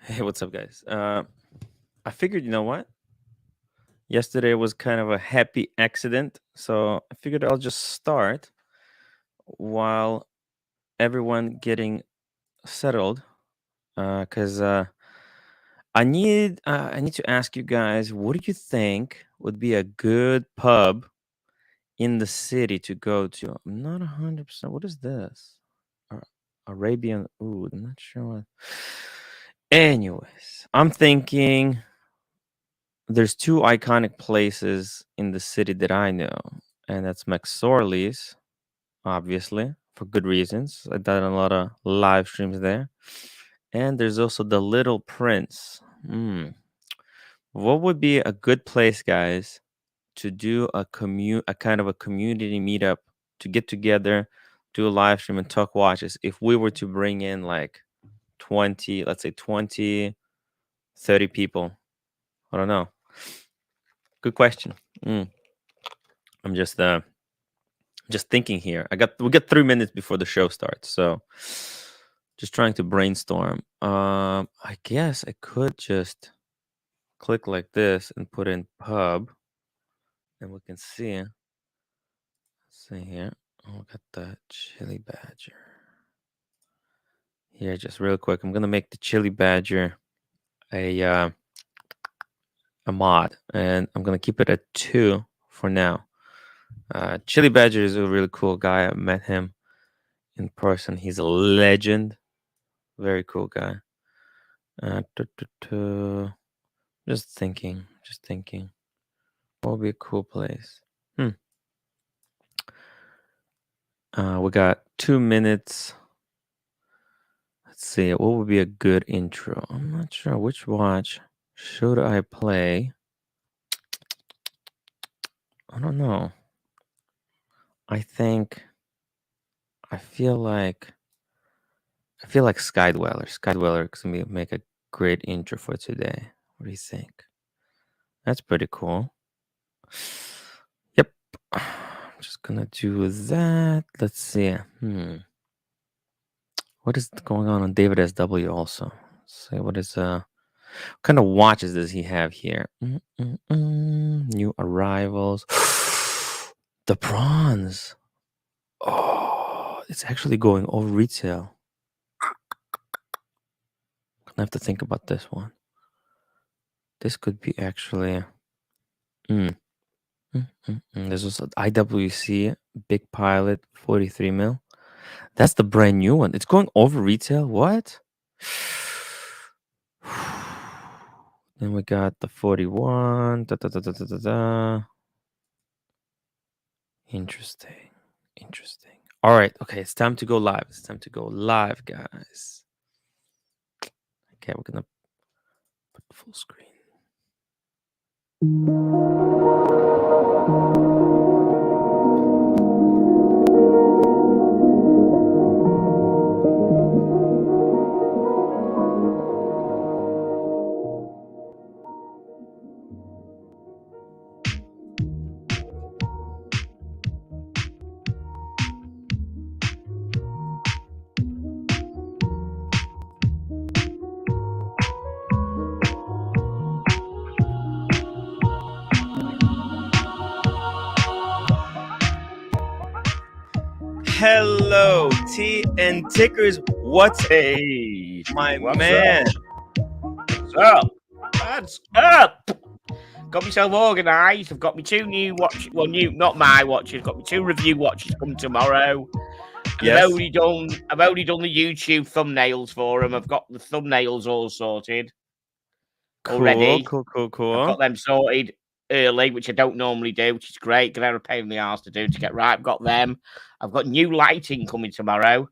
Hey, what's up, guys? I figured, you know what? Yesterday was kind of a happy accident, so I figured I'll just start while everyone getting settled. Because I need to ask you guys, what do you think would be a good pub in the city to go to? I'm not 100%. What is this? Arabian. Ooh, I'm not sure what. Anyways, I'm thinking there's two iconic places in the city that I know, and that's McSorley's, obviously, for good reasons. I've done a lot of live streams there. And there's also the Little Prince. What would be a good place, guys, to do a kind of a community meetup to get together, do a live stream and talk watches if we were to bring in like 20, let's say 20, 30 people? I don't know. Good question. I'm just thinking here. We got 3 minutes before the show starts, so just trying to brainstorm. I guess I could just click like this and put in pub, and we can see. Let's see here. Oh, we got the chili badger here. Just real quick, I'm gonna make the chili badger a mod, and I'm gonna keep it at 2 for now. Chili Badger is a really cool guy. I met him in person. He's a legend. Very cool guy. Just thinking. What would be a cool place? We got 2 minutes. Let's see. What would be a good intro? I'm not sure which watch should I play. I don't know. I feel like Skydweller. Skydweller can make a great intro for today. What do you think? That's pretty cool. Yep. I'm just gonna do that. Let's see. What is going on David SW also? Let's see, what kind of watches does he have here? New arrivals. The prawns. Oh, it's actually going over retail. Gonna have to think about this one. This could be actually. This was IWC Big Pilot 43 mil. That's the brand new one. It's going over retail. What? Then we got the 41. Interesting. All right. Okay. It's time to go live. Guys. Okay. We're going to put full screen. Hello, T and Tickers. What's Hey, my what's man? up? What's up? Got myself organised. I've got my 2 new watches. Well, new, not my watches. Got my 2 review watches coming tomorrow. And Yes. I've only done the YouTube thumbnails for them. I've got the thumbnails all sorted already. Cool. I've got them sorted early, which I don't normally do, which is great. They're a pain in the arse to do to get right. I've got them. I've got new lighting coming tomorrow.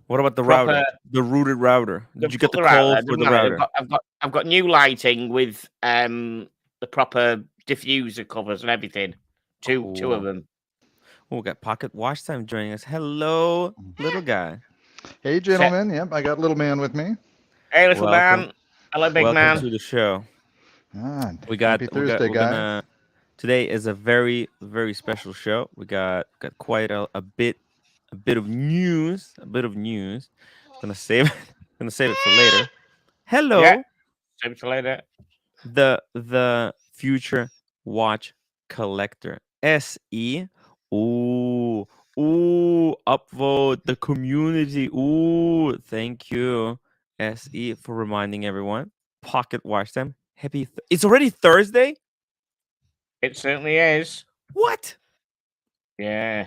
What about the router? The rooted router. Did you get the call for the router? I've got new lighting with the proper diffuser covers and everything. Two of them. Oh, we got Pocket Watch Time joining us. Hello, little guy. Hey, gentlemen. Yep, I got little man with me. Hey, little man. Hello, big man. Welcome to the show. Happy Thursday, guys. Today is a very, very special show. We got quite a bit of news. I'm gonna save it. gonna save it for later. Hello. Yeah. Save it for later. The future watch collector. SE. Ooh. Ooh. Upvote the community. Ooh. Thank you. SE for reminding everyone. Pocket watch time. It's already Thursday? It certainly is. What? Yeah.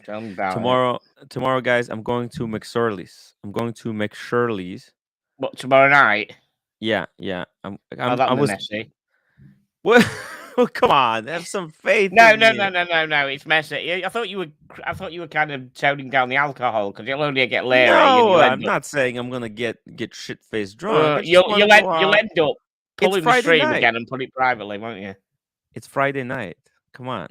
Tell me about Tomorrow, guys, I'm going to McShirley's. What, tomorrow night? Yeah. That'll be messy. What? Oh, come on, have some faith. No. in me. It's messy. I thought you were kind of toning down the alcohol because you'll only get leery. No, I'm not saying I'm gonna get shit faced drunk. You'll end up pulling the Friday stream night. again and put it privately, won't you? It's Friday night. Come on.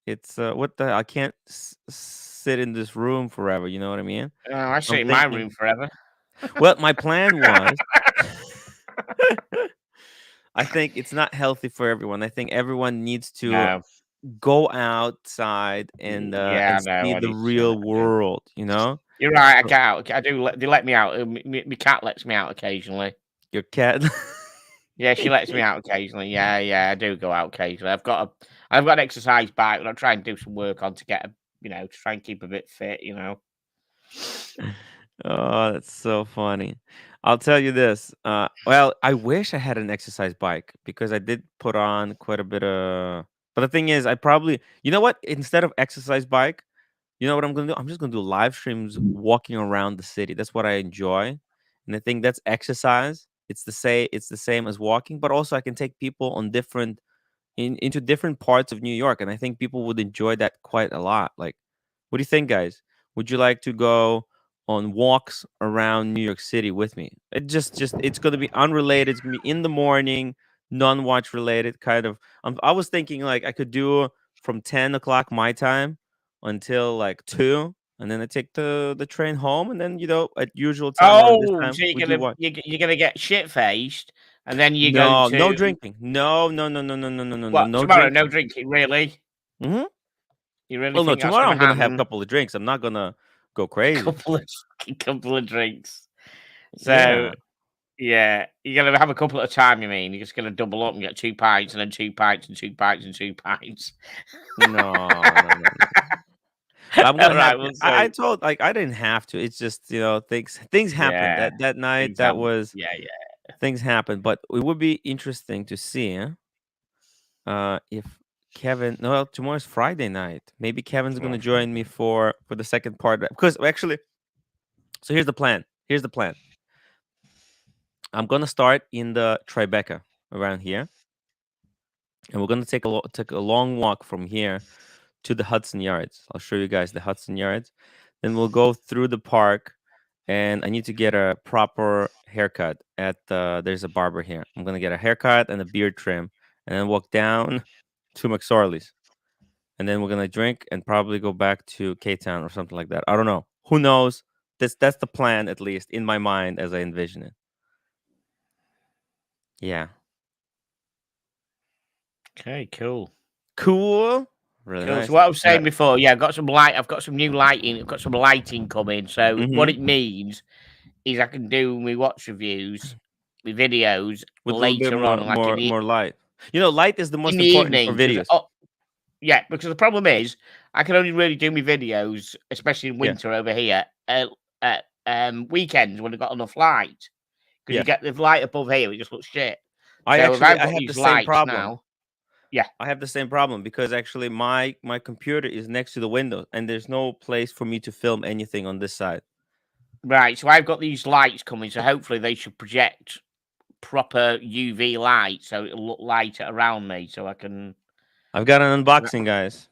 It's what the? I can't sit in this room forever. You know what I mean? Oh, I sit in my room forever. Well, my plan was. I think it's not healthy for everyone. I think everyone needs to go outside and see the real world. You know. You're right. I get out. I do. They let me out. My cat lets me out occasionally. Your cat? Yeah, she lets me out occasionally. Yeah, I do go out occasionally. I've got an exercise bike that I try and do some work on to get to try and keep a bit fit. Oh, that's so funny. I'll tell you this. Well, I wish I had an exercise bike because I did put on quite a bit of. But the thing is, you know what? Instead of exercise bike, you know what I'm gonna do? I'm just gonna do live streams walking around the city. That's what I enjoy, and I think that's exercise. It's the same as walking, but also I can take people on into different parts of New York, and I think people would enjoy that quite a lot. Like, what do you think, guys? Would you like to go on walks around New York City with me? It's going to be unrelated. It's going to be in the morning, non-watch related kind of. I was thinking like I could do from 10 o'clock my time until like 2, and then I take the train home, and then at usual time around this time. So you're gonna get shit faced, and then you no, go to no drinking. No. What, no tomorrow? drinking. No drinking, really? Mm-hmm. You really? Well, no, think that's tomorrow I'm gonna have a happen? couple of drinks. I'm not gonna go crazy. couple of drinks. So yeah, you're gonna have a couple at a time. You mean you're just gonna double up and get 2 pints, and then 2 pints, and 2 pints, and 2 pints? No. I'm gonna have. I told I didn't have to. It's just things happened that night. That was things happened, but it would be interesting to see if Kevin. No, well, tomorrow's Friday night. Maybe Kevin's gonna join me for the second part because actually. So here's the plan. I'm gonna start in the Tribeca around here, and we're gonna take a long walk from here to the Hudson Yards. I'll show you guys the Hudson Yards. Then we'll go through the park, and I need to get a proper haircut at there's a barber here. I'm gonna get a haircut and a beard trim, and then walk down to McSorley's, and then we're gonna drink and probably go back to K-Town or something like that. I don't know. Who knows? That's the plan, at least in my mind as I envision it. Yeah. Okay, cool. Really cool. nice. So what I was saying before, I've got some light. I've got some new lighting. I've got some lighting coming. So what it means is I can do my watch reviews, my videos with later on, more light. Light is the most important for videos. Because the problem is I can only really do my videos, especially in winter over here, at weekends when I've got enough light. Because you get the light above here, it just looks shit. I have the same problem now. Yeah, I have the same problem because actually my computer is next to the window and there's no place for me to film anything on this side. Right, so I've got these lights coming, so hopefully they should project proper UV light, so it'll look lighter around me, so I can. I've got an unboxing, guys.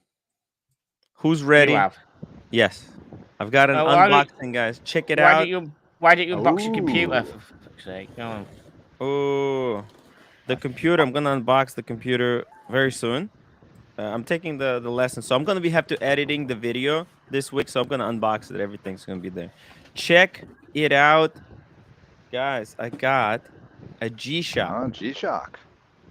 Who's ready? You have? Yes, I've got an unboxing, guys. Check it out. Why don't you unbox your computer? For fuck's sake, go on. Oh, the computer. I'm gonna unbox the computer very soon. I'm taking the lesson, so I'm gonna have to editing the video this week. So I'm gonna unbox it. Everything's gonna be there. Check it out, guys. I got a G-Shock. Oh, G-Shock.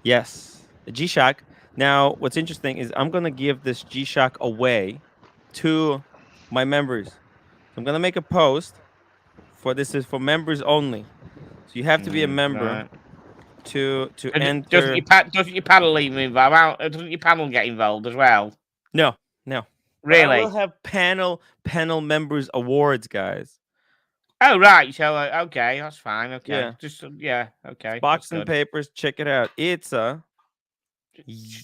Yes, a G-Shock. Now, what's interesting is I'm gonna give this G-Shock away to my members. I'm gonna make a post This is for members only. So you have to be a member to enter. Doesn't your panel even involve? Doesn't your panel get involved as well? No. Really? But I will have panel members awards, guys. Oh right. So okay, that's fine. Okay. Yeah. Just okay. Box and papers. Check it out. It's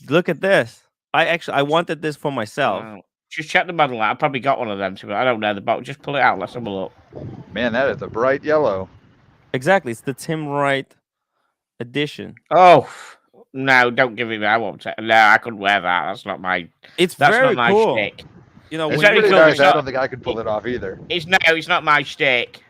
look at this. I wanted this for myself. Just check the model out. I probably got one of them. I don't know the box. Just pull it out. Let's have a look. Man, that is a bright yellow. Exactly. It's the timwrite edition. Oh no! Don't give me that. I won't. No, I couldn't wear that. That's not my. It's that's very not my cool. shtick. You know, it's very cool. I don't think I could pull it off either. It's not my shtick.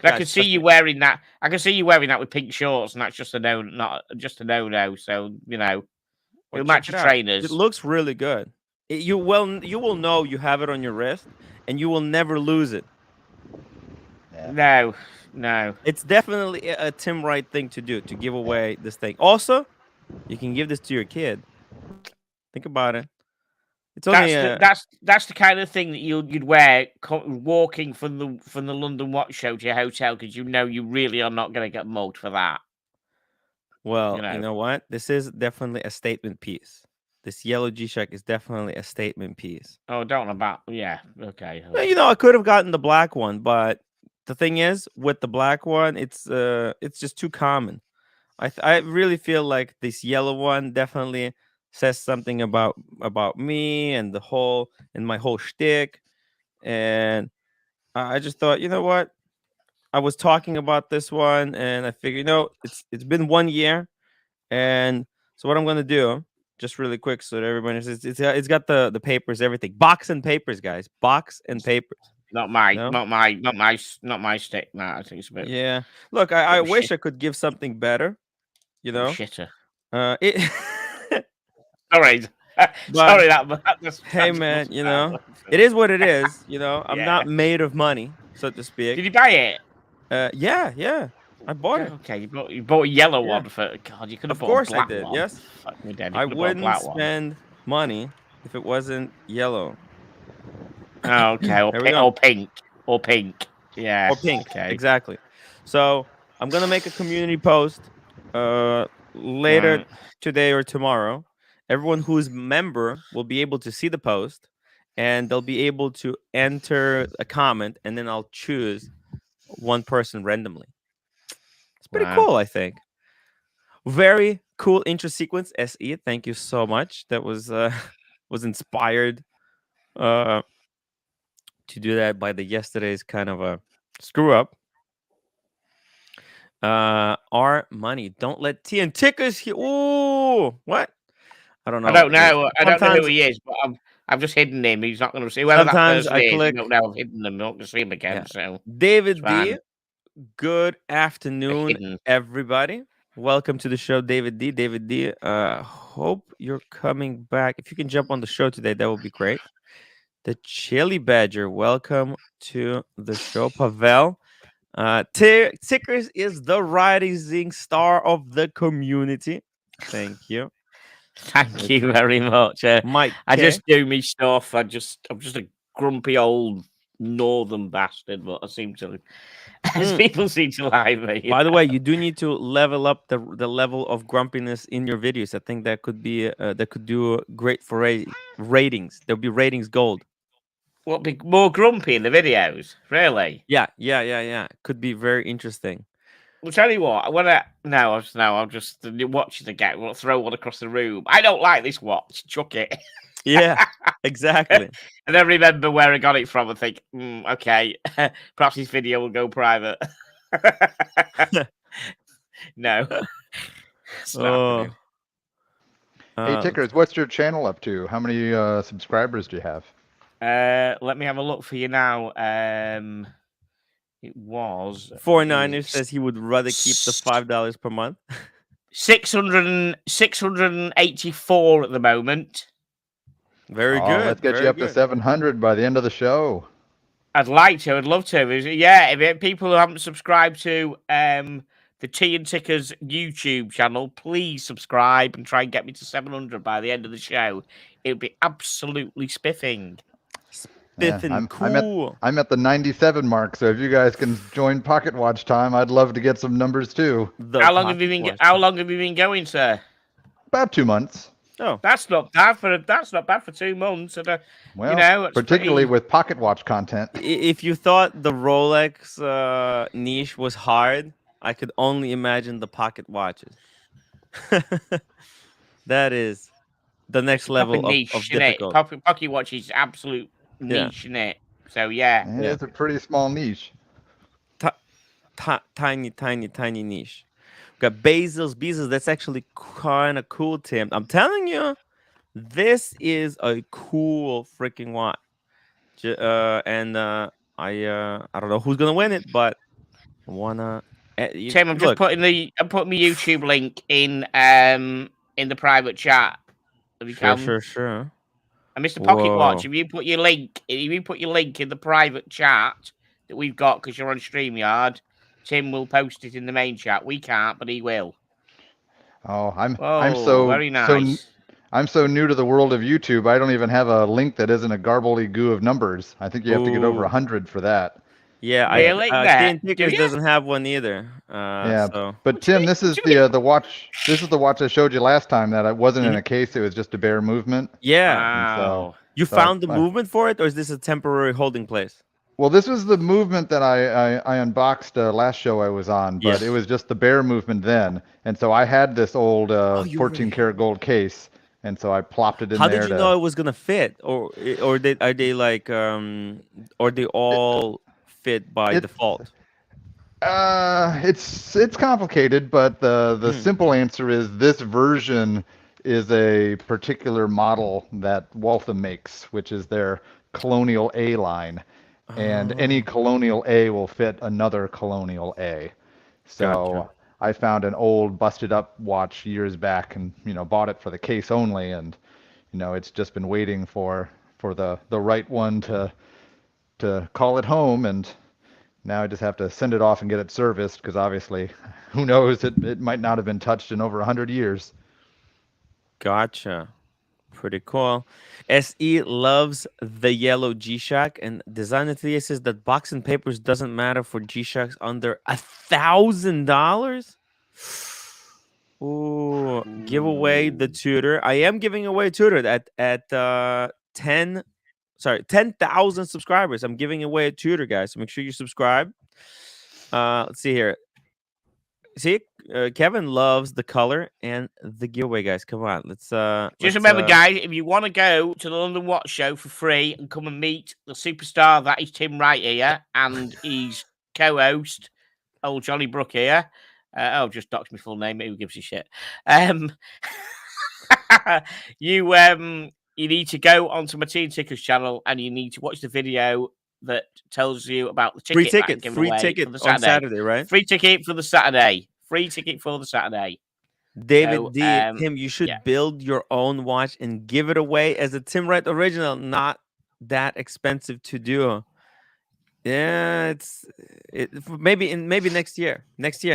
I can see you wearing that. I can see you wearing that with pink shorts, and that's just a no, not just a no. So it'll match your trainers. It looks really good. You will know you have it on your wrist, and you will never lose it. Yeah. No. It's definitely a timwrite thing to do, to give away this thing. Also, you can give this to your kid. Think about it. It's only that's the kind of thing that you'd wear walking from the London Watch Show to your hotel, because you really are not going to get mugged for that. Well, you know what? This is definitely a statement piece. This yellow G-Shock is definitely a statement piece. Oh, don't know about okay. Well, I could have gotten the black one, but the thing is, with the black one, it's just too common. I really feel like this yellow one definitely says something about me and my whole shtick. And I just thought, you know what? I was talking about this one, and I figured, it's been 1 year, and so what I'm gonna do, just really quick, so that everybody knows, it's got the papers, everything, box and papers, guys, box and papers. Not my stick. No, I think it's a bit. Yeah. Look, I wish I could give something better. Shitter. It. Sorry. Sorry, that's hey man, it is what it is. I'm not made of money, so to speak. Did you buy it? Yeah. I bought it. Okay, you bought a yellow one for God. You could have bought a black one. Of course I did. Yes. Fuck me dead. I wouldn't spend money if it wasn't yellow. Oh, okay, or pink. Yeah. Or pink. Okay. Exactly. So I'm gonna make a community post later today or tomorrow. Everyone who's member will be able to see the post, and they'll be able to enter a comment, and then I'll choose one person randomly. It's pretty cool, I think. Very cool intro sequence, SE. Thank you so much. That was inspired to do that by the yesterday's kind of a screw up. Our money. Don't let T and Tickers here. Ooh, what? I don't know. I don't know who he is, but I've just hidden him. He's not going to see whoever that person is. I don't know. I've hidden him. I'm not going to see him again. Yeah. So David D. Good afternoon, everybody. Welcome to the show, David D. David D. Hope you're coming back. If you can jump on the show today, that would be great. The Chili Badger. Welcome to the show, Pavel. Tickers is the rising star of the community. Thank you. Thank you very much. Mike, I just do me stuff. I'm just a grumpy old northern bastard, but I seem to. People seem to like me. By the way, you do need to level up the level of grumpiness in your videos. I think that could be that could do great for ratings. There'll be ratings gold. What, be more grumpy in the videos? Really? Yeah. Could be very interesting. I'll tell you what. I'll just watch it again. We'll throw one across the room. I don't like this watch. Chuck it. Yeah, exactly. And then remember where I got it from and think, okay, perhaps this video will go private. No. Hey, Tickers, what's your channel up to? How many subscribers do you have? Let me have a look for you now. It was 49er says he would rather keep the $5 per month. 684 at the moment. Very good. Let's get you up to 700 by the end of the show. I'd like to. I'd love to. Yeah, if people who haven't subscribed to the Tea and Tickers YouTube channel, please subscribe and try and get me to 700 by the end of the show. It would be absolutely spiffing. Spiffing cool. I'm at the 97 mark. So if you guys can join Pocket Watch time, I'd love to get some numbers too. How long have you been going, sir? About 2 months. Oh, that's not bad for 2 months. And well, particularly with Pocket Watch content. If you thought the Rolex niche was hard, I could only imagine the pocket watches. That is the next level niche, of difficult. Pocket watch is absolute niche, in it. So it's a pretty small niche. Tiny niche. We've got Bezos. That's actually kind of cool, Tim. I'm telling you, this is a cool freaking watch. And I don't know who's gonna win it, but I wanna. Tim, I'm putting my YouTube link in the private chat. Sure. And Mr. Pocket Watch, if you put your link in the private chat that we've got because you're on StreamYard, Tim will post it in the main chat. We can't, but he will. Oh, I'm so very nice. I'm so new to the world of YouTube. I don't even have a link that isn't a garbly-goo of numbers. I think you have to get over 100 for that. Yeah, really? Tickers doesn't have one either. But Tim, this is the watch. This is the watch I showed you last time. That it wasn't in a case; it was just a bare movement. Yeah. Wow. You found the movement for it, or is this a temporary holding place? Well, this was the movement that I unboxed last show I was on, but it was just the bare movement then. And so I had this old 14 karat gold case, and so I plopped it in there. How did you know it was gonna fit, or are they like or they all fit by default? It's complicated, but the simple answer is this version is a particular model that Waltham makes, which is their Colonial A line. And any Colonial A will fit another Colonial A. So I found an old busted up watch years back and, bought it for the case only. And, it's just been waiting for the right one to call it home. And now I just have to send it off and get it serviced because obviously, who knows, it might not have been touched in over 100 years. Gotcha. Pretty cool. SE loves the yellow G-Shock, and Designer Thea says that boxing papers doesn't matter for G-Shocks under $1,000. Ooh, give away the tutor. I am giving away a tutor at 10,000 subscribers. I'm giving away a tutor, guys. So make sure you subscribe. Let's see here. See, Kevin loves the color and the giveaway, guys. Come on, let's remember, guys, if you want to go to the London Watch Show for free and come and meet the superstar that is Tim Wright here and his co-host, old Johnny Brook here. Just dox me full name. Who gives a shit? You need to go onto my Teen Tickers channel and you need to watch the video that tells you about the ticket. Free ticket on Saturday, right? Free ticket for the Saturday. David D. Tim, you should build your own watch and give it away as a Tim Wright original. Not that expensive to do. Yeah, maybe next year. Next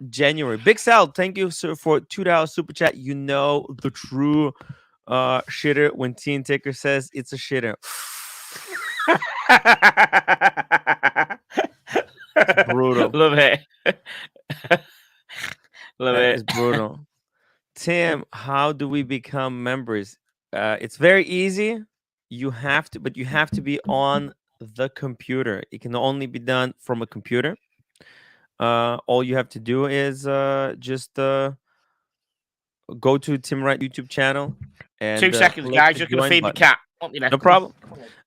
January. Big Sal, thank you, sir, for $2 super chat. You know the true shitter when Teen Ticker says it's a shitter. Brutal. Love it. It's brutal. Tim, how do we become members? It's very easy. You have to be on the computer. It can only be done from a computer. All you have to do is just go to Tim Wright YouTube channel. And 2 seconds, guys. Just gonna feed the cat. No problem.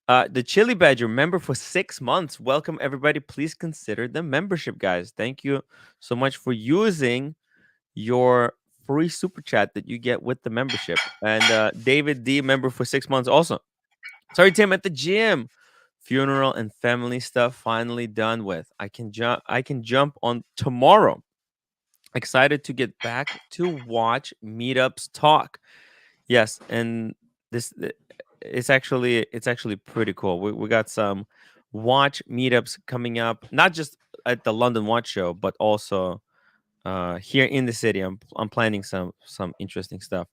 The Chili Badger member for 6 months. Welcome, everybody. Please consider the membership, guys. Thank you so much for using your free super chat that you get with the membership. And David D, member for 6 months also. Sorry, Tim, at the gym. Funeral and family stuff finally done with. I can jump on tomorrow. Excited to get back to watch meetups talk. Yes, and this it's actually pretty cool. We got some watch meetups coming up, not just at the London Watch Show, but also here in the city. I'm planning some interesting stuff.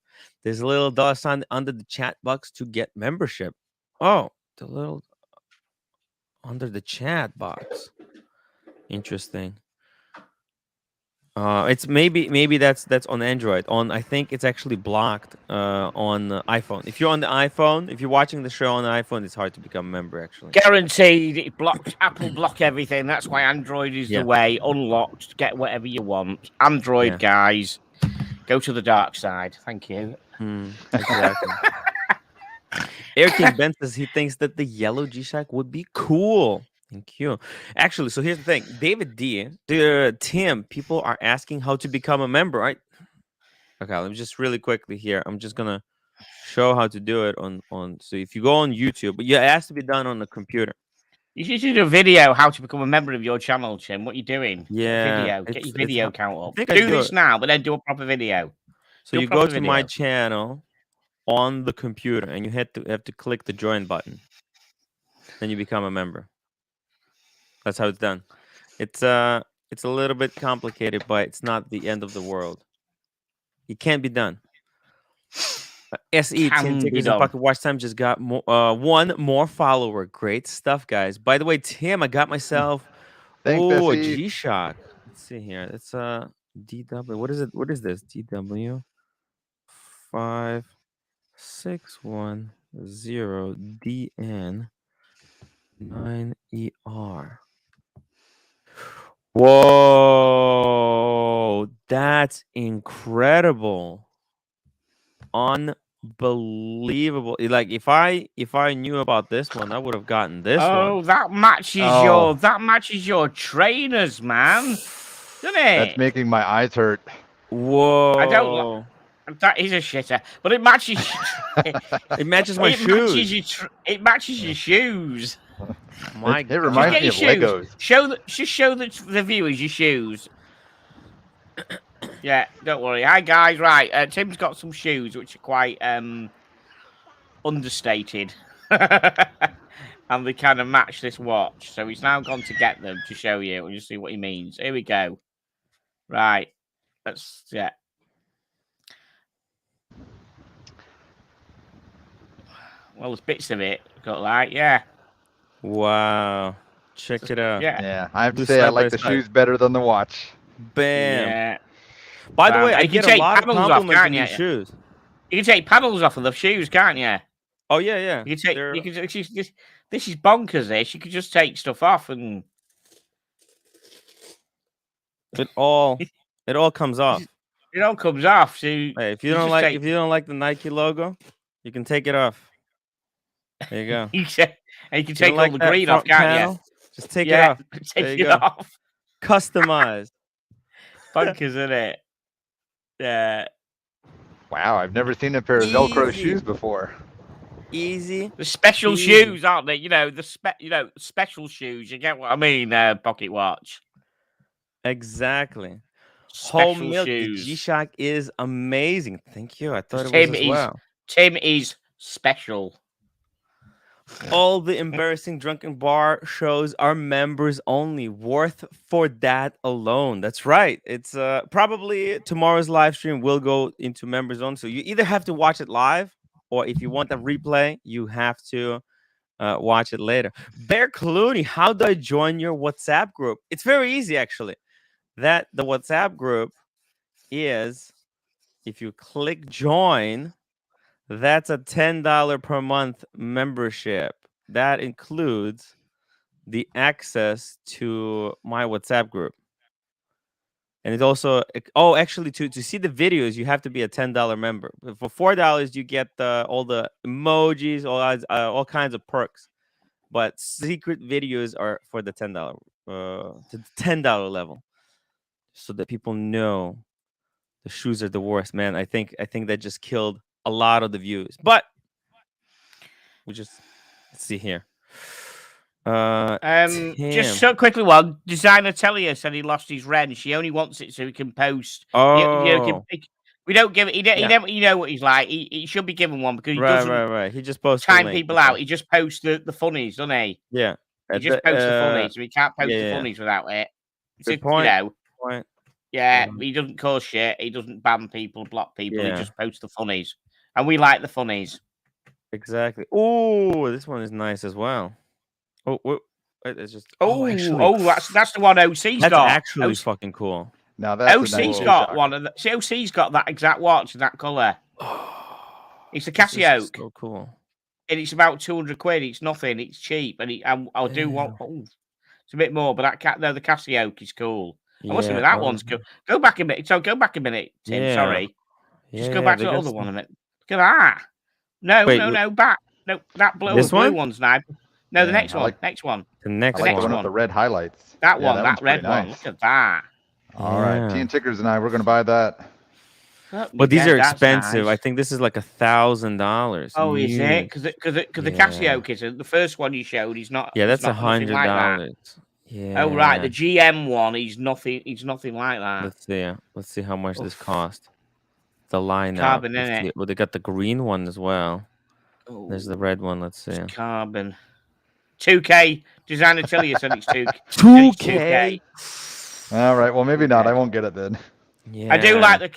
There's a little $sign under the chat box to get membership. Oh, the little under the chat box. Interesting. It's maybe that's on Android. I think it's actually blocked on iPhone. If you're on the iPhone, if you're watching the show on the iPhone, it's hard to become a member actually. Guaranteed, it blocks. Apple block everything. That's why Android is the way. Unlocked. Get whatever you want. Android guys, go to the dark side. Thank you. Exactly. Air King Ben says he thinks that the yellow G-Shock would be cool. Thank you. Actually, so here's the thing. David D, Tim, people are asking how to become a member, right? Okay, let me just really quickly here. I'm just gonna show how to do it on. So if you go on YouTube, but yeah, it has to be done on the computer. You should do a video how to become a member of your channel, Tim. What are you doing? Yeah, get your video count up. I Do this now, but then do a proper video. So you go to my channel on the computer, and you have to click the join button. Then you become a member. That's how it's done. It's a little bit complicated, but it's not the end of the world. It can be done. SE 10 tickers and pocket watch time just got one more follower. Great stuff, guys. By the way, Tim, I got myself a G-Shock. Let's see here. It's DW. What is it? What is this? DW 5610 DN 9ER. Whoa, that's incredible. Unbelievable. Like if I knew about this one, I would have gotten this one. Oh, that matches your trainers, man. Doesn't it? That's making my eyes hurt. Whoa. I don't that is a shitter, but it matches. It matches my shoes. It matches your shoes. It reminds me of Legos. Show the viewers your shoes. Yeah, don't worry. Hi guys, right? Tim's got some shoes which are quite understated, and they kind of match this watch. So he's now gone to get them to show you, and you see what he means. Here we go. Right, Well, there's bits of it. Got yeah. Wow. Check it out. Yeah. I have to say I like the shoes better than the watch. Bam. Yeah. By the way, I get a lot of compliments on these shoes. You can take paddles off of the shoes, can't you? Oh yeah. You can take. This is bonkers. This you could just take stuff off and it all comes off. It all comes off. So hey, if you don't like the Nike logo, you can take it off. There you go. You can take all the green off, can't you? Just take it off. Take it off. Customized. Bonkers, isn't it? Yeah. Wow, I've never seen a pair of Velcro shoes before. Easy. The special shoes, aren't they? Special shoes. You get what I mean? Pocket watch. Exactly. Special Whole milk. shoes. The G-Shock is amazing. Thank you. I thought it was as well. Tim is special. All the embarrassing drunken bar shows are members only. Worth for that alone. That's right. It's probably tomorrow's live stream will go into members only. So you either have to watch it live, or if you want the replay, you have to watch it later. Bear Clooney, how do I join your WhatsApp group? It's very easy, actually. The WhatsApp group is, if you click join, that's a $10 per month membership. That includes the access to my WhatsApp group. And it's also, actually, to see the videos, you have to be a $10 member. For $4, you get all the emojis, all kinds of perks. But secret videos are for the $10 level, so that people know the shoes are the worst. Man, I think that just killed a lot of the views. But let's see here. Just so quickly, designer Telia said he lost his rent. She only wants it so he can post. We don't give it. You know what he's like. He should be given one because he doesn't. Right. He just posts time people out. He just posts the funnies, doesn't he? Yeah. He just posts the funnies. So he can't post the funnies without it. Good point. Yeah, he doesn't cause shit. He doesn't ban people, block people. He just posts the funnies, and we like the funnies. Exactly. Oh, this one is nice as well. Oh, it's just. Actually, that's the one OC's that's got. actually fucking cool. Now that's a nice OC's G got Shock. one of the. See, OC's got that exact watch in that color. It's a This is Casio, so cool. and it's about 200 quid. It's nothing. It's cheap, and I'll do one. Oh, it's a bit more, but the Casio is cool. I must admit that one's cool. Go back a minute. So go back a minute, Tim. Yeah. Sorry. Just go back to they the got other some- one a minute. Look at that. No, Wait, no, back. No, that This blue one? one's now. No, the Yeah, next one. Next one. The next I like one. the one with the red highlights. That Yeah, one, one's that red pretty one. nice. Look at that. All right, Yeah. T and Tickers and I, we're gonna buy that. But these are That's expensive. nice. I think this is like $1,000. Oh, is it? Because the Casio kit, the first one you showed, he's not. Yeah, that's it's not nothing like that. $100. Yeah. Oh right, the GM one, he's nothing. He's nothing like that. Let's see how much this cost. The lineup. Carbon in it. Well, they got the green one as well. Oh, There's the red one. Let's see. Carbon. 2K. Designer Tilly said it's 2K. 2K. All right, well maybe not. I won't get it then. Yeah. I do like the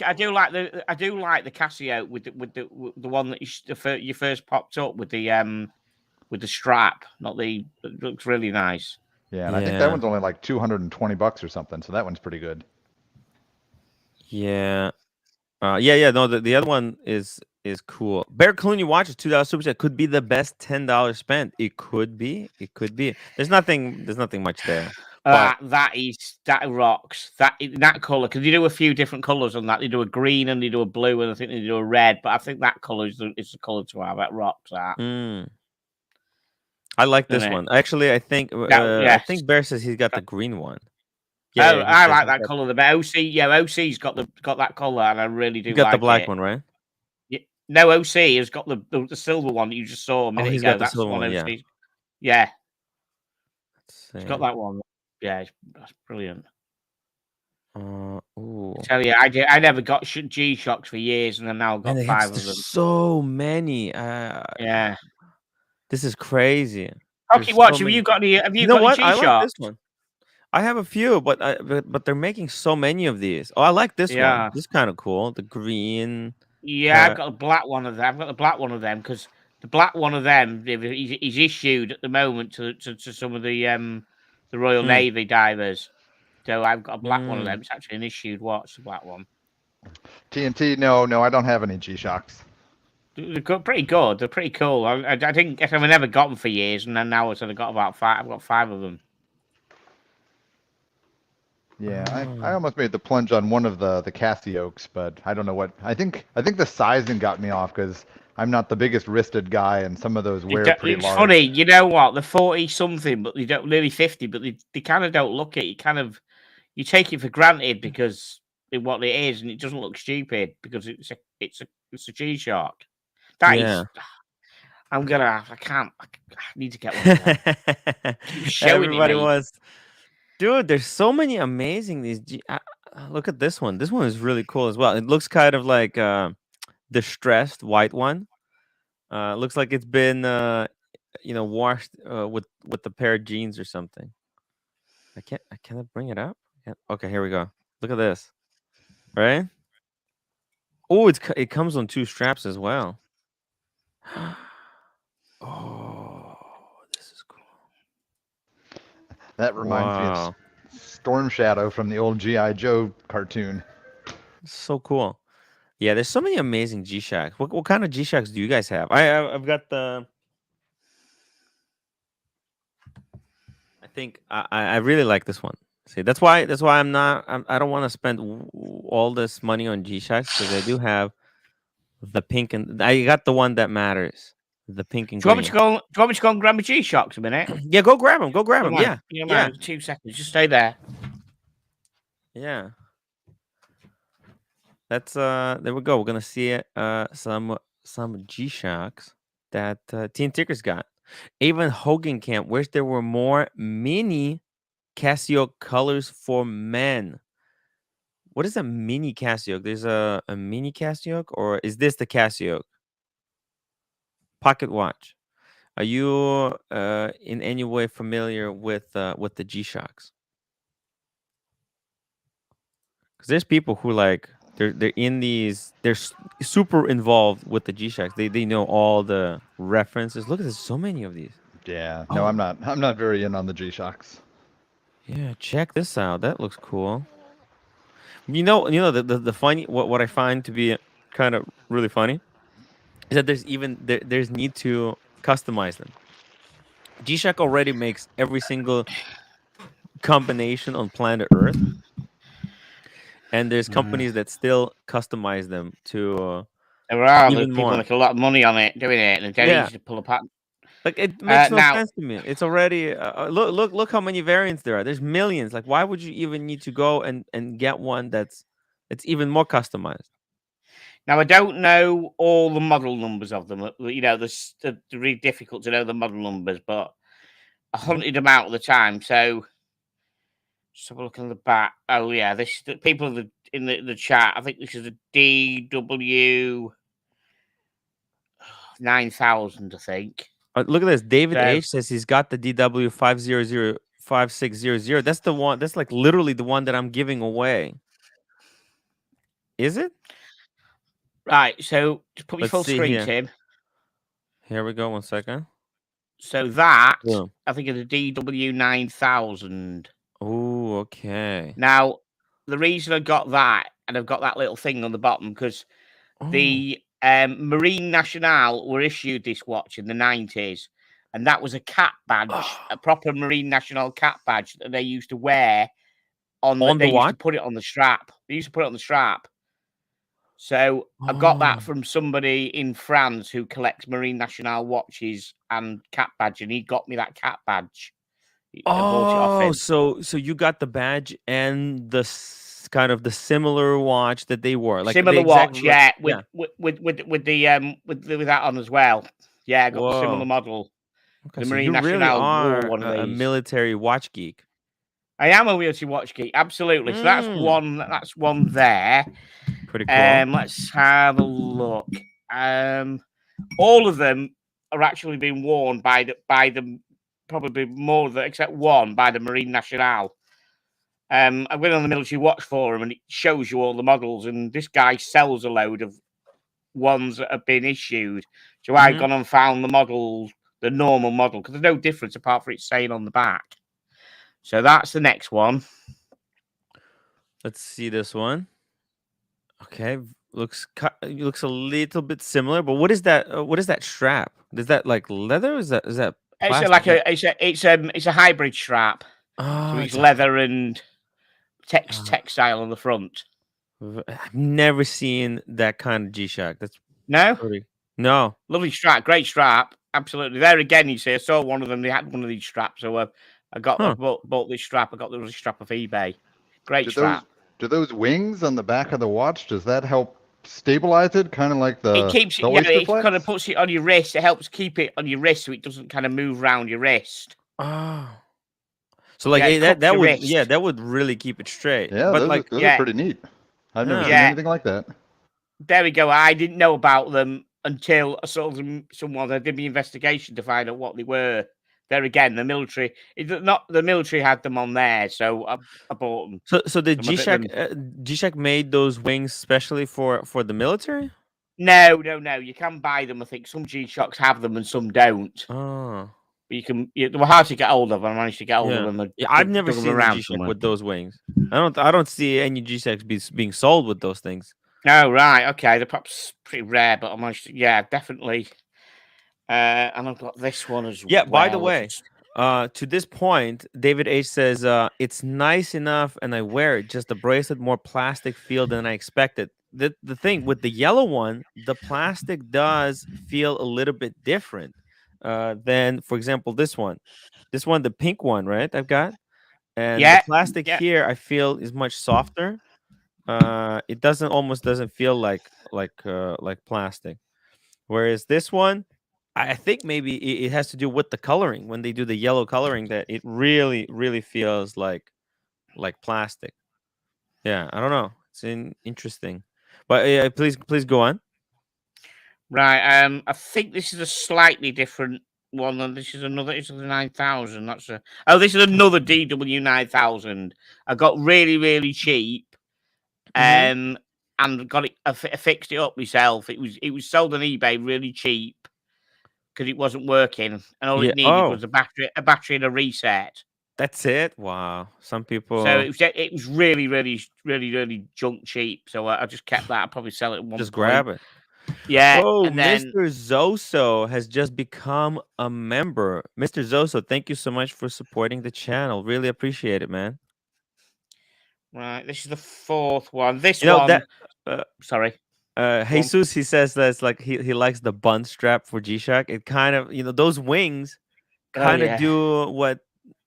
Casio with the one that you first popped up with the strap. Not the. It looks really nice. Yeah, and I think that one's only like $220 or something. So that one's pretty good. Yeah. Yeah. No, the other one is cool. Bear Clooney watches $2 super chat. Could be the best $10 spent. It could be. There's nothing much there. That rocks. That color, because you do a few different colors on that. They do a green and they do a blue, and I think they do a red. But I think that color is the color to have. That rocks. That. I like this one. Actually, I think I think Bear says he's got the green one. Yeah, I like that color. The OC's got that color, and I really do. You got like the black it. one, right? Yeah. No, OC has got the silver one that you just saw a minute he's ago. got the silver one. Yeah. He's got that one. Yeah, that's brilliant. Ooh. I tell you, I never got G Shocks for years, and then now I've got 5 of them. So many. Yeah. This is crazy. Hockey Watch, have you got any? Have you got what? G I Shocks? like this one. I have a few, but they're making so many of these. Oh, I like this one. This is kind of cool. The green. Yeah, I've got the black one of them. I've got the black one of them because the black one of them is issued at the moment to some of the Royal Navy divers. So I've got a black one of them. It's actually an issued watch, the black one. TNT, no, I don't have any G Shocks. They're pretty good. They're pretty cool. I didn't guess I've never got them for years, and then now I've got about 5. I've got 5 of them. Yeah, I almost made the plunge on one of the Casios, but I don't know what. I think the sizing got me off because I'm not the biggest wristed guy, and some of those wear pretty large. It's funny, you know what? They're 40 something, but they don't nearly 50, but they kind of don't look it. You take it for granted because of what it is, and it doesn't look stupid because it's a G-Shock. That is. I need to get one. Everybody was. Dude, there's so many amazing look at this one. This one is really cool as well. It looks kind of like distressed white one. Looks like it's been washed with a pair of jeans or something. I can't bring it up. Okay, here we go. Look at this. Right? Oh, it comes on 2 straps as well. Oh, this is cool. That reminds me of Storm Shadow from the old G.I. Joe cartoon. So cool. Yeah, there's so many amazing G-Shocks. What kind of G-Shocks do you guys have? I've got the. I think I really like this one. See, that's why I don't want to spend all this money on G-Shocks because I do have the pink and I got the one that matters. The pink and green. Do you want me to go and grab my G-Shocks a minute? Yeah, go grab them. Yeah. 2 seconds. Just stay there. Yeah. That's there we go. We're gonna see some G-Shocks that Teen Tickers got. Even Hogan Camp wish there were more mini Casio colors for men. What is a mini Casio? There's a mini Casio, or is this the Casio? Pocket watch. Are you in any way familiar with the G-Shocks? Because there's people who like They're in these. They're super involved with the G-Shocks. They know all the references. Look at there's so many of these. Yeah. No, Oh. I'm not. I'm not very in on the G-Shocks. Yeah, check this out. That looks cool. The funny what I find to be kind of really funny is that there's need to customize them. G-Shock already makes every single combination on planet Earth, and there's companies that still customize them to There are even people more. make a lot of money on it doing it, and it's very Yeah, easy to pull apart. like it makes no Now, sense to me. It's already look how many variants there are. There's millions. Like why would you even need to go and get one that's even more customized? I don't know all the model numbers of them. You know, they're really difficult to know the model numbers, but I hunted them out at the time. So just have a look on the back. Oh yeah, this people in the chat. I think this is a DW 9000. I think. Look at this. David So, H says he's got the DW 5005600. That's the one. That's like literally the one that I'm giving away. Is it? right. So just put me Let's full see screen, here. Tim. Here we go. 1 second. So that Yeah. I think is a DW 9000. Oh, okay. Now, the reason I got that, and I've got that little thing on the bottom, because the Marine Nationale were issued this watch in the 90s, and that was a cap badge, a proper Marine Nationale cap badge that they used to wear on the they used watch? to put it on the strap. They used to put it on the strap. So I got that from somebody in France who collects Marine Nationale watches and cap badge, and he got me that cap badge. I bought it off him. So you got the badge and the kind of the similar watch that they wore, like Similar watch, yeah, with that on as well. Yeah, I got the similar model. Okay, The so Marine you really Nationale wore are one of a these. military watch geek. I am a military watch geek, absolutely. So that's one. That's one there. Pretty cool. Let's have a look. All of them are actually being worn by the probably more than except one by the Marine Nationale. I went on the military watch forum and it shows you all the models, and this guy sells a load of ones that have been issued. So I've gone and found the model, the normal model, because there's no difference apart from it saying on the back. So that's the next one. Let's see this one. Okay, looks a little bit similar, but what is that? What is that strap? Is that like leather? Is that plastic? It's a hybrid strap. So it's leather and textile on the front. I've never seen that kind of G-Shock. That's no, no, lovely strap, great strap, absolutely. There again, you see, I saw one of them. They had one of these straps, so I bought this strap. I got the strap off eBay. Great strap. Do those wings on the back of the watch? Does that help stabilize it? Kind of like the it keeps the it flex? kind of puts it on your wrist. It helps keep it on your wrist so it doesn't kind of move around your wrist. Oh. So like that would really keep it straight. Yeah, but those are pretty neat. I've never seen anything like that. There we go. I didn't know about them until I saw them. Someone I did the investigation to find out what they were. There again, the military. The military had them on there, so I bought them. So the G-Shock made those wings specially for the military? No. You can buy them. I think some G-Shocks have them and some don't. Oh. But you can. They were hard to get hold of. I managed to get hold of them. I've never seen a G-Shock with those wings. I don't see any G-Shocks being sold with those things. Oh right, okay. They're perhaps pretty rare, but I managed to. Yeah, definitely. And I've got this one as well. Yeah, by the way, to this point, David H says it's nice enough and I wear it, just the bracelet more plastic feel than I expected. The thing with the yellow one, the plastic does feel a little bit different than, for example, this one, the pink one, right? I've got, and the plastic here I feel is much softer. It almost doesn't feel like plastic, whereas this one, I think maybe it has to do with the coloring. When they do the yellow coloring, that it really feels like plastic. Yeah, I don't know. It's interesting, but please go on. Right. I think this is a slightly different one, and this is another. It's the 9000. This is another DW 9000. I got really cheap. and got it fixed it up myself. It was sold on eBay really cheap because it wasn't working, and all it needed was a battery and a reset. That's it. Wow. Some people. So it was really, really, really, really junk cheap. So I just kept that. I'd probably sell it at one Just point. grab it. Yeah. Oh, and then, Mr. Zoso has just become a member. Mr. Zoso, thank you so much for supporting the channel. Really appreciate it, man. Right, this is the fourth one. This You know one. Sorry. Jesus, he says that it's like he likes the bun strap for G-Shock. It kind of, those wings kind of do what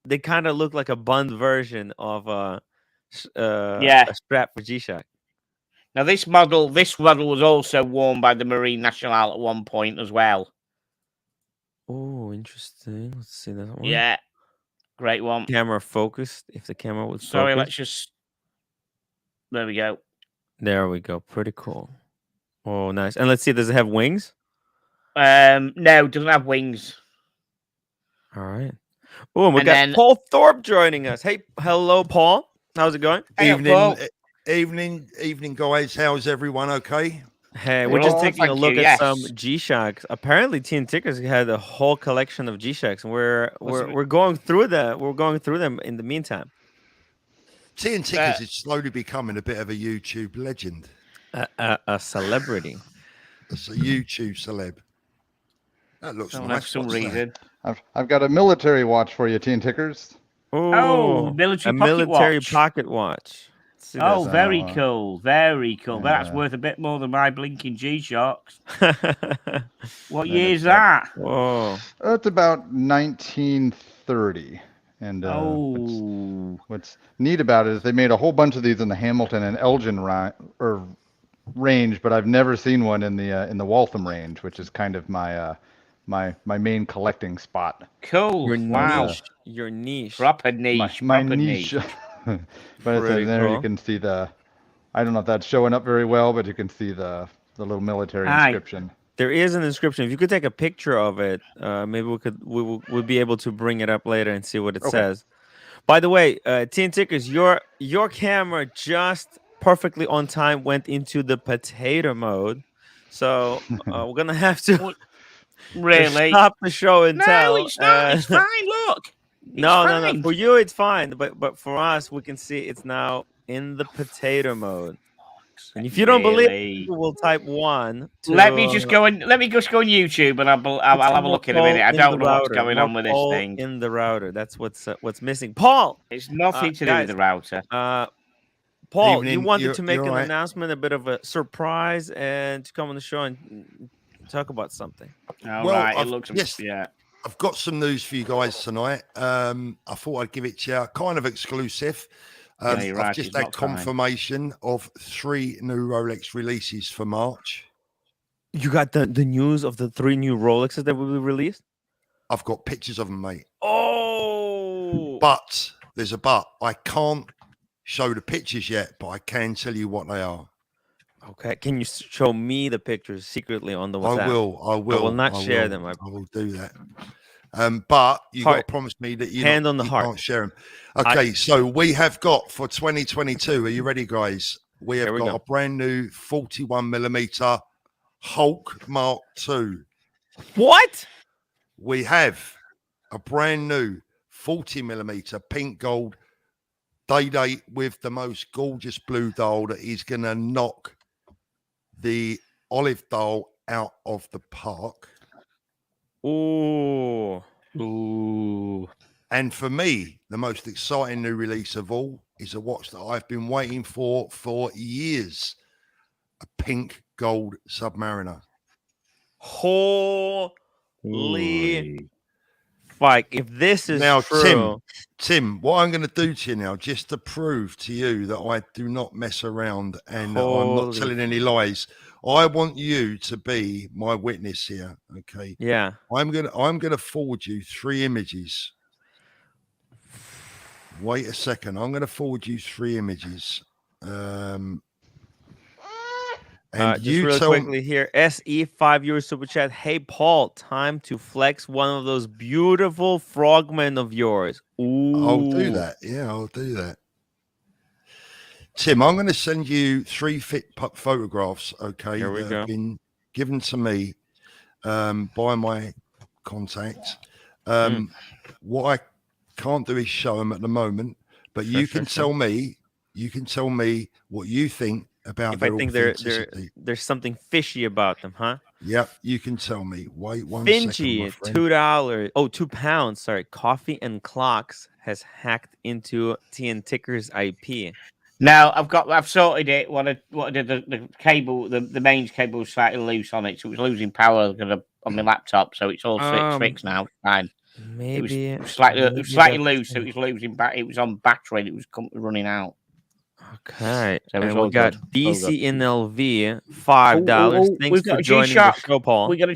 they kind of look like a bun version of a strap for G-Shock. Now this model was also worn by the Marine National at one point as well. Oh, interesting. Let's see that one. Yeah, great one. Camera focused. If the camera was sorry, focused. let's just. There we go. There we go. Pretty cool. Oh, nice. And let's see, does it have wings? No, it doesn't have wings. All right. Oh, and we got Paul Thorpe joining us. Hey, hello, Paul. How's it going? Hey, Paul. Evening, guys. How's everyone? Okay. Hey, we're just taking a look at some G-Shocks. Apparently, Teen Tickers had a whole collection of G-Shocks, and we're going through that. We're going through them in the meantime. Teen Tickers is slowly becoming a bit of a YouTube legend. A celebrity. It's a YouTube celeb. That looks nice. For some reason. I've got a military watch for you, Teen Tickers. Oh, military pocket watch. Oh, very cool. Very cool. Yeah. But that's worth a bit more than my blinking G-Shocks. What year is that? Whoa. It's about 1930. And what's neat about it is they made a whole bunch of these in the Hamilton and Elgin range, but I've never seen one in the Waltham range, which is kind of my main collecting spot. Cool. Your niche. Proper niche. My niche. But there you can see I don't know if that's showing up very well, but you can see the little military inscription. There is an inscription. If you could take a picture of it, maybe we'll be able to bring it up later and see what it says. By the way, Teen Tickers, your camera just perfectly on time went into the potato mode, so we're gonna have to really stop the show and tell. No, it's not. It's fine. Look. No. For you, it's fine, but for us, we can see it's now in the potato mode. And if you don't believe, we'll type 1. Let me just go on YouTube and I'll have a look in a minute. I don't know what's going on with this thing. In the router, that's what's missing. Paul, it's nothing to do with the router. Paul, you wanted to make an announcement, a bit of a surprise, and to come on the show and talk about something. I've got some news for you guys tonight. I thought I'd give it to you, kind of exclusive. I've just had confirmation of 3 new Rolex releases for March. You got the news of the 3 new Rolexes that will be released? I've got pictures of them, mate. Oh! But there's a but. I can't show the pictures yet, but I can tell you what they are. Okay. Can you show me the pictures secretly on the WhatsApp? I will. I will not share them. I will do that. But you got to promise me that you can't share them. Okay, so we have got for 2022. Are you ready, guys? We have got a brand new 41mm Hulk Mark II. What? We have a brand new 40mm pink gold day with the most gorgeous blue dial that is going to knock the olive dial out of the park. Ooh. And for me, the most exciting new release of all is a watch that I've been waiting for years. A pink gold Submariner. Holy fuck. If this is now, true. Tim, what I'm going to do to you now, just to prove to you that I do not mess around and that I'm not telling any lies, I want you to be my witness here, okay? Yeah. I'm gonna forward you 3 images. Wait a second. I'm gonna forward you 3 images. And just really quickly here, SE 5 euro super chat. Hey Paul, time to flex one of those beautiful frogmen of yours. Ooh. I'll do that. Yeah, I'll do that. Tim, I'm going to send you 3 photographs, okay, Here we that go. have been given to me by my contact. What I can't do is show them at the moment, but you can tell me what you think about if I their think authenticity. there's something fishy about them, huh? Yep, you can tell me. Wait 1 second, my Finchie, friend. $2. Oh, £2. Sorry, Coffee and Clocks has hacked into TN Ticker's IP. Now I've sorted it. What I did, the cable, the mains cable was slightly loose on it, so it was losing power on my laptop. So it's all fixed now. Fine. Maybe it was slightly that's loose, so it. it was losing back. It was on battery. And it was running out. Okay, So it's and all we got good. DCNLV, $5. Thanks We've for got a joining the G-Shock. show, Paul. We got a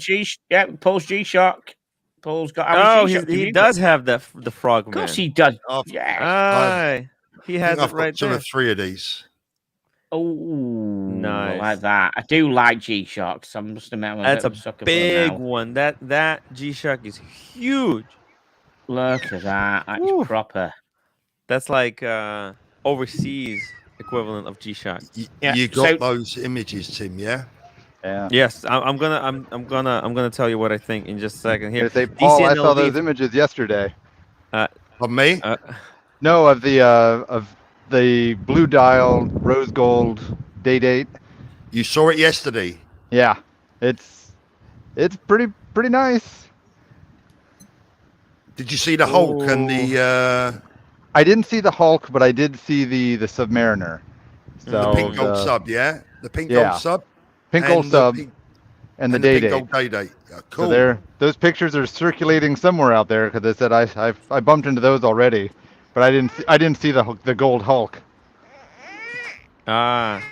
Paul's G-Shock. Paul's got Oh, G-Shock. he does have the frogman. Of course he does. I've- Yes. He has it I've right got 2 there. or 3 of these. Oh, Nice. I like that. I do like G-Shocks. I must admit, I'm a That's bit of a sucker for big them now. one. That G-Shock is huge. Look at that. That's Woo. proper. That's like overseas equivalent of G-Shock. You got those images, Tim? Yeah. Yeah. Yes, I'm gonna tell you what I think in just a second. Here, Say, Paul, I saw DCNLV, those images yesterday. Of me? No, of the blue dial rose gold date. You saw it yesterday. Yeah, it's pretty nice. Did you see the Hulk and the? I didn't see the Hulk, but I did see the Submariner. So the pink gold sub, yeah, the pink yeah. gold sub, pink gold sub, and the pink date. gold day. Cool. So those pictures are circulating somewhere out there because they said I bumped into those already, but I didn't see the gold Hulk. Let's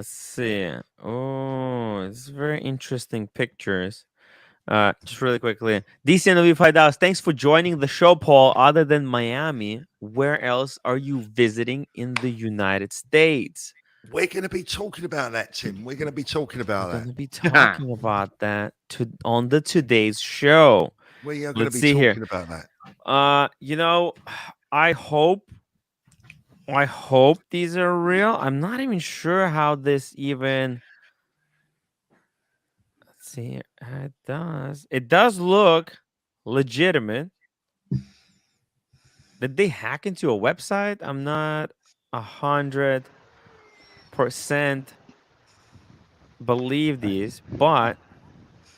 see. Oh, it's very interesting pictures. Just really quickly, DCNW $5. Thanks for joining the show, Paul. Other than Miami, where else are you visiting in the United States? We're going to be talking about that, Tim. We're going to be talking about We're going to be talking about that on today's show. We are going to be talking about that. I hope these are real. I'm not even sure how this even. Let's see. It does look legitimate. Did they hack into a website? I'm not 100% believe these, but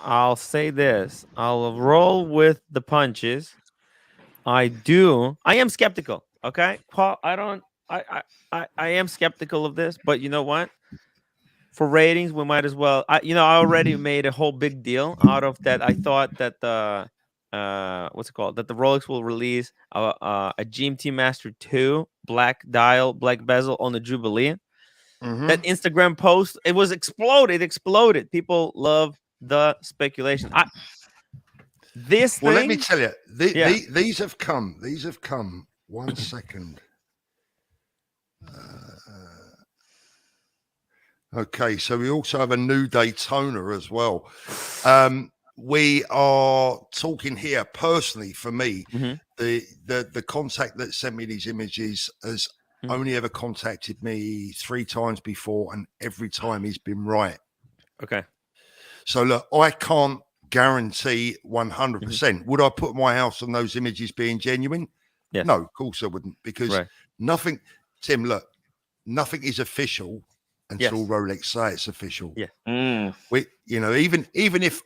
I'll say this. I'll roll with the punches. I am skeptical. Okay, Paul. I am skeptical of this, but you know what? For ratings, we might as well. I already made a whole big deal out of that. I thought that the what's it called? That the Rolex will release a GMT Master 2 black dial, black bezel on the Jubilee. That Instagram post, it exploded. People love the speculation. Let me tell you, these have come. 1 second. Okay, so we also have a new Daytona as well. We are talking here personally for me. The contact that sent me these images has only ever contacted me 3 times before, and every time he's been right. Okay. So look, I can't guarantee 100%. Would I put my house on those images being genuine? Yes. No, of course I wouldn't, because nothing, Tim, look, nothing is official until Rolex say it's official. Yeah. Even if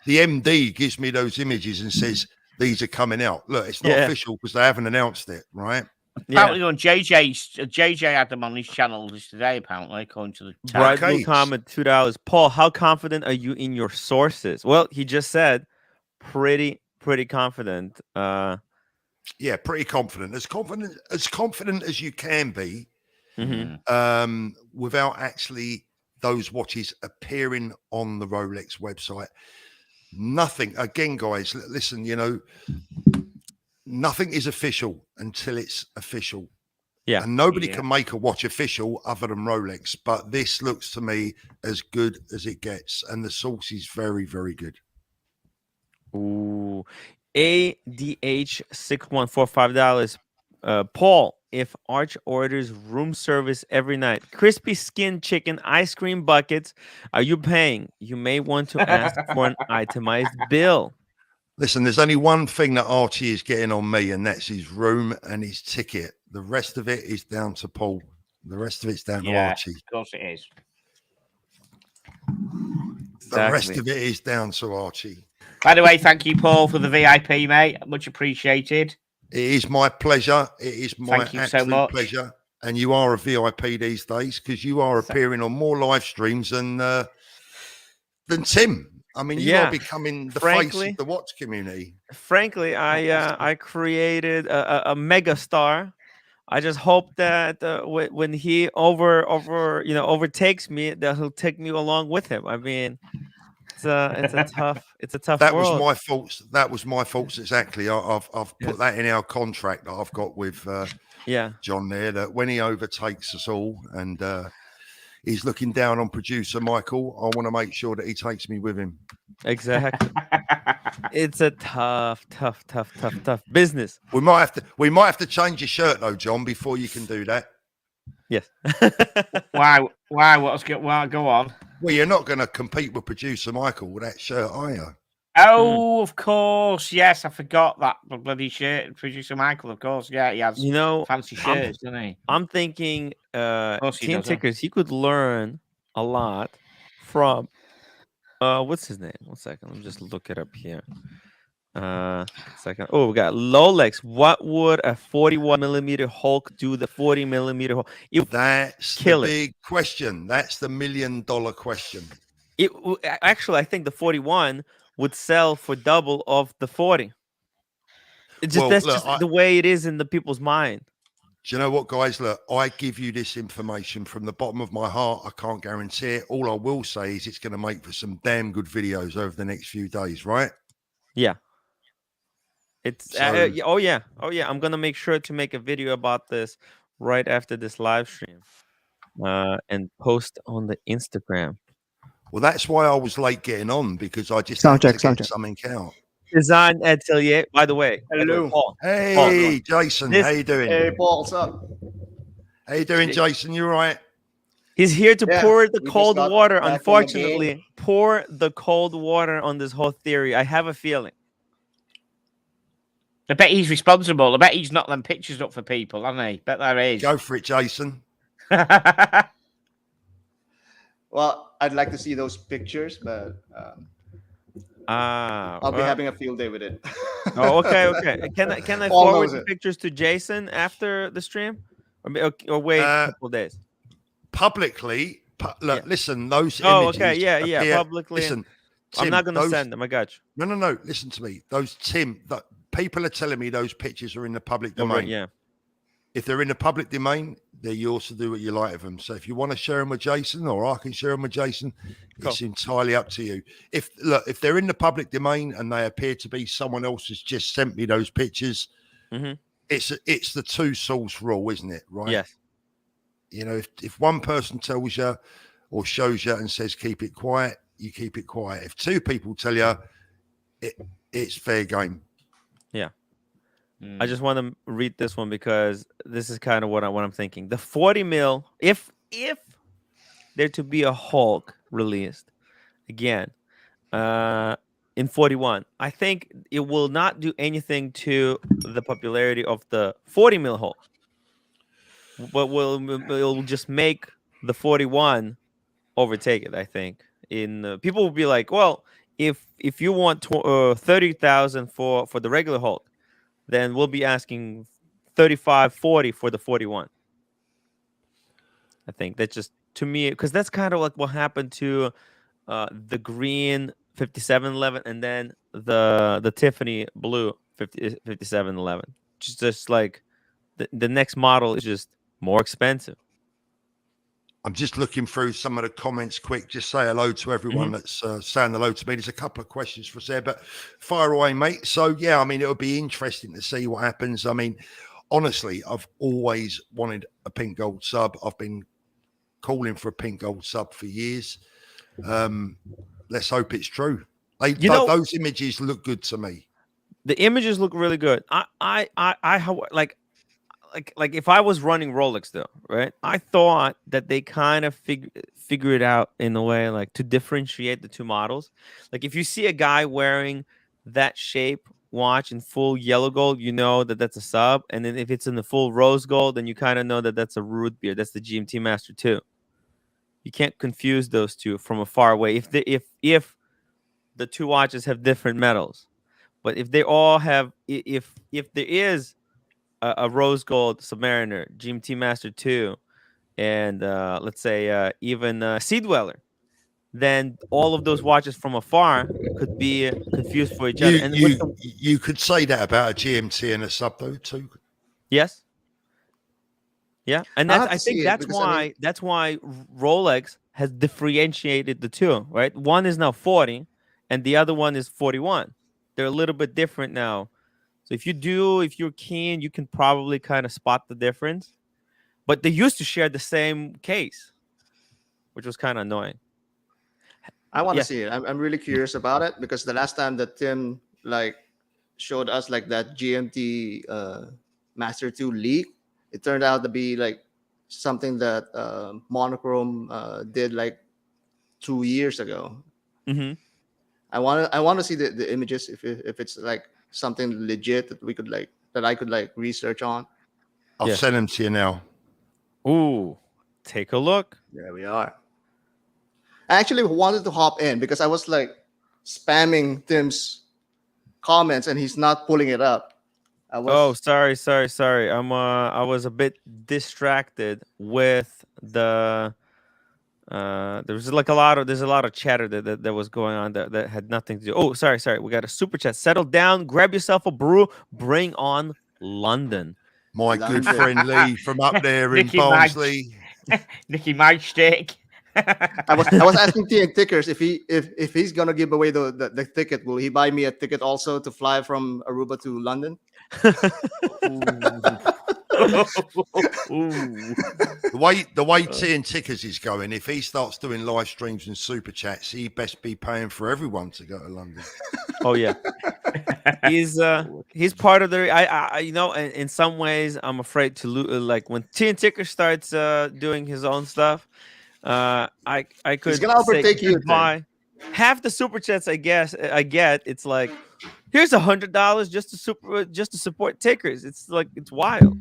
the MD gives me those images and says these are coming out, look, it's not official because they haven't announced it, right? Apparently on JJ had them on his channel just today, apparently, according to the Bright Blue comment, $2. Paul, how confident are you in your sources? Well, he just said pretty confident. Yeah, pretty confident. As confident as you can be, without actually those watches appearing on the Rolex website. Nothing. Again, guys, listen, nothing is official until it's official. Yeah. And nobody can make a watch official other than Rolex. But this looks to me as good as it gets. And the source is very, very good. Ooh. ADH614, $5. Paul, if Arch orders room service every night. Crispy skin chicken, ice cream buckets. Are you paying? You may want to ask for an itemized bill. Listen, there's only one thing that Archie is getting on me, and that's his room and his ticket. The rest of it is down to Paul. The rest of it's down to Archie. Of course it is. Exactly. The rest of it is down to Archie. By the way, thank you, Paul, for the VIP, mate. Much appreciated. It is my pleasure. It is my Thank you so absolute much. pleasure. And you are a VIP these days because you are appearing on more live streams than Tim. I mean, you are becoming the face of the watch community. Frankly, I created a mega star. I just hope that when he overtakes me, that he'll take me along with him. I mean, it's a tough That world. was my faults. That was my faults exactly. I've put that in our contract that I've got with John there, that when he overtakes us all and he's looking down on producer Michael, I want to make sure that he takes me with him. Exactly. It's a tough business. We might have to change your shirt though, John, before you can do that. Yes. Why? Go on. Well, you're not going to compete with producer Michael with that shirt, are you? Oh, of course. Yes, I forgot that bloody shirt. Producer Michael, of course. Yeah, he has fancy shirts, doesn't he? I'm thinking Team Tickers, he could learn a lot from what's his name? 1 second. Let me just look it up here. Second. Oh, we got Rolex. What would a 41mm Hulk do? The 40mm Hulk. That's the big question. That's the $1 million question. Actually, I think the 41 would sell for double of the 40. It's just just the way it is in the people's mind. Do you know what, guys? Look, I give you this information from the bottom of my heart. I can't guarantee it. All I will say is it's going to make for some damn good videos over the next few days, right? Yeah. It's oh yeah. I'm gonna make sure to make a video about this right after this live stream, and post on the Instagram. Well, that's why I was late getting on, because I just had to get something out. Design Atelier, by the way. Hello. Paul. Hey, Paul. Jason, how you doing? Hey, Paul, what's up? How you doing, Jason? You all right? He's here to pour the cold water. Unfortunately, pour the cold water on this whole theory. I have a feeling. I bet he's responsible. I bet he's not them pictures up for people, hasn't he? Bet there is. Go for it, Jason. Well, I'd like to see those pictures, but I'll be having a field day with it. Oh, okay. Can I forward the pictures to Jason after the stream, or wait a couple days? Publicly, look, listen, those images. Oh, okay, yeah. Publicly. Listen, Tim, I'm not going to send them. I got you. No. Listen to me. People are telling me those pictures are in the public domain. Right, yeah. If they're in the public domain, they're yours to do what you like with them. So if you want to share them with Jason, or I can share them with Jason, it's entirely up to you. If they're in the public domain and they appear to be someone else has just sent me those pictures, it's the two source rule, isn't it? Right? Yes. You know, if one person tells you or shows you and says keep it quiet, you keep it quiet. If two people tell you, it's fair game. Yeah. I just want to read this one because this is kind of what I'm thinking. The 40 mil, if there to be a Hulk released again in 41, I think it will not do anything to the popularity of the 40 mil Hulk, but it'll just make the 41 overtake it. I think people will be like, well, if you want 30,000 for the regular Hulk, then we'll be asking 35, 40 for the 41. I think that's just, to me, because that's kind of like what happened to the green 5711 and then the Tiffany blue 5711. Just like the next model is just more expensive. I'm just looking through some of the comments quick. Just say hello to everyone that's saying hello to me. There's a couple of questions for us there, but fire away, mate. So, yeah, I mean, it'll be interesting to see what happens. I mean, honestly, I've always wanted a pink gold sub. I've been calling for a pink gold sub for years. Let's hope it's true. Those images look good to me. The images look really good. I like like if I was running Rolex though, right? I thought that they kind of figure it out in a way like to differentiate the two models. Like if you see a guy wearing that shape watch in full yellow gold, you know that that's a sub, and then if it's in the full rose gold, then you kind of know that that's a root beer. That's the GMT Master 2. You can't confuse those two from afar away. If the two watches have different metals, but if they all have, if there is a rose gold Submariner, GMT Master 2, and let's say even Sea Dweller, then all of those watches from afar could be confused for each other. And with the, You could say that about a GMT and a sub though too. yes, yeah, and I'll that's have I to see think it that's because, I why mean, that's why Rolex has differentiated the two. Right, one is now 40, and the other one is 41. They're a little bit different now. So if you're keen, you can probably kind of spot the difference. But they used to share the same case, which was kind of annoying. I want to Yes. see it. I'm really curious about it because the last time that Tim like showed us like that GMT Master 2 leak, it turned out to be like something that Monochrome did like 2 years ago. Mm-hmm. I want to see the images if it's like something legit that we could like that I could like research on. I'll Yes. send them to you now. Ooh, take a look. There we are. I actually wanted to hop in because I was like spamming Tim's comments and he's not pulling it up. I was Oh, sorry. I was a bit distracted with the there's a lot of chatter that was going on that had nothing to do. Oh, sorry. We got a super chat. Settle down, grab yourself a brew, bring on London. My good London. friend Lee from up there in Nicky Mike. Barnsley. Nicky Mike stick. I was asking T and Tickers if he's gonna give away the ticket. Will he buy me a ticket also to fly from Aruba to London? Ooh. The way T and Tickers is going, if he starts doing live streams and super chats, he best be paying for everyone to go to London. Oh yeah. He's part of the I you know, in some ways I'm afraid to like when T and Ticker starts doing his own stuff, I could He's gonna say overtake you, Tim. goodbye. Half the super chats I get, it's like here's $100 just to support Tickers. It's like it's wild.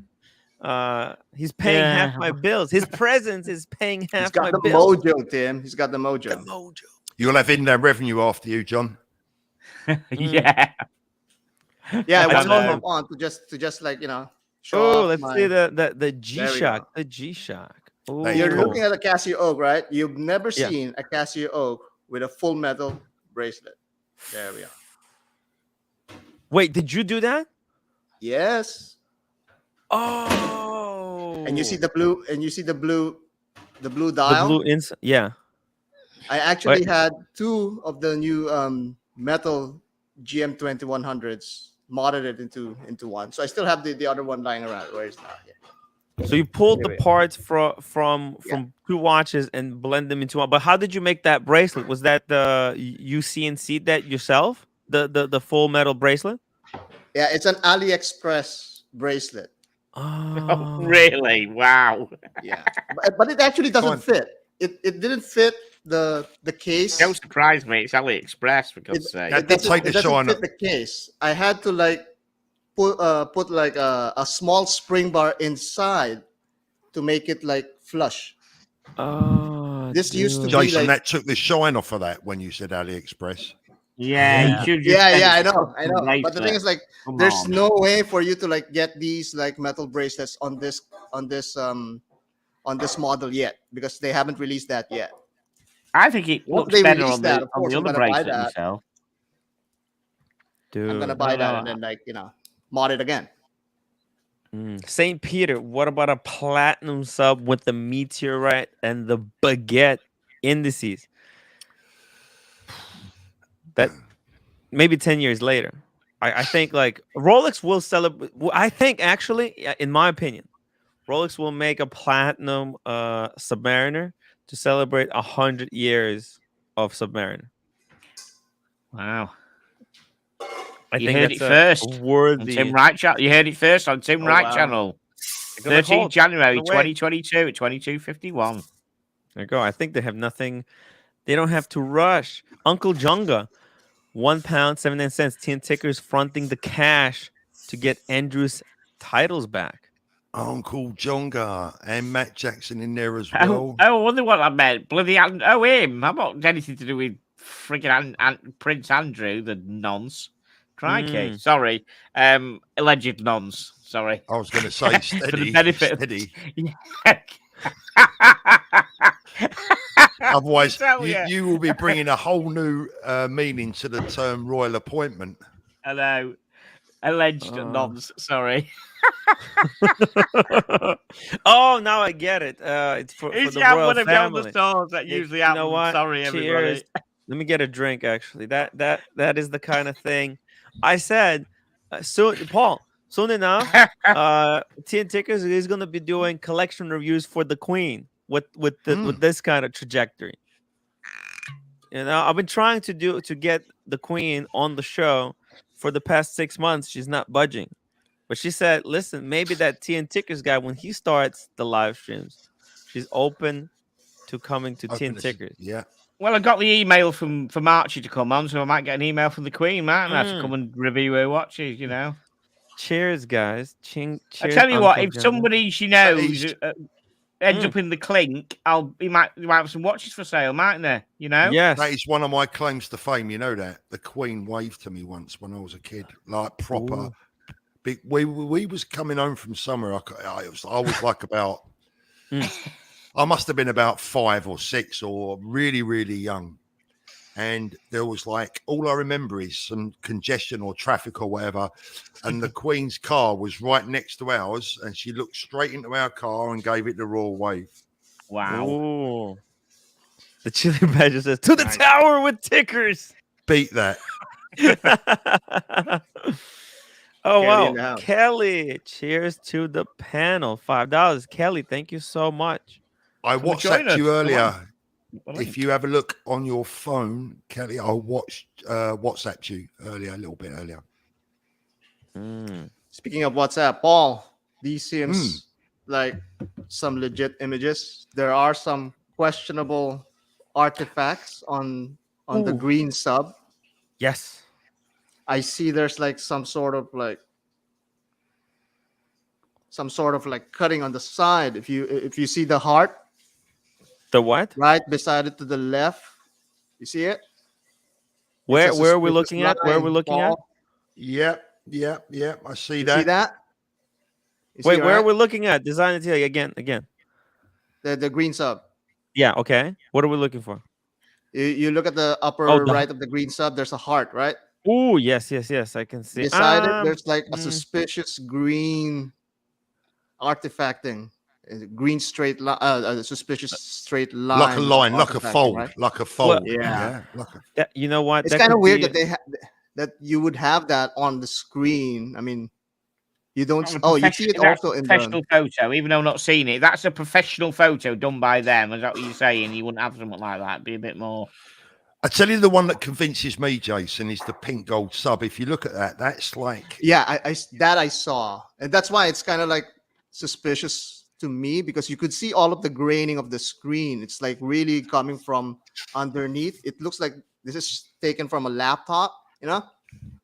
He's paying half my bills. His presence is paying He's half got my the bills. mojo, Tim. He's got the mojo. The mojo. You'll have inland revenue after you, John. Yeah. Yeah, I I want know. to hop on to just like show Oh, off let's my. see the G There we Shock. go. The G Shock. There you You're go. looking at a Casio Oak, right? You've never Yeah. seen a Casio Oak with a full metal bracelet. There we are. Wait, did you do that? Yes. Oh. And you see the blue, the blue the dial. blue inside. Yeah. I actually had two of the new metal GM2100s, modded it into one. So I still have the other one lying around. Where is that? Yeah. So you pulled the Anyway. parts from two watches and blend them into one. But how did you make that bracelet? Was that you CNC'd that yourself? The full metal bracelet? Yeah, it's an AliExpress bracelet. Oh, Really? Wow. Yeah, but it actually doesn't fit. It didn't fit the case. Don't surprise me. It's AliExpress because That did take the shine fit up. the case. I had to like put like a small spring bar inside to make it like flush. Oh, This used to dude. be Jason, like that took the shine off of that when you said AliExpress. yeah. I know. But the thing is like Come there's on. no way for you to like get these like metal bracelets on this model yet because they haven't released that yet. I think it Once looks they better release on that, the of course, I'm other gonna buy bracelet that. myself. Dude. I'm gonna buy that no. and then like mod it again. St. Peter, what about a platinum sub with the meteorite and the baguette indices? That maybe 10 years later. I think like Rolex will celebrate. I think actually, in my opinion, Rolex will make a platinum Submariner to celebrate 100 years of Submariner. Wow. I You think heard that's it first a on worthy. Tim Wright channel. You heard it first on Tim Oh, Wright wow. channel. They're gonna 13th hold. January No way. 2022 at 22:51. There you go. I think they have nothing. They don't have to rush. Uncle Junga, £1.79. 10 tickers fronting the cash to get Andrew's titles back. Uncle Jonga and Matt Jackson in there as Oh, well. I wonder what that meant. Bloody him. I'm not anything to do with friggin' Prince Andrew, the nonce. Crikey. Sorry. Alleged nonce. Sorry. I was going to say steady. For the benefit steady. of... Otherwise, you will be bringing a whole new meaning to the term royal appointment. Hello. Alleged nonce. Sorry. Oh, now I get it. It's for the royal family. The stores that usually happen. You know what? Sorry, everybody. Cheers. Let me get a drink. Actually, that is the kind of thing I said. Soon, Paul. Soon enough, TN Tickers is going to be doing collection reviews for the Queen with this kind of trajectory. You know, I've been trying to get the Queen on the show for the past 6 months. She's not budging. But she said, listen, maybe that TN Tickers guy, when he starts the live streams, she's open to coming to TN Tickers. Yeah. Well, I got the email from Archie to come on, so I might get an email from the Queen, mightn't I, to come and review her watches, you know. Cheers, guys. Cheers, I tell you what, if Jonah. somebody she knows ends up in the clink, he might have some watches for sale, mightn't there? You know? Yes. That is one of my claims to fame, you know that. The Queen waved to me once when I was a kid, like proper. Ooh. Big, we was coming home from summer. I was like about, I must have been about 5 or 6 or really, really young. And there was like, all I remember is some congestion or traffic or whatever. And the Queen's car was right next to ours. And she looked straight into our car and gave it the royal wave. Wow. Ooh. The Chili Badger says, to the tower with tickers. Beat that. Oh, Kelly wow. Kelly, cheers to the panel. $5. Kelly, thank you so much. I WhatsApped you earlier. If you have a look on your phone, Kelly, I WhatsApped you earlier, a little bit earlier. Speaking of WhatsApp, Paul, these seems like some legit images. There are some questionable artifacts on the green sub. Yes. I see there's like some sort of like cutting on the side. If you see the heart, the what? Right beside it to the left, you see it? Where are we looking at? Where are we looking at? Yep. I see that. See that? Wait, where are we looking at? Design it again. The green sub. Yeah. Okay. What are we looking for? You look at the upper right of the green sub. There's a heart, right? Oh, yes. I can see. Beside it, there's like a suspicious green artifacting. A green straight line, a suspicious straight line. Like a line, like a fold, right? like a fold. Well, yeah. You know what? It's kind of weird that you would have that on the screen. I mean, you don't. You see it also in the professional photo, even though I'm not seeing it. That's a professional photo done by them. Is that what you're saying? You wouldn't have something like that. Be a bit more. I tell you, the one that convinces me, Jason, is the pink gold sub. If you look at that, that's like I saw, and that's why it's kind of like suspicious to me, because you could see all of the graining of the screen. It's like really coming from underneath. It looks like this is taken from a laptop, you know,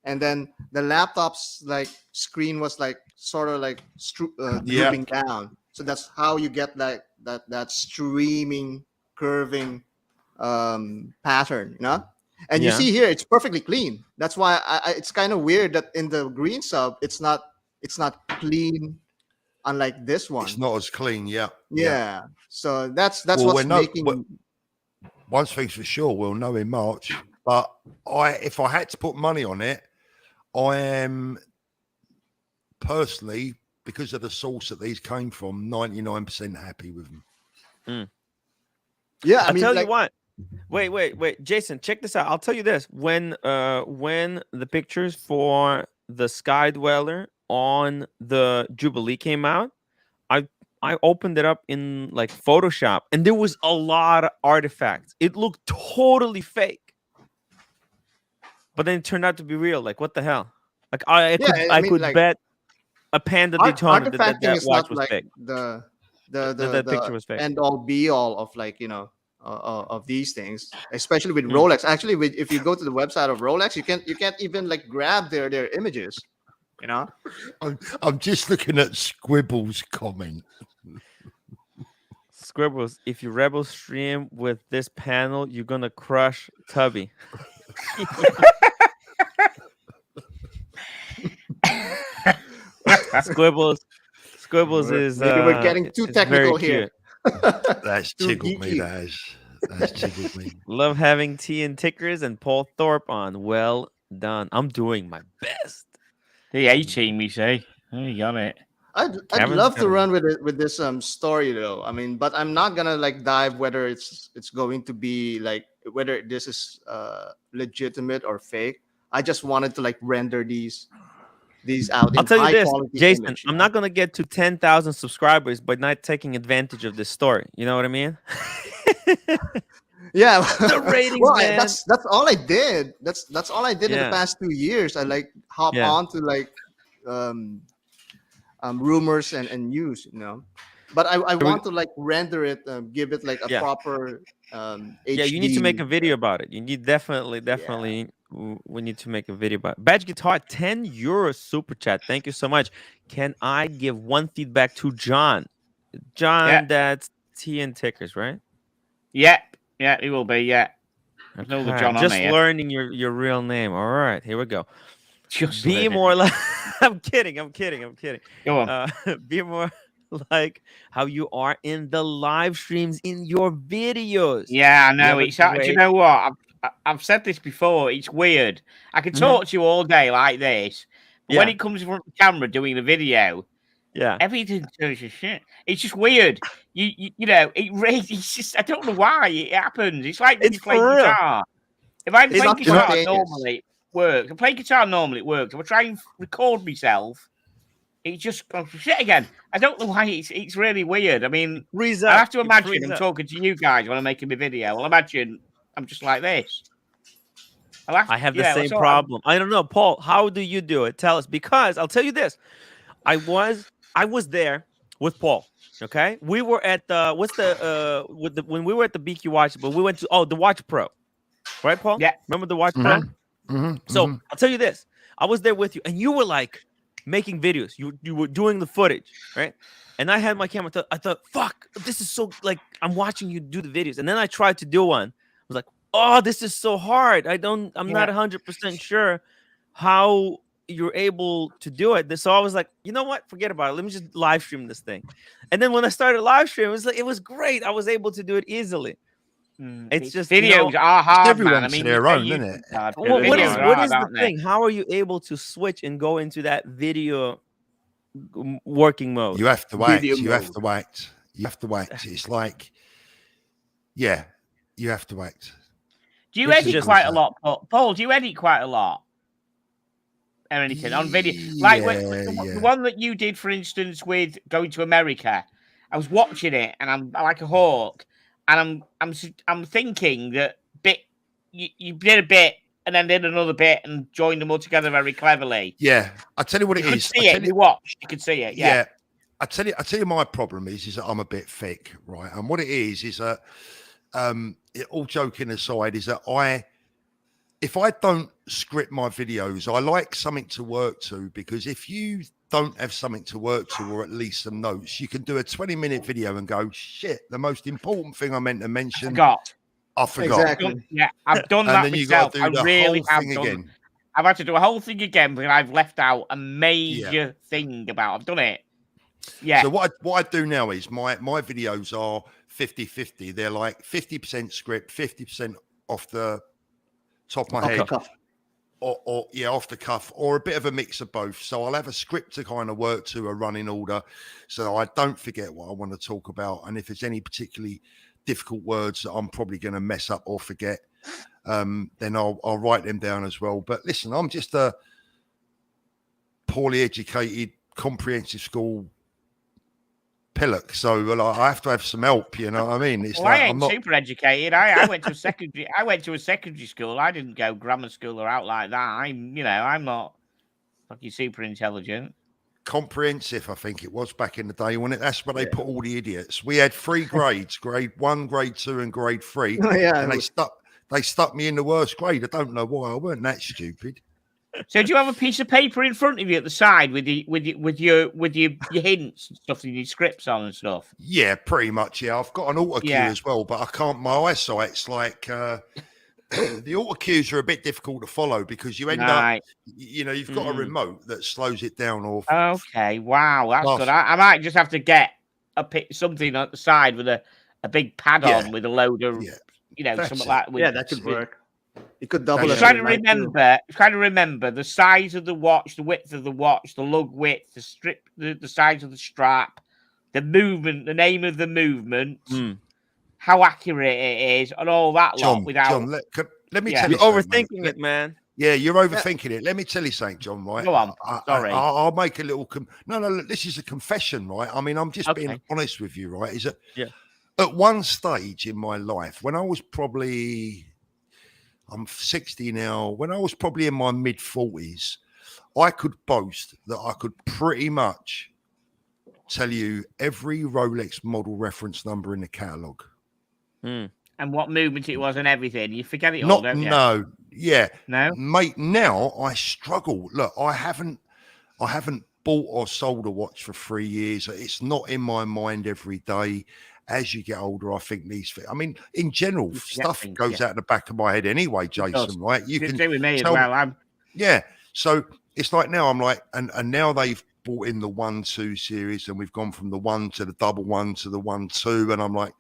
and then the laptop's like screen was like sort of like drooping down. So that's how you get like that streaming, curving pattern, you know. And you see here, it's perfectly clean. That's why it's kind of weird that in the green sub, it's not clean. Unlike this one, it's not as clean. Yeah. So that's what's making. One thing's for sure, we'll know in March. But if I had to put money on it, I am personally, because of the source that these came from, 99% happy with them. Yeah, I'll tell you what. Wait, Jason, check this out. I'll tell you this: when the pictures for the Sky Dweller on the Jubilee came out, I opened it up in like Photoshop, and there was a lot of artifacts. It looked totally fake, but then it turned out to be real. Like, what the hell? Like I could bet a panda Daytona Artifacting is watch not was like fake. the That picture was fake. end all be all of like of these things, especially with Mm. Rolex. Actually, if you go to the website of Rolex, you can't even like grab their images. You know, I'm just looking at Squibble's comment. Scribbles, if you rebel stream with this panel, you're gonna crush Tubby. Squibbles is maybe we're getting too it's very technical here. cute. That's Too tickled me. geeky. That's tickled me. Love having T and Tickers and Paul Thorpe on. Well done. I'm doing my best. The A team, you say. Oh, you got it. I'd Kevin's love to got it. run with this story though. I mean, but I'm not gonna like dive whether it's going to be like whether this is legitimate or fake. I just wanted to like render these out I'll in tell you high this, quality Jason. image, I'm not gonna get to 10,000 subscribers by not taking advantage of this story. You know what I mean? Yeah, The ratings, well, man. that's all I did. That's all I did in Yeah. the past 2 years. I like hop Yeah. on to like rumors and news, you know. But I want to like render it, give it like a Yeah. proper HD. Yeah, you need to make a video about it. You need definitely. We need to make a video about it. Badge Guitar, 10 euro super chat. Thank you so much. Can I give one feedback to John? John, Yeah. that's T and Tickers, right? Yeah, he will be. Yeah, there's no other Okay, John on just here. learning your real name. All right, here we go. Just Be learning more it. like. I'm kidding. Go on. Be more like how you are in the live streams in your videos. Yeah, I know. have a It's do you great- know what? I've said this before. It's weird. I can Mhm. talk to you all day like this, but when Yeah. it comes in front of the camera doing the video, Yeah. everything turns to shit. It's just weird. You know, it's just I don't know why it happens. It's like when It's you play for real. guitar. If I It's play not guitar spontaneous. normally, it works. If I play guitar normally, it works. If I try and record myself, it just goes to shit again. I don't know why. It's really weird. I mean, Freeze I up. have to It imagine frees I'm up. talking to you guys when I'm making my video. Well, imagine I'm just like this. I have the same problem. I don't know, Paul. How do you do it? Tell us, because I'll tell you this. I was there with Paul. Okay, we were at the when we were at the BQ Watch, but we went to the Watch Pro, right, Paul? Yeah. Remember the Watch Mhm. Pro? Mhm, So mhm. I'll tell you this. I was there with you, and you were like making videos. You were doing the footage, right? And I had my camera. I thought, fuck, this is so like I'm watching you do the videos, and then I tried to do one. I was like, oh, this is so hard. I'm not 100% sure how you're able to do it. So I was like, you know what? Forget about it. Let me just live stream this thing. And then when I started live stream, it was great. I was able to do it easily. It's just videos are hard, everyone's man. I mean, their you say own, isn't it? hard, but what videos is are what hard, is the aren't they? thing? How are you able to switch and go into that video working mode? You have to act. Video You have mode. to act. You have to act. It's like, yeah, you have to act. Do you It's edit just- quite a lot, Paul? Do you edit quite a lot? Or anything on video? Like the one that you did, for instance, with going to America. I was watching it, and I'm like a hawk, and I'm thinking that you did a bit, and then did another bit, and joined them all together very cleverly. Yeah, I tell you what it You could is. see it. You watched. You could see it. Yeah. I tell you, my problem is that I'm a bit thick, right? And what it is that, all joking aside, is that if I don't script my videos, I like something to work to, because if you don't have something to work to, or at least some notes, you can do a 20-minute video and go, shit, the most important thing I meant to mention, I forgot. Exactly. Yeah, I've done And that then you myself. got to do the really whole have thing done. again. I've had to do a whole thing again because I've left out a major thing about. I've done it. Yeah. So what I do now is my videos are 50-50. They're like 50% script, 50% off the top of my head, or off the cuff, or a bit of a mix of both. So I'll have a script to kind of work to, a running order, so I don't forget what I want to talk about. And if there's any particularly difficult words that I'm probably going to mess up or forget, then I'll write them down as well. But listen, I'm just a poorly educated, comprehensive school pillock, so I have to have some help. You know what I mean? It's well, like I ain't I'm not super educated. I went to a secondary. I went to a secondary school. I didn't go grammar school or out like that. I'm not fucking super intelligent. comprehensive, I think it was back in the day when that's where they put all the idiots. We had 3 grades, grade 1, grade 2, and grade 3. Yeah, And they stuck me in the worst grade. I don't know why. I weren't that stupid. So do you have a piece of paper in front of you at the side with your hints and stuff and your scripts on and stuff? Yeah, pretty much. Yeah, I've got an auto cue as well, but I can't. My eyesight's like the auto cues are a bit difficult to follow because you end up, you've got a remote that slows it down. Or okay, wow, that's good. I might just have to get something at the side with a big pad on with a load of something like that. That could work. It could double. I'm trying to remember the size of the watch, the width of the watch, the lug width, the size of the strap, the movement, the name of the movement, how accurate it is, and all that John, without. John, let me tell you, you're overthinking it, man. Yeah, you're overthinking it. Let me tell you something, John. Right? Go on. Sorry, I'll make a little. No. This is a confession, right? I mean, I'm just being honest with you, right? Is that at one stage in my life when I was probably. I'm 60 now. When I was probably in my mid-40s, I could boast that I could pretty much tell you every Rolex model reference number in the catalogue. And what movement it was and everything. You forget it all, don't you? No. Yeah. No? Mate, now I struggle. Look, I haven't bought or sold a watch for 3 years. It's not in my mind every day. As you get older, I think I mean, in general, stuff goes out the back of my head anyway, Jason, right? You can do with me as well. So it's like now I'm like, and now they've brought in the 1-2 series and we've gone from the 1 to the 1-1 to the 1-2. And I'm like,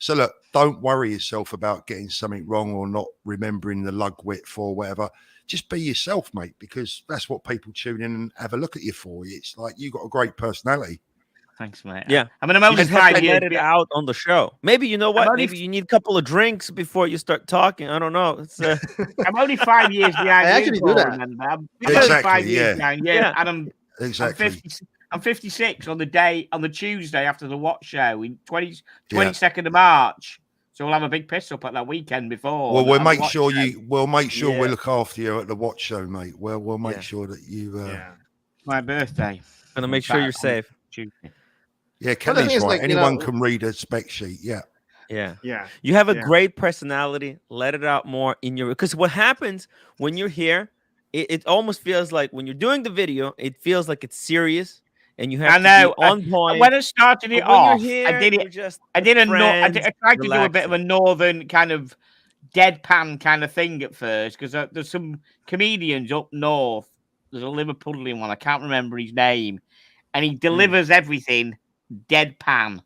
so look, don't worry yourself about getting something wrong or not remembering the lug width or whatever. Just be yourself, mate, because that's what people tune in and have a look at you for. It's like you've got a great personality. Thanks, mate. Yeah. I mean, I'm only 5 years. Let it out on the show. Maybe you know what? Maybe you need a couple of drinks before you start talking. I don't know. It's, I'm only 5 years behind. I actually do that. I'm exactly. 5 years behind. Yeah. And I'm 56 on the Tuesday after the watch show in 22nd of March. So we'll have a big piss up at that weekend before. Well, we'll make sure we look after you at the watch show, mate. Well, we'll make sure that you. My birthday. Gonna make sure you're safe. Tuesday. Yeah, Kelly's right. Anyone can read a spec sheet. Yeah. You have a great personality. Let it out more in your. Because what happens when you're here, it almost feels like when you're doing the video, it feels like it's serious. And you have to be on point. When I started it off, here, I tried to do a bit of a northern kind of deadpan kind of thing at first because there's some comedians up north. There's a Liverpoolian one. I can't remember his name, and he delivers everything deadpan,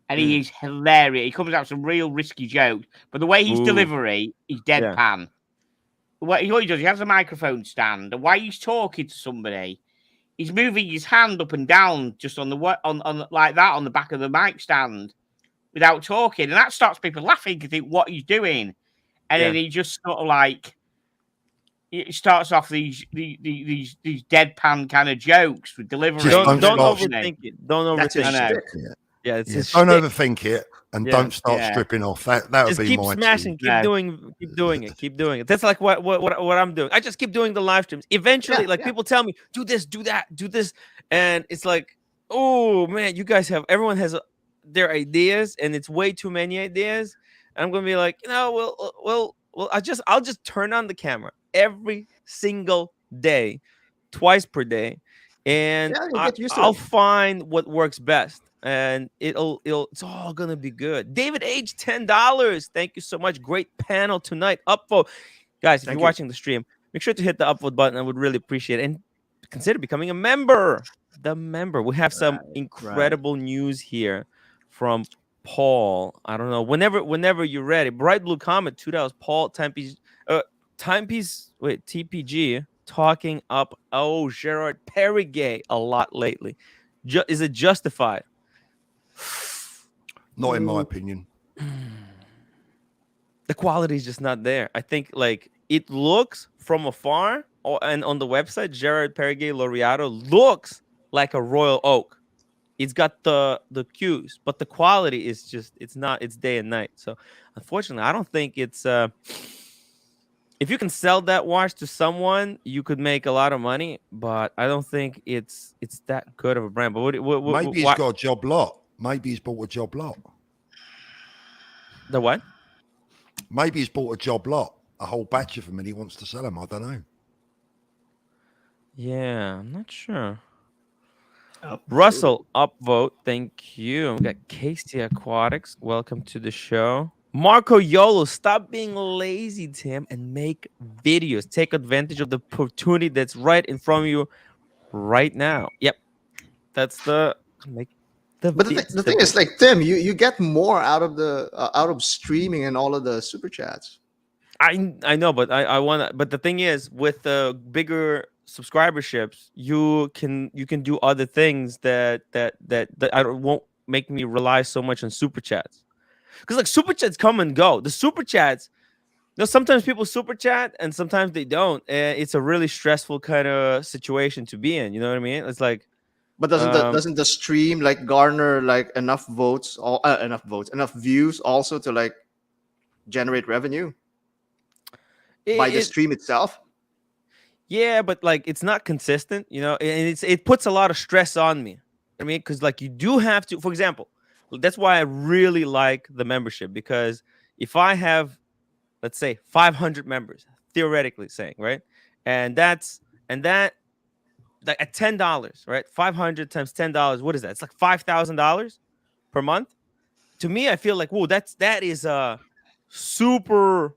and he is hilarious. He comes out with some real risky jokes, but the way he's delivery, he's deadpan. What he does, he has a microphone stand, and while he's talking to somebody, he's moving his hand up and down just on like that on the back of the mic stand without talking. And that starts people laughing because think what he's doing. And then he just sort of like it starts off these deadpan kind of jokes with delivery. Don't overthink it. Don't overthink it. Yeah, don't overthink it and don't start stripping off. That would be keep my smashing, keep doing it. That's like what I'm doing. I just keep doing the live streams. Eventually, people tell me, do this, do that, do this, and it's like, oh man, everyone has their ideas, and it's way too many ideas. And I'm gonna be like, well, I'll just turn on the camera every single day, twice per day, and I'll find what works best. And it's all gonna be good. David H, $10. Thank you so much. Great panel tonight. Upvote, guys. If you're watching the stream, make sure to hit the upvote button. I would really appreciate it, and consider becoming a member. We have some incredible news here from Paul. I don't know. Whenever you're ready. Bright Blue Comet, $2. Paul Timepiece. Wait, TPG talking up. Gerard Perregay a lot lately. Is it justified? Not in my opinion. The quality is just not there. I think it looks from afar and on the website, Gerard Perregay Laureato looks like a royal oak. It's got the cues, but the quality is just it's not. It's day and night. So unfortunately, I don't think it's if you can sell that watch to someone, you could make a lot of money. But I don't think it's that good of a brand. But Maybe he's got a job lot. Maybe he's bought a job lot. The what? Maybe he's bought a job lot, a whole batch of them, and he wants to sell them. I don't know. Yeah, I'm not sure. Russell, upvote. Thank you. We got Casey Aquatics. Welcome to the show. Marco Yolo, stop being lazy, Tim, and make videos. Take advantage of the opportunity that's right in front of you right now. Yep. That's the make the But the thing is, like, Tim, you get more out of streaming and all of the super chats. I know, but I want to. But the thing is, with the bigger subscriberships, you can do other things that won't make me rely so much on super chats. Because like super chats come and go. The super chats, sometimes people super chat and sometimes they don't. And it's a really stressful kind of situation to be in. You know what I mean? It's like, But doesn't the stream like garner like enough enough views also to like generate revenue by the stream itself? Yeah, but like it's not consistent, and it puts a lot of stress on me. I mean, because like you do have to, for example, that's why I really like the membership, because if I have, let's say, 500 members, theoretically saying, right, and that like at $10, right, 500 times $10, what is that? It's like $5,000 per month. To me, I feel like, whoa, that is a super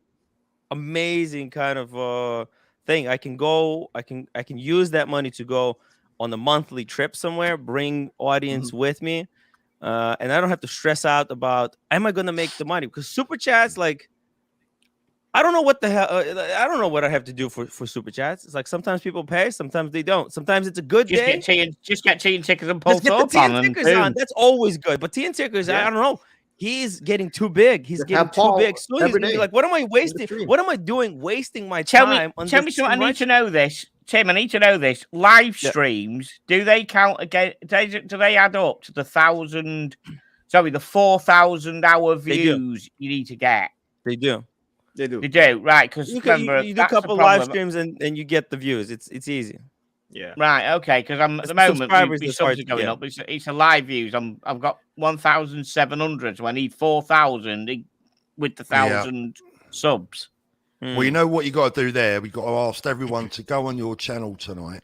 amazing kind of thing. I can use that money to go on a monthly trip somewhere, bring audience with me, and I don't have to stress out about, am I gonna make the money? Because super chats, like, I don't know what the hell, I don't know what I have to do for super chats. It's like sometimes people pay, sometimes they don't. Sometimes it's a good day. Just get tea and tickers and Paul Thorpe on. That's always good. But tea and tickers, I don't know. He's getting too big. He's getting too big. Soon he's gonna be like, what am I wasting? What am I doing wasting my time on Tell me something. I need to know this. Tim, I need to know this. Live streams, do they count again? Do they add up to the 4,000 hour views you need to get? They do. They do. They do, right? Because you do a couple live streams and you get the views. It's easy. Yeah. Right. Okay. Because I'm at the moment, my subs are going up. It's a live views. I've got 1,700, so I need 4,000 with the 1,000 subs. Well, you know what you got to do there. We got to ask everyone to go on your channel tonight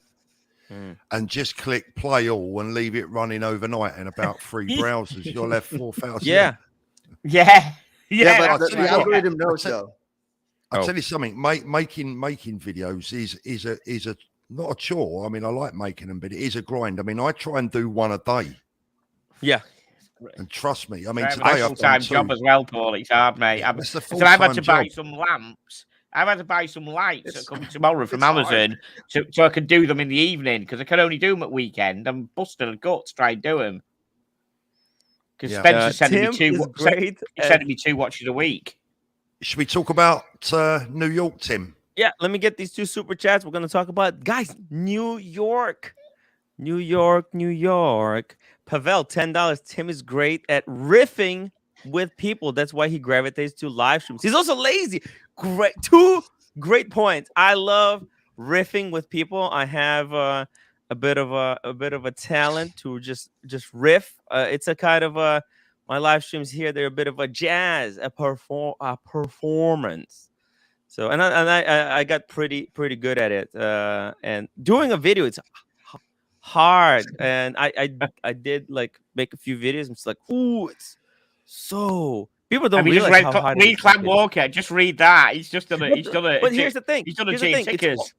and just click play all and leave it running overnight in about 3 browsers. You'll have 4,000. Yeah. But the algorithm knows though. I'll tell you something. Making videos is a not a chore. I mean, I like making them, but it is a grind. I mean, I try and do one a day. Yeah. And trust me, I mean, today I've full-time job as well, Paul. It's hard, mate. I've had to buy some lamps. I've had to buy some lights that come tomorrow from Amazon so I can do them in the evening, because I can only do them at weekend. I'm busting a gut to try and do them. Because Spencer's sending me 2 watches a week. Should we talk about New York, Tim? Yeah, let me get these 2 super chats. We're going to talk about, guys, New York. Pavel, $10. Tim is great at riffing with people. That's why he gravitates to live streams. He's also lazy. Great. 2 great points. I love riffing with people. I have a bit of a talent to just riff. It's a kind of my live streams here. They're a bit of a jazz, a performance. So and I got pretty good at it. And doing a video, it's hard. And I did like make a few videos. It's like, ooh, it's so people don't realize how hard it is. Read Clan Walker. Just read that. He's done a. But here's the thing. He's done a tea and tickers.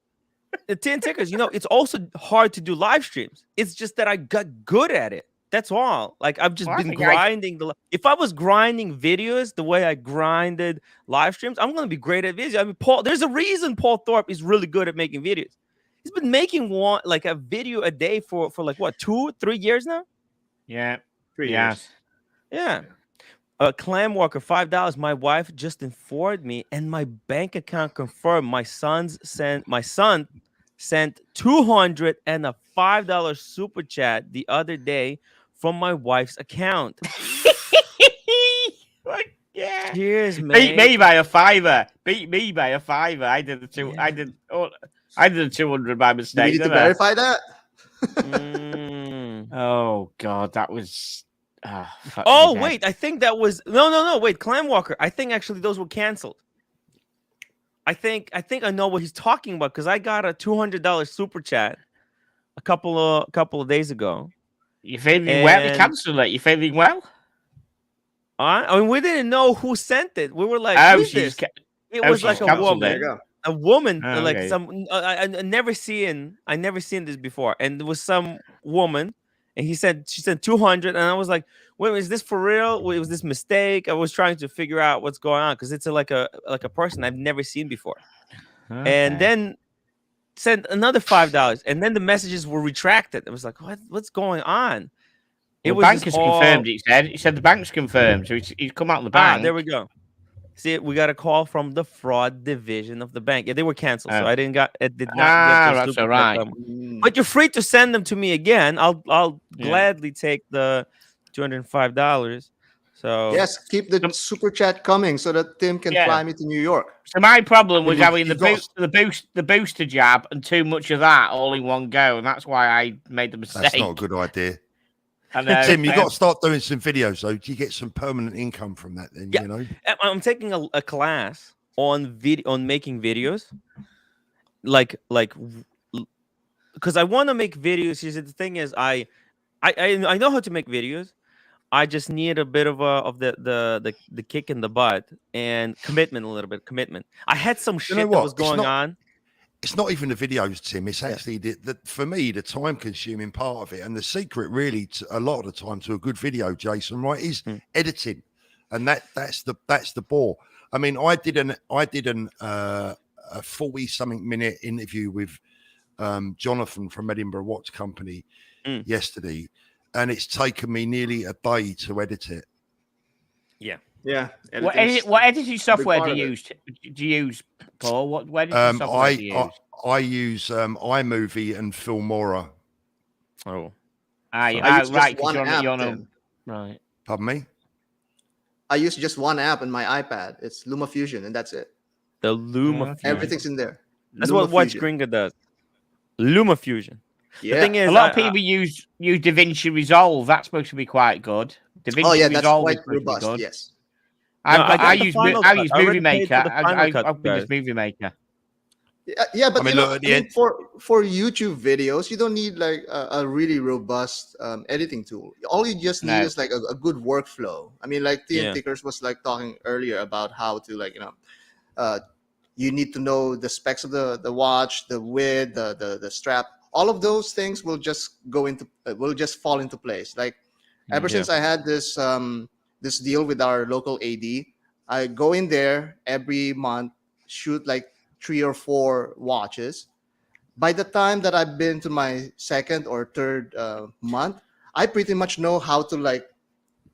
The tea and tickers. It's also hard to do live streams. It's just that I got good at it. That's all. Like I've just been grinding. If I was grinding videos the way I grinded live streams, I'm gonna be great at videos. I mean, there's a reason Paul Thorpe is really good at making videos. He's been making a video a day for like what, 2-3 years now? Yeah, 3 years. Yeah. Clam Walker, $5. My wife just informed me, and my bank account confirmed my son sent $200 and a $5 super chat the other day from my wife's account. Yeah. Cheers, man. Beat me by a fiver. Beat me by a fiver. I did the two. Yeah. I did the 200 by Do we mistake. need to Didn't I? verify that? Oh God, that was. Fuck Oh me, wait, I think that was no. Wait, Clam Walker. I think actually those were canceled. I think I know what he's talking about because I got a $200 super chat a couple of days ago. You're feeling well? You And cancelled it. You feeling well? I mean, we didn't know who sent it. We were like, Oh, "Who's she's. this?" It Oh, was she's like a cancelled There you woman. go. A woman, Oh, like okay. some. I never seen this before, and there was some woman, and she said 200, and I was like, "Wait, is this for real? Wait, was this mistake?" I was trying to figure out what's going on because it's like a person I've never seen before, and then sent another $5, and then the messages were retracted. I was like, "What's going on?" It The was bank just has all confirmed. It said the bank's confirmed, so he's come out of the bank. there we go. See, we got a call from the fraud division of the bank. Yeah, they were canceled, so Oh. I did not get those that's super all right. Mm. But you're free to send them to me again. I'll Yeah. gladly take the $205. So Yes, keep the super chat coming so that Tim can Yeah. fly me to New York. So my problem was you've- having you've the booster jab and too much of that all in one go, and that's why I made the mistake. That's not a good idea. I know. Tim, you got to start doing some videos though. Do you get some permanent income from that then? Yeah. You know, I'm taking a class on making videos, because I want to make videos. The thing is, I know how to make videos. I just need a bit of the kick in the butt and commitment, a little bit commitment. I had some shit that what? was going on. It's not even the videos, Tim. It's actually for me, the time-consuming part of it, and the secret, really, a lot of the time to a good video, Jason, right, is editing, and that's the bore. I mean, I did a 40-something minute interview with Jonathan from Edinburgh Watch Company yesterday, and it's taken me nearly a day to edit it. Yeah. Yeah. What editing software do you use? Do you use, Paul? What editing software do you use? I use iMovie and Filmora. Oh. I use Right. just one app, Tim. Right. Pardon me? I use just one app on my iPad. It's LumaFusion, and that's it. The LumaFusion. Everything's in there. That's what Watch LumaFusion. Gringa does. LumaFusion. Yeah. The thing is, A lot of people use DaVinci Resolve. That's supposed to be quite good. DaVinci that's Resolve quite is supposed to be robust. good. Yes. I use Final Movie Cut. I already paid Maker. for the Final Cut, I've been guys. this Movie Maker. Yeah, but I mean, look, at the end, for YouTube videos, you don't need like a really robust editing tool. All you just need is like a good workflow. I mean, like TN Tickers was like talking earlier about how to you need to know the specs of the watch, the width, the strap. All of those things will just will just fall into place. Like ever since I had this this deal with our local AD, I go in there every month, shoot like 3 or 4 watches. By the time that I've been to my second or third month, I pretty much know how to like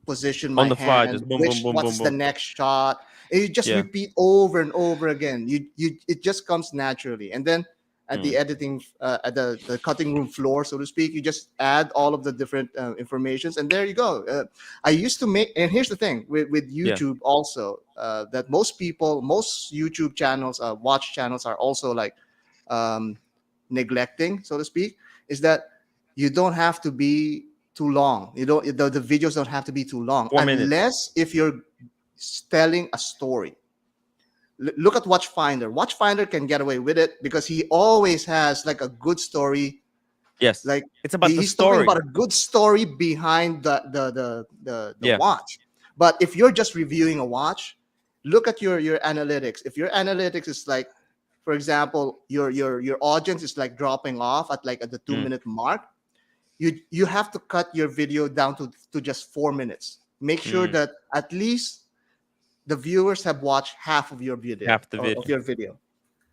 position my on the fly, hand, just boom, boom, boom, what's boom, the boom. next shot. And you just repeat over and over again. It just comes naturally. And then at the editing, at the cutting room floor, so to speak, you just add all of the different informations, and there you go. I used to make, and here's the thing with YouTube also, that most YouTube channels, watch channels are also like neglecting, so to speak, is that you don't have to be too long. You don't the videos don't have to be too long 4 minutes. unless if you're telling a story. Look at Watchfinder. Watchfinder can get away with it because he always has like a good story. Yes, like it's about the he's story. talking about a good story behind the Yeah. watch. But if you're just reviewing a watch, look at your analytics. If your analytics is like, for example, your audience is like dropping off at the 2-minute mark, you have to cut your video down to just 4 minutes. Make sure that at least the viewers have watched half of your video. Of your video.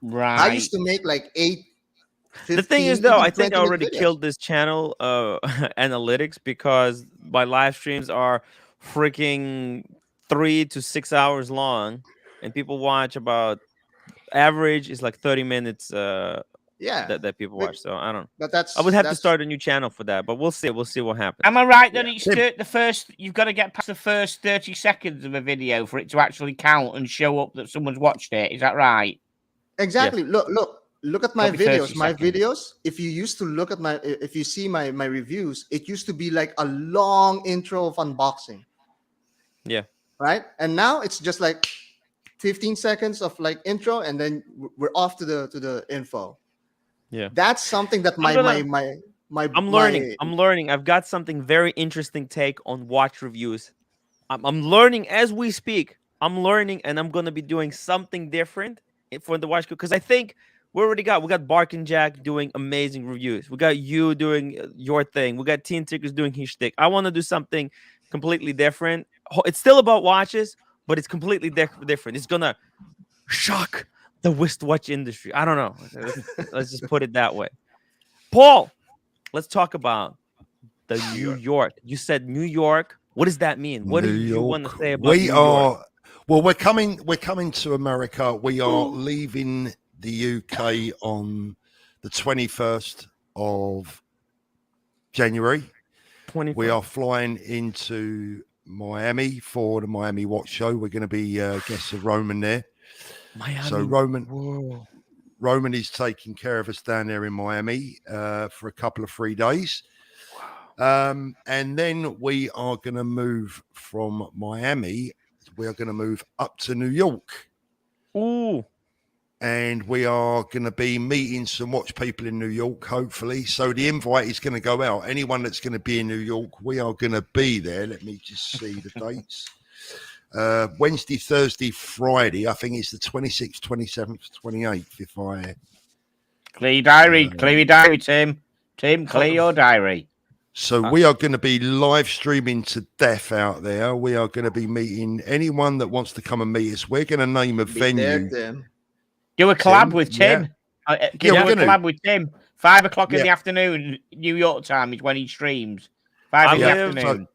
Right. I used to make like 8, 15, the thing is, though, even I think I 20-minute already videos. killed this channel analytics because my live streams are freaking 3 to 6 hours long, and people watch about average is like 30 minutes Yeah, that people but, watch. So I don't. but that's I would have to that's start a new channel for that, but we'll see. We'll see what happens. Am I right that Yeah. it's the first? You've got to get past the first 30 seconds of a video for it to actually count and show up that someone's watched it. Is that right? exactly. Look at my Gotta be 30 videos. My seconds. videos. If you used to look at if you see my reviews, it used to be like a long intro of unboxing, Yeah. right? And now it's just like 15 seconds of like intro, and then we're off to the info. Yeah. That's something that my I'm learning. I'm learning. I've got something very interesting take on watch reviews. I'm learning as we speak. I'm learning, and I'm gonna be doing something different for the watch because I think we got Bark and Jack doing amazing reviews. We got you doing your thing. We got Teen Tickers doing his shtick. I want to do something completely different. It's still about watches, but it's completely different. It's gonna shock the wristwatch industry. I don't know. Let's just put it that way. Paul, let's talk about the New York. You said New York. What does that mean? What do you want to say about New York? Well, we're coming to America. We are leaving the UK on the 21st of January. 21st. We are flying into Miami for the Miami Watch Show. We're going to be guests of Roman there. Miami. So Roman is taking care of us down there in Miami for a couple of 3 days. And then we are going to move from Miami. We are going to move up to New York. Ooh. And we are going to be meeting some watch people in New York, hopefully. So the invite is going to go out. Anyone that's going to be in New York, we are going to be there. Let me just see the dates. Wednesday, Thursday, Friday. I think it's the 26th, 27th, 28th. If I clear your diary, Tim. Tim, clear your diary. So we are going to be live streaming to death out there. We are going to be meeting anyone that wants to come and meet us. We're going to name a venue. Do a collab with Tim. Yeah, do a collab with Tim. 5 o'clock in the afternoon, New York time is when he streams. 5 in the afternoon.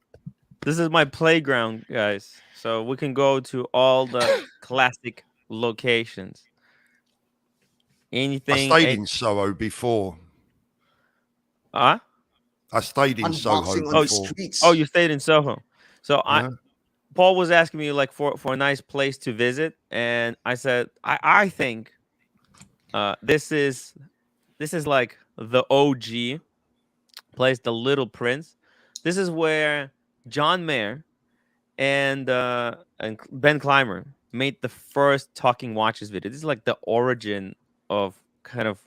This is my playground, guys. So we can go to all the classic locations. Anything. I stayed in Soho before. Huh? I stayed in Soho before. Oh, you stayed in Soho. So Paul was asking me like for a nice place to visit, and I said I think this is like the OG place, the Little Prince. This is where John Mayer and Ben Clymer made the first talking watches video. This is like the origin of kind of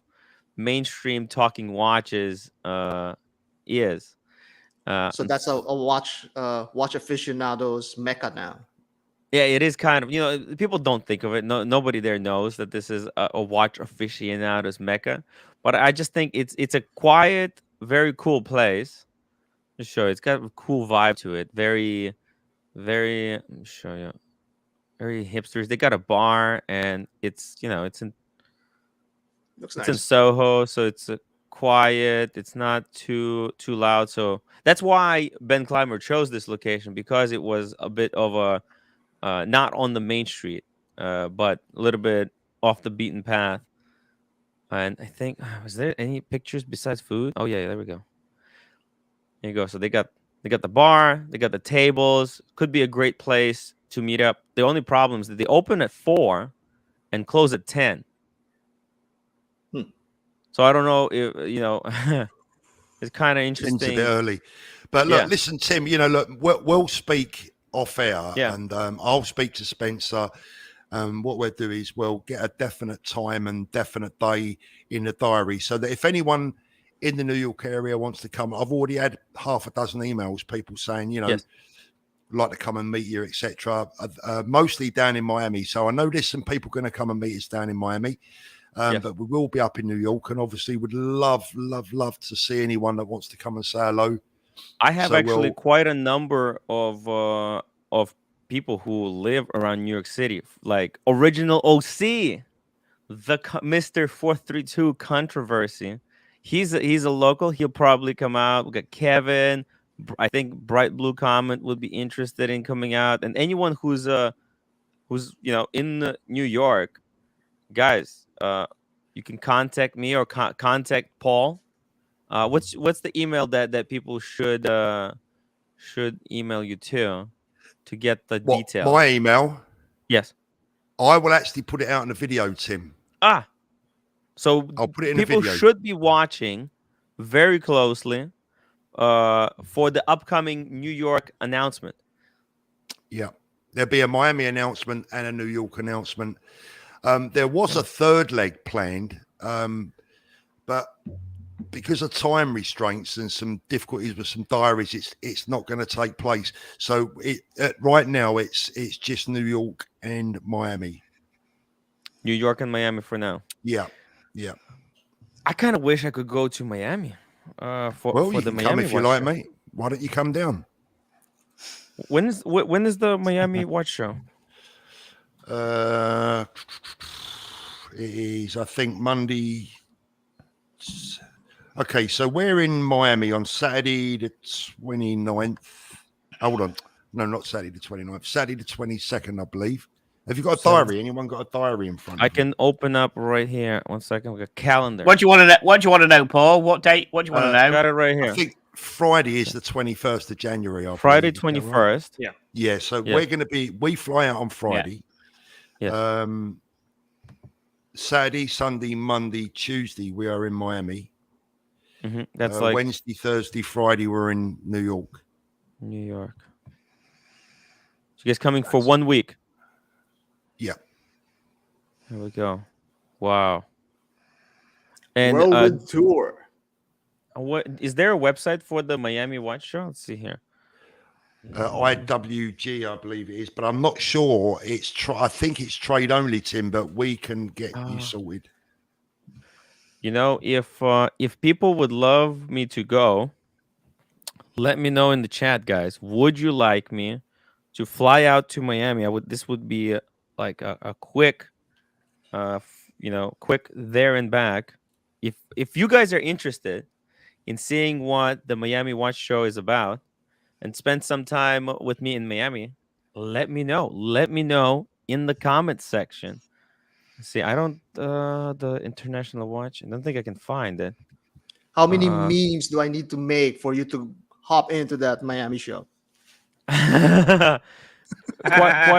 mainstream talking watches. Is so that's a watch aficionado's mecca now. Yeah, it is kind of, people don't think of it. Nobody there knows that this is a watch aficionado's mecca, but I just think it's a quiet, very cool place. Just show you. It's got a cool vibe to it. Very, very. Let me show you. Very hipsters. They got a bar, and it's it's in. Looks it's nice. in Soho, so it's quiet. It's not too loud. So that's why Ben Clymer chose this location, because it was a bit of a not on the main street, but a little bit off the beaten path. And I think was there any pictures besides food? Oh yeah, there we go. There you go. So they got the bar, they got the tables. Could be a great place to meet up. The only problem is that they open at 4 and close at 10. So I don't know if it's kind of interesting. It's a bit early, but look, listen, Tim. Look, we'll speak off air, and I'll speak to Spencer. What we'll do is we'll get a definite time and definite day in the diary, so that if anyone in the New York area wants to come, I've already had half a dozen emails, people saying, like to come and meet you, etc. Mostly down in Miami. So I know there's some people going to come and meet us down in Miami. But we will be up in New York, and obviously would love to see anyone that wants to come and say hello. I have quite a number of people who live around New York City, like original OC, the Mr. 432 Controversy. He's a local. He'll probably come out. We got Kevin. I think Bright Blue Comet would be interested in coming out, and anyone who's in New York, guys. You can contact me or contact Paul. What's the email that people should email you to get the details? My email? Yes. I will actually put it out in the video, Tim. So I'll put it in people the video. should be watching very closely for the upcoming New York announcement. Yeah. There'll be a Miami announcement and a New York announcement. There was a third leg planned, but because of time restraints and some difficulties with some diaries, it's not going to take place. So right now it's just New York and Miami. New York and Miami for now. Yeah. I kind of wish I could go to Miami for you the can Miami. Come if you like, mate. Why don't you come down? When is the Miami Watch Show? It is, I think, Monday. Okay, so we're in Miami on Saturday the 29th. Hold on. No, not Saturday the 29th. Saturday the 22nd, I believe. Have you got a diary? Anyone got a diary in front of you? I can open up right here. 1 second. We got a calendar. What do you want to know? What do you want to know, Paul? What date? What do you want to know? Got it right here. I think Friday is the 21st of January. Friday 21st. Yeah. Yeah, so we're going to we fly out on Friday. Yeah. Saturday, Sunday, Monday, Tuesday, we are in Miami. Mm-hmm. That's like Wednesday, Thursday, Friday, we're in New York. New York. So you guys coming for 1 week? Yeah. Here we go. Wow. And World tour. what is there a website for the Miami Watch Show? Let's see here. IWG, I believe it is, but I'm not sure. I think it's trade only, Tim, but we can get you sorted. You know, if people would love me to go, let me know in the chat, guys. Would you like me to fly out to Miami? This would be like a quick, quick there and back. If you guys are interested in seeing what the Miami Watch Show is about and spend some time with me in Miami, let me know. Let me know in the comments section. See, I don't the International Watch. I don't think I can find it. How many memes do I need to make for you to hop into that Miami show? quite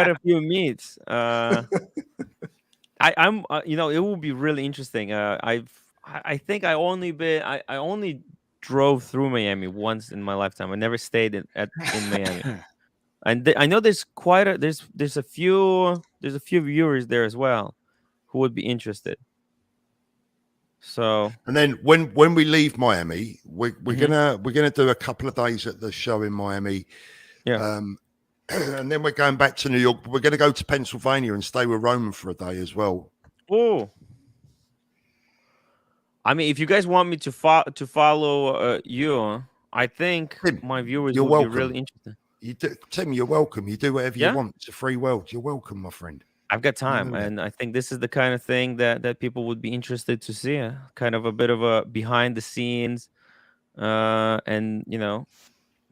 a few meets. I'm it will be really interesting. I think I only drove through Miami once in my lifetime. I never stayed in Miami. And I know there's a few viewers there as well who would be interested. So, and then when we leave Miami, we're gonna do a couple of days at the show in Miami. Yeah. And then we're going back to New York. But we're going to go to Pennsylvania and stay with Roman for a day as well. Oh, I mean, if you guys want me to follow you, I think Tim, my viewers you're will welcome. be really interested. Tim, you're welcome. You do whatever you want. It's a free world. You're welcome, my friend. I've got time, and I think this is the kind of thing that people would be interested to see. Kind of a bit of a behind the scenes, and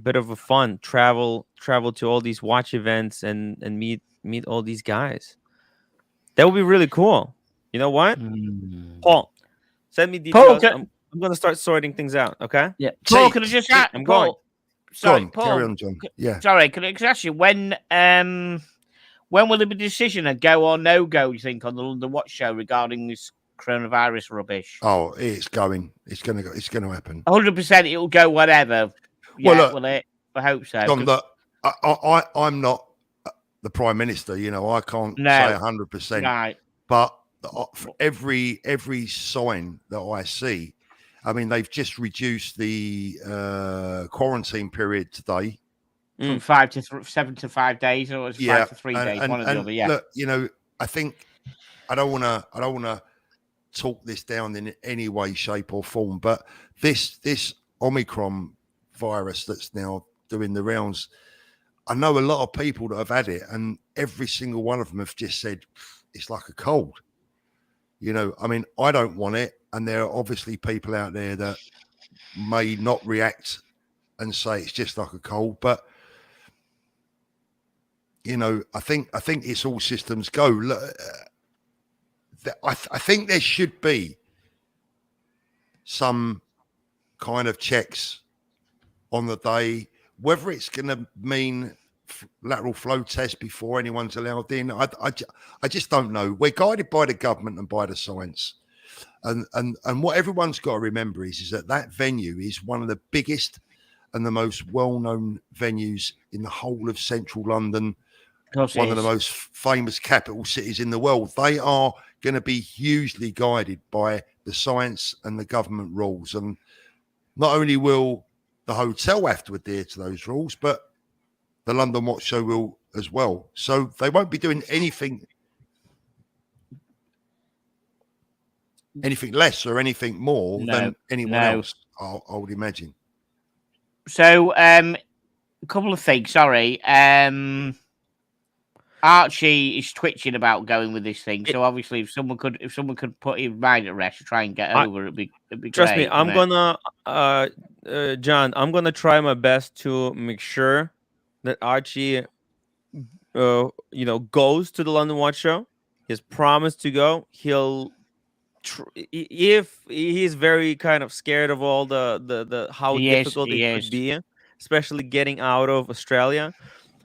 bit of a fun travel to all these watch events and meet all these guys. That would be really cool. You know what, Paul? Send me details. I'm gonna start sorting things out. Okay. Yeah. Paul, can I just ask? I'm going. Sorry, Paul. Carry on, John. Yeah. Sorry, can I just ask you when will there be a decision, a go or no go, you think, on the London Watch Show regarding this coronavirus rubbish? Oh, it's going. It's going to go. It's going to happen. 100%. It'll go whatever. Yeah, well, look, will it? I hope so. John, look, I'm not the Prime Minister. I can't say 100%. Right. But for every sign that I see, I mean, they've just reduced the quarantine period today. From 7 to 5 days, or it's 5 to 3 days, one or the other. Yeah. Look, I think I don't want to talk this down in any way, shape, or form, but this Omicron virus that's now doing the rounds, I know a lot of people that have had it, and every single one of them have just said it's like a cold. I mean, I don't want it, and there are obviously people out there that may not react and say it's just like a cold, but I think it's all systems go. Look, I think there should be some kind of checks on the day, whether it's going to mean lateral flow test before anyone's allowed in. I just don't know. We're guided by the government and by the science. And what everyone's got to remember is that venue is one of the biggest and the most well-known venues in the whole of central London, one of the most famous capital cities in the world. They are going to be hugely guided by the science and the government rules. And not only will the hotel have to adhere to those rules, but the London Watch Show will as well. So they won't be doing anything less or anything more than anyone else, I would imagine. So, a couple of things. Sorry, Archie is twitching about going with this thing. So obviously, if someone could put his mind at rest to try and get over, it'd be trust great. me. I'm gonna, John. I'm gonna try my best to make sure that Archie, goes to the London Watch Show. He's promised to go. He'll. If he's very kind of scared of all the how difficult it could be, especially getting out of Australia,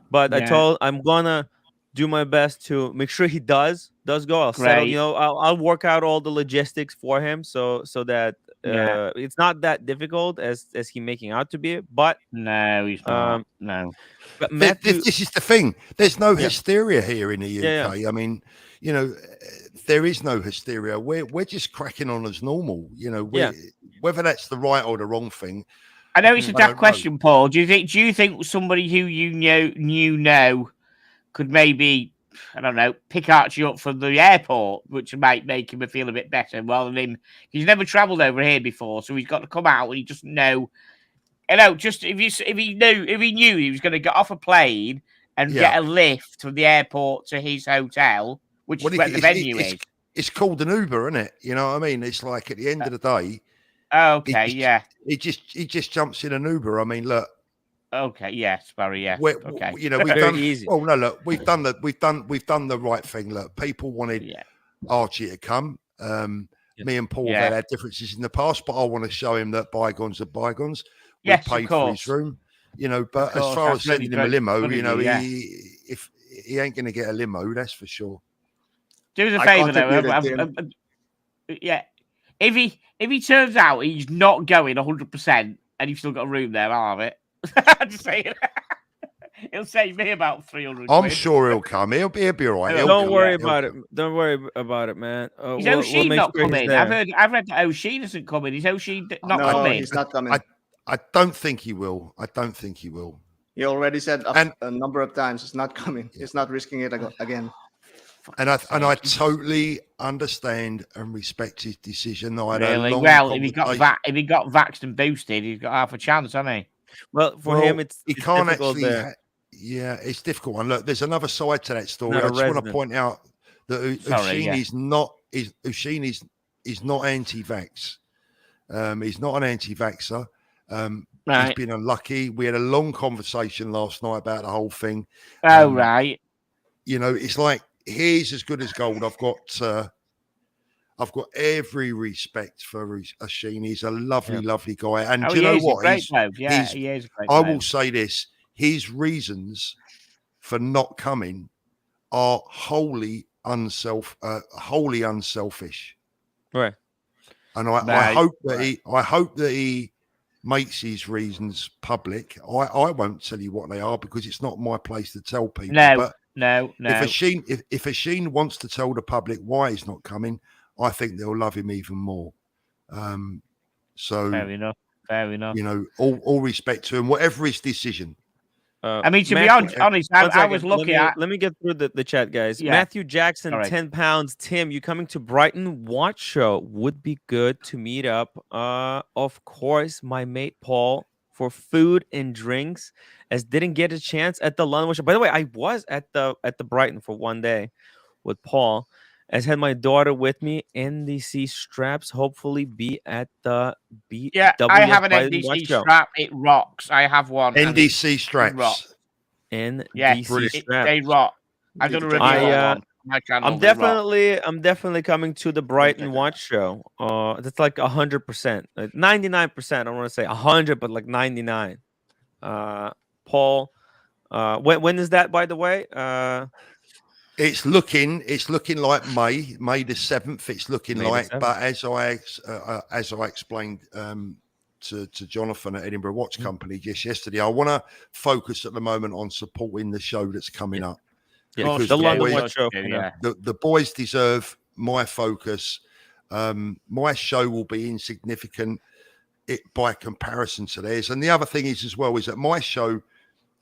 but I'm gonna do my best to make sure he does go. I'll settle, I'll work out all the logistics for him so that it's not that difficult as he making out to be. But no, he's not. No, but Matthew, this is the thing. There's no hysteria here in the UK. I mean, there is no hysteria. We're just cracking on as normal. Whether that's the right or the wrong thing. I know it's a daft question, Paul. Do you think somebody who you know could maybe, I don't know, pick Archie up from the airport, which might make him feel a bit better, rather than he's never travelled over here before, so he's got to come out and he doesn't know. Just if he knew he was going to get off a plane and get a lift from the airport to his hotel, which is where the venue is. It's called an Uber, isn't it? You know what I mean? It's like at the end of the day. Okay, He just jumps in an Uber. I mean, look. Okay, yes, Barry. Yeah. We've done easy. Well, no, look, we've done the right thing. Look, people wanted Archie to come. Me and Paul have had differences in the past, but I want to show him that bygones are bygones. We paid for his room, But as far as sending him a limo, if he ain't going to get a limo, that's for sure. Do us a favour though. If he turns out he's not going 100% and you've still got a room there, I'll have it. I'm just saying. He'll save me about 300. I'm sure he'll come. He'll be all right. Don't worry about it. Don't worry about it, man. Is O'Shea not coming? I've read that O'Shea isn't coming. Is O'Shea not coming? He's not coming. I don't think he will. He already said a number of times he's not coming. He's not risking it again. And I totally understand and respect his decision. If he got vaxxed and boosted, he's got half a chance, hasn't he? Well, for him, it's can't actually. It's difficult. And look, there's another side to that story. I just want to point out that O'Shea is not anti-vax. He's not an anti-vaxxer. He's been unlucky. We had a long conversation last night about the whole thing. Right. It's like he's as good as gold. I've got every respect for O'Shea. He's a lovely guy. And do you know what? He is a great I will say this. His reasons for not coming are wholly unselfish. Right. And I hope that he makes his reasons public. I won't tell you what they are because it's not my place to tell people. No. If O'Shea wants to tell the public why he's not coming, I think they'll love him even more. So fair enough. All respect to him, whatever his decision. To be honest, I was looking at. Let me get through the chat, guys. Yeah. Matthew Jackson, right. 10 pounds. Tim, you coming to Brighton Watch Show? Would be good to meet up. Of course, my mate Paul for food and drinks, as didn't get a chance at the London Watch Show. By the way, I was at the Brighton for one day with Paul. As had my daughter with me. NDC straps hopefully be at the I have an NDC strap. It rocks. I have one. NDC straps. NDC straps. They rock. I've done a review on one. My channel I'm will rock. definitely coming to the Brighton Watch show. That's like 100%, 99%. I don't want to say 100, but like 99. Paul, when is that, by the way? It's looking like May the 7th. It's looking May the like, 7th. but as I explained to Jonathan at Edinburgh Watch Company just yesterday, I want to focus at the moment on supporting the show that's coming up. Yeah, Because the London boys- Watch show. Yeah. The boys deserve my focus. My show will be insignificant by comparison to theirs. And the other thing is as well is that my show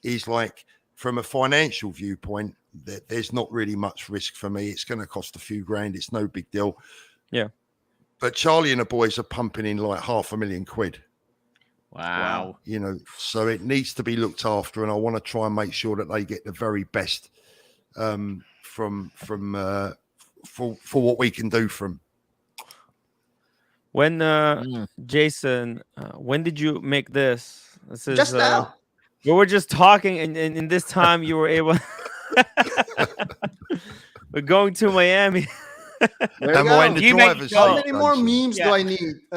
is like, from a financial viewpoint, there's not really much risk for me. It's going to cost a few grand. It's no big deal. Yeah. But Charlie and the boys are pumping in like £500,000. Wow. You know, so it needs to be looked after, and I want to try and make sure that they get the very best for what we can do from. When Jason, when did you make this? This is Just now. we were just talking, and in this time you were able. We're going to Miami. There Am you I go. in the You make driver's it How up. seat, many more Jason? memes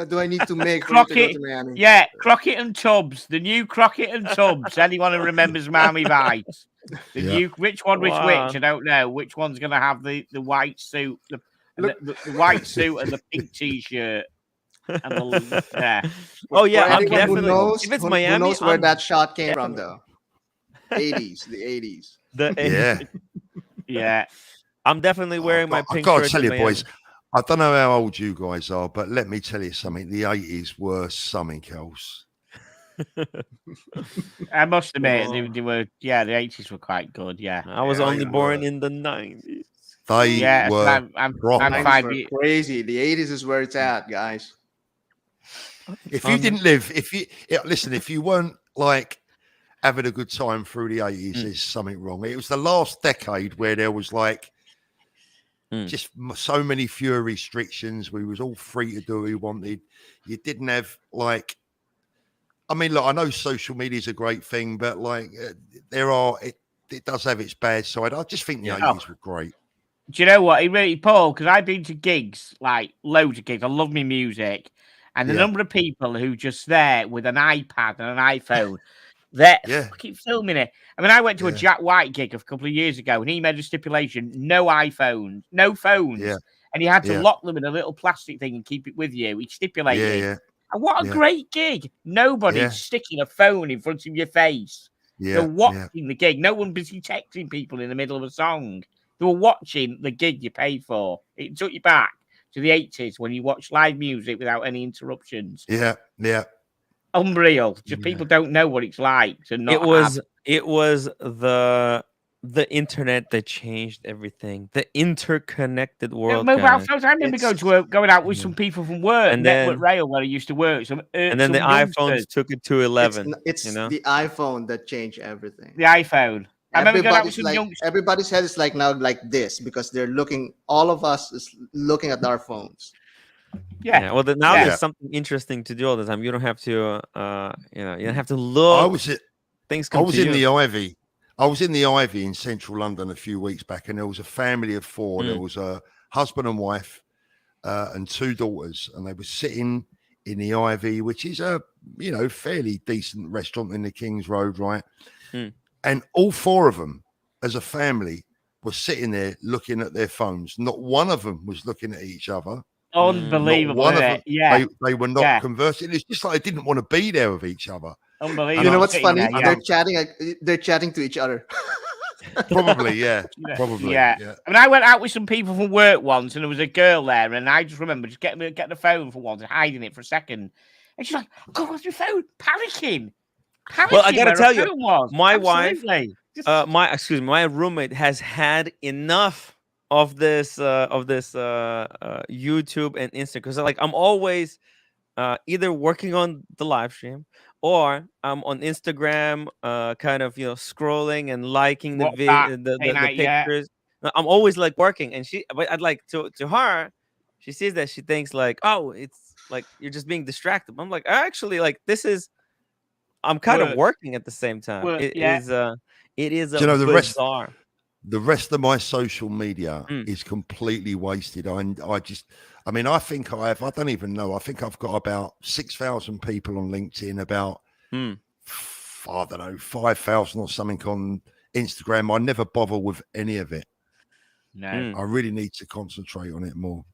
do I need to make for you to go Crockett, to Miami? yeah, Crockett and Tubbs, the new Crockett and Tubbs. Anyone who remembers Miami Vice? The Yeah. new, which one was Wow. which? I don't know. Which one's going to have the white suit, the white suit and the pink t-shirt and the Oh yeah, For I'm anyone definitely. who knows, If it's who Miami, knows where I'm that shot came from, definitely- though. 80s, the 80s. Yeah. yeah. I'm definitely wearing my I've pink got to shirt tell in you, Miami. boys, I don't know how old you guys are, but let me tell you something. The 80s were something else. I must admit, Oh. they were, the 80s were quite good, yeah. I was Yeah, only they born were. in the 90s. They Yeah, so were I'm proper. 5 were years. crazy. The 80s is where it's at, guys. If you didn't live, listen, if you weren't like having a good time through the 80s, there's something wrong. It was the last decade where there was like just so many fewer restrictions. We was all free to do what we wanted. You didn't have like, I mean, look, I know social media is a great thing, but like it does have its bad side. I just think the 80s were great. Do you know what? It really, Paul, because I've been to gigs, like loads of gigs. I love my music. And the number of people who just there with an iPad and an iPhone, they're fucking filming it. I mean, I went to a Jack White gig a couple of years ago, and he made a stipulation: no iPhones, no phones. Yeah. And you had to lock them in a little plastic thing and keep it with you. He stipulated. Yeah. And what a great gig. Nobody's sticking a phone in front of your face. They're watching the gig. No one busy texting people in the middle of a song. They were watching the gig you paid for. It took you back to the 80s when you watched live music without any interruptions. Yeah. Unreal. Just people don't know what it's like to not It was the internet that changed everything. The interconnected world. Mobile phones. I remember going out with some people from work, and Network then, Rail, where I used to work. And then the iPhones took it to 11. It's the iPhone that changed everything. The iPhone. I remember going out with some everybody's head is like now like this because they're looking. All of us is looking at our phones. Yeah. Well, now there's something interesting to do all the time. You don't have to, you don't have to look. I was in the Ivy. I was in the Ivy in central London a few weeks back, and there was a family of four. There was a husband and wife and two daughters, and they were sitting in the Ivy, which is a fairly decent restaurant in the King's Road, right? And all four of them, as a family, were sitting there looking at their phones. Not one of them was looking at each other. Unbelievable. Not one of them. Yeah. They were not conversing. It's just like they didn't want to be there with each other. Unbelievable. You know what's funny? There, They're chatting to each other. Probably, yeah. Probably, yeah. I mean, I went out with some people from work once, and there was a girl there, and I just remember just getting the phone for once and hiding it for a second. And she's like, "God, what's your phone? Panicking." Well, I gotta tell you, my Absolutely. wife, my roommate has had enough of this YouTube and Instagram, because like I'm always either working on the live stream or I'm on Instagram, kind of scrolling and liking the pictures. I'm always like working, and but I'd like to her, she sees that, she thinks like, oh, it's like you're just being distracted. I'm like, actually, like this is. I'm kind of working at the same time. It is bizarre. the rest of my social media Mm. is completely wasted. I mean, I think I don't even know. I think I've got about 6,000 people on LinkedIn, about, Mm. I don't know, 5,000 or something on Instagram. I never bother with any of it. No. Mm. I really need to concentrate on it more.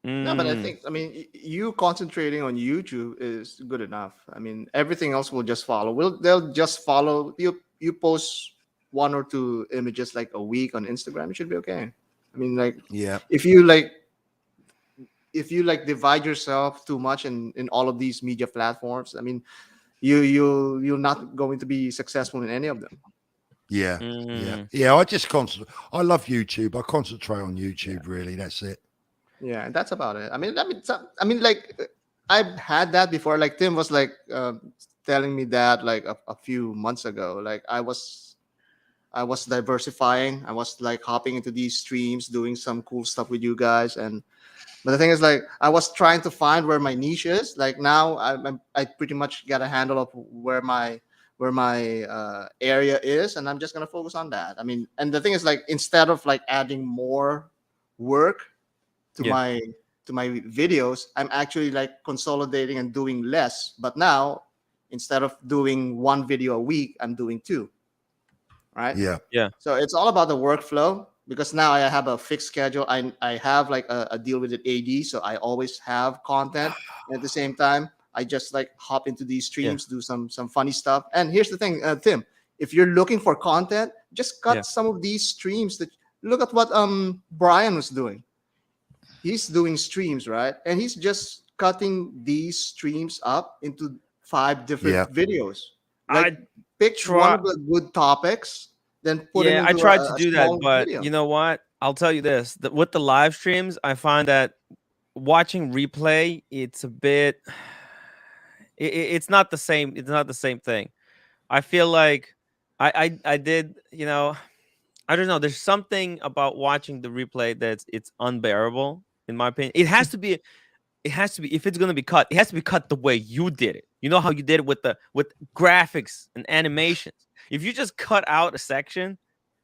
No, but I Mm. think, I mean, you concentrating on YouTube is good enough. I mean, everything else will just follow. They'll just follow you. You post 1 or 2 images like a week on Instagram, it should be okay. I mean, like, Yeah. if you like divide yourself too much in all of these media platforms, I mean, you're not going to be successful in any of them. Yeah. Mm. Yeah. I just concentrate. I love YouTube. I concentrate on YouTube. Really, that's it. Yeah, that's about it. Like, I've had that before. Like, Tim was like telling me that like a few months ago. Like, I was diversifying. I was like hopping into these streams, doing some cool stuff with you guys. But the thing is, like, I was trying to find where my niche is. Like, now I pretty much got a handle of where my area is, and I'm just gonna focus on that. I mean, and the thing is, like, instead of like adding more work to Yeah. my videos, I'm actually like consolidating and doing less. But now, instead of doing 1 video a week, I'm doing 2. Right? Yeah. Yeah. So it's all about the workflow, because now I have a fixed schedule. I have like a deal with the AD, so I always have content. And at the same time, I just like hop into these streams, do some funny stuff. And here's the thing, Tim, if you're looking for content, just cut Yeah. some of these streams. That look at what Brian was doing. He's doing streams, right? And he's just cutting these streams up into 5 different videos. Like, pick one of the good topics, then put it Yeah, I into tried to a do that, small but video. you know what? I'll tell you this: with the live streams, I find that watching replay, it's a bit. It's not the same. It's not the same thing. I feel like I did. I don't know. There's something about watching the replay it's unbearable, in my opinion. It has to be. It has to be, if it's gonna be cut, it has to be cut the way you did it. You know how you did it with graphics and animations. If you just cut out a section,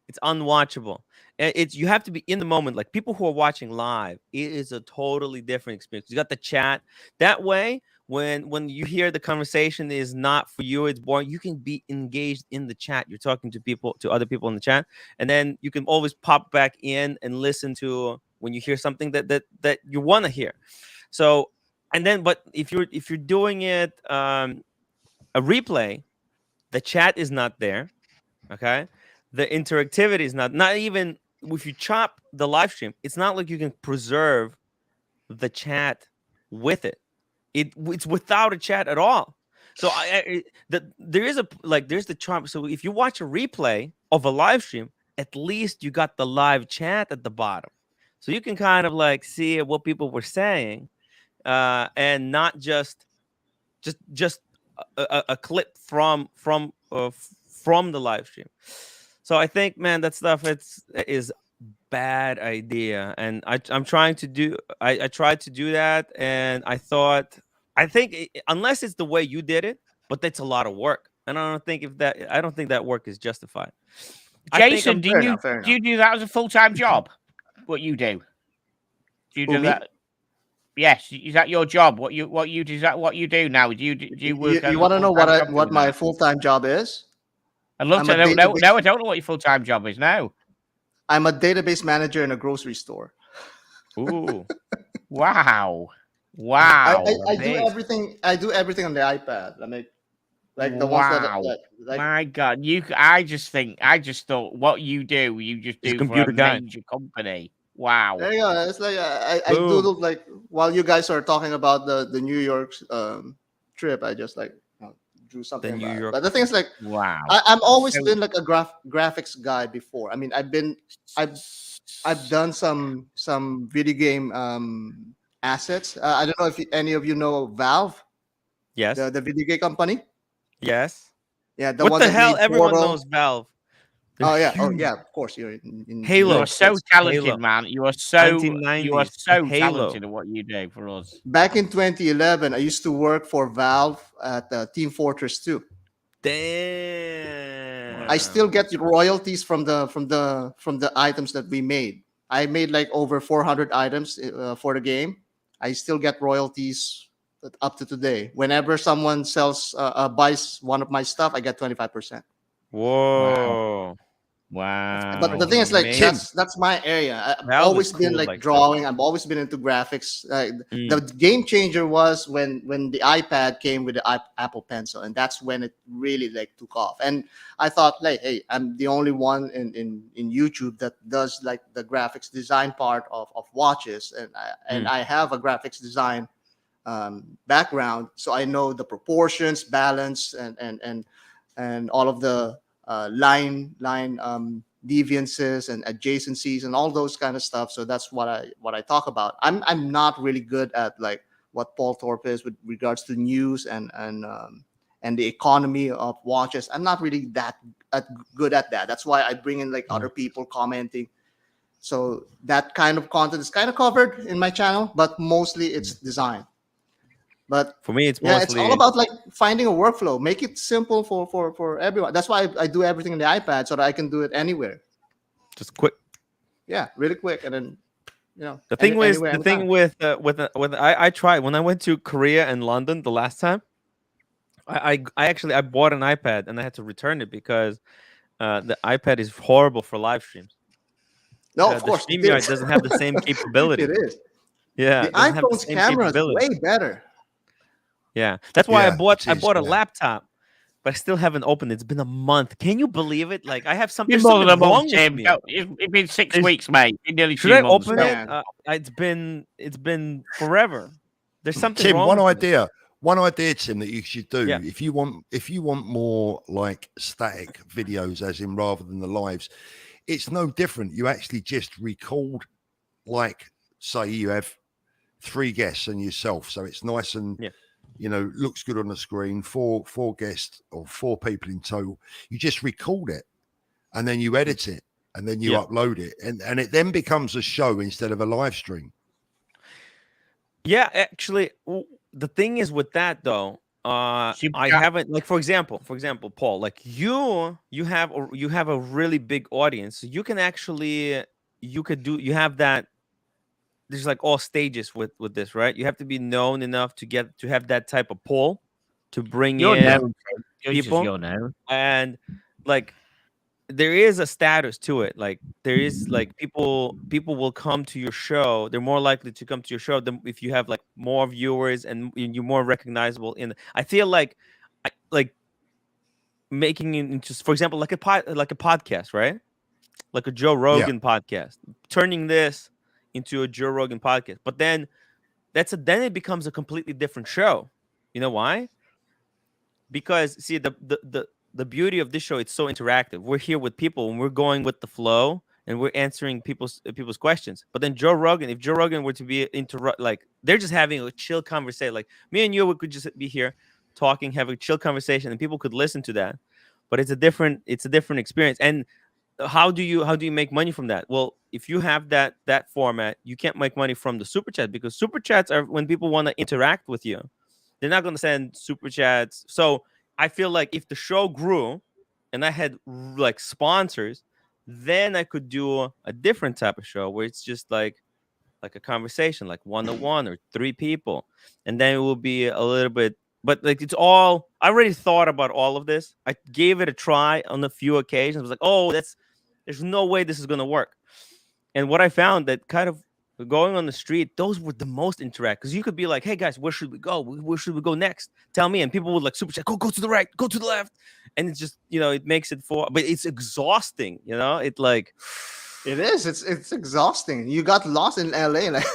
it's unwatchable. You have to be in the moment. Like, people who are watching live, it is a totally different experience. You got the chat. That way, when you hear the conversation is not for you, it's boring, you can be engaged in the chat. You're talking to other people in the chat, and then you can always pop back in and listen to when you hear something that you want to hear. So, and then, but if you're doing it a replay, the chat is not there. Okay, the interactivity is not even if you chop the live stream. It's not like you can preserve the chat with it. It's without a chat at all. So there is there's the charm. So if you watch a replay of a live stream, at least you got the live chat at the bottom, so you can kind of like see what people were saying. And not just a clip from the live stream. So I think, man, that stuff is bad idea, and I'm trying to do. I tried to do that, and I think unless it's the way you did it, but that's a lot of work, and I don't think that work is justified. Jason, do fair you do that as a full-time job? What you do? Do you do that? Yes, is that your job? What you do? Is that what you do now? Do you work? You want to know what my full-time job is? I'd love to know. No, I don't know what your full-time job is now. I'm a database manager in a grocery store. Ooh. Wow. I do everything. I do everything on the iPad. I mean, like the ones that like, my God, I just thought what you do, you just do for a major company. Wow. There you go. It's like I doodled, like, while you guys are talking about the New York trip, I just like drew something about it. But the thing is, like, wow, I'm always been like a graphics guy before. I mean, I've done some video game assets. I don't know if any of you know Valve. Yes. The video game company. Yes. Yeah. What the hell? Everyone knows Valve. Oh yeah, of course. You're in Halo. You are so talented, Halo. man. You are so Halo. talented at what you do for us. Back in 2011, I used to work for Valve at Team Fortress 2. Damn. I still get royalties from the items that we made. I made like over 400 items for the game. I still get royalties up to today. Whenever someone buys one of my stuff, I get 25%. Whoa. Wow. But the thing is, like, Amazing. that's my area. I've That was always been cool, like like that. drawing. I've always been into graphics. The game changer was when the iPad came with the Apple Pencil, and that's when it really like took off. And I thought, like, hey, I'm the only one in YouTube that does like the graphics design part of watches, and I have a graphics design background, so I know the proportions, balance, and all of the line deviances and adjacencies and all those kind of stuff. So that's what I talk about. I'm not really good at like what Paul Thorpe is with regards to news and the economy of watches. I'm not really that good at that. That's why I bring in like other people commenting. So that kind of content is kind of covered in my channel, but mostly it's design. But For me, it's yeah, mostly it's all about like finding a workflow. Make it simple for everyone. That's why I do everything in the iPad so that I can do it anywhere. just quick. Yeah, really quick, and then The thing was anywhere, the thing anytime. with I tried when I went to Korea and London the last time. I actually I bought an iPad and I had to return it because the iPad is horrible for live streams. No, of The course it StreamYard is. doesn't have the same capability. It is. Yeah, The it doesn't have the iPhone's same camera is capability. way better. Yeah, that's why Yeah, I it is, bought a yeah. laptop, but I still haven't opened it. It's been a month. Can you believe it? Like I have Been there's more than a something wrong month, with Tim. me. It's been 6 There's- weeks, mate. Been nearly Should 2 I months. open man. it? It's been forever. There's something Tim, wrong. one with me. idea, Tim, that you should do Yeah. if you want more like static videos, as in rather than the lives, it's no different. You actually just record, like, say you have 3 guests and yourself, so it's nice and looks good on the screen. Four guests or 4 people in total. You just record it, and then you edit it, and then you upload it, and it then becomes a show instead of a live stream. Yeah, actually, the thing is with that though, I haven't like for example, Paul, like you have a really big audience, so you can actually you have that. There's like all stages with this, right? You have to be known enough to have that type of pull to bring You're in known. people, You're known. and like there is a status to it. Like there is like people will come to your show. They're more likely to come to your show than if you have like more viewers and you're more recognizable. I feel like making it into, for example, like a podcast, right? Like a Joe Rogan podcast, turning this into a Joe Rogan podcast. But then then it becomes a completely different show. You know why? Because see the beauty of this show, it's so interactive. We're here with people and we're going with the flow and we're answering people's questions. But then if Joe Rogan were to be like they're just having a chill conversation, like me and you, we could just be here talking, have a chill conversation, and people could listen to that. But it's a different experience. And how do you make money from that? Well, if you have that format, you can't make money from the super chat, because super chats are when people want to interact with you. They're not going to send super chats. So I feel like if the show grew and I had like sponsors, then I could do a different type of show where it's just like a conversation, like 1-on-1 or 3 people. And then it will be a little bit, but like it's all, I already thought about all of this. I gave it a try on a few occasions. I was like, oh, there's no way this is going to work. And what I found, that kind of going on the street, those were the most interactive, because you could be like, hey guys, where should we go? Where should we go next? Tell me. And people would like super chat, go to the right, go to the left. And it's just, it makes it but it's exhausting, it like. It is. It's exhausting. You got lost in LA, like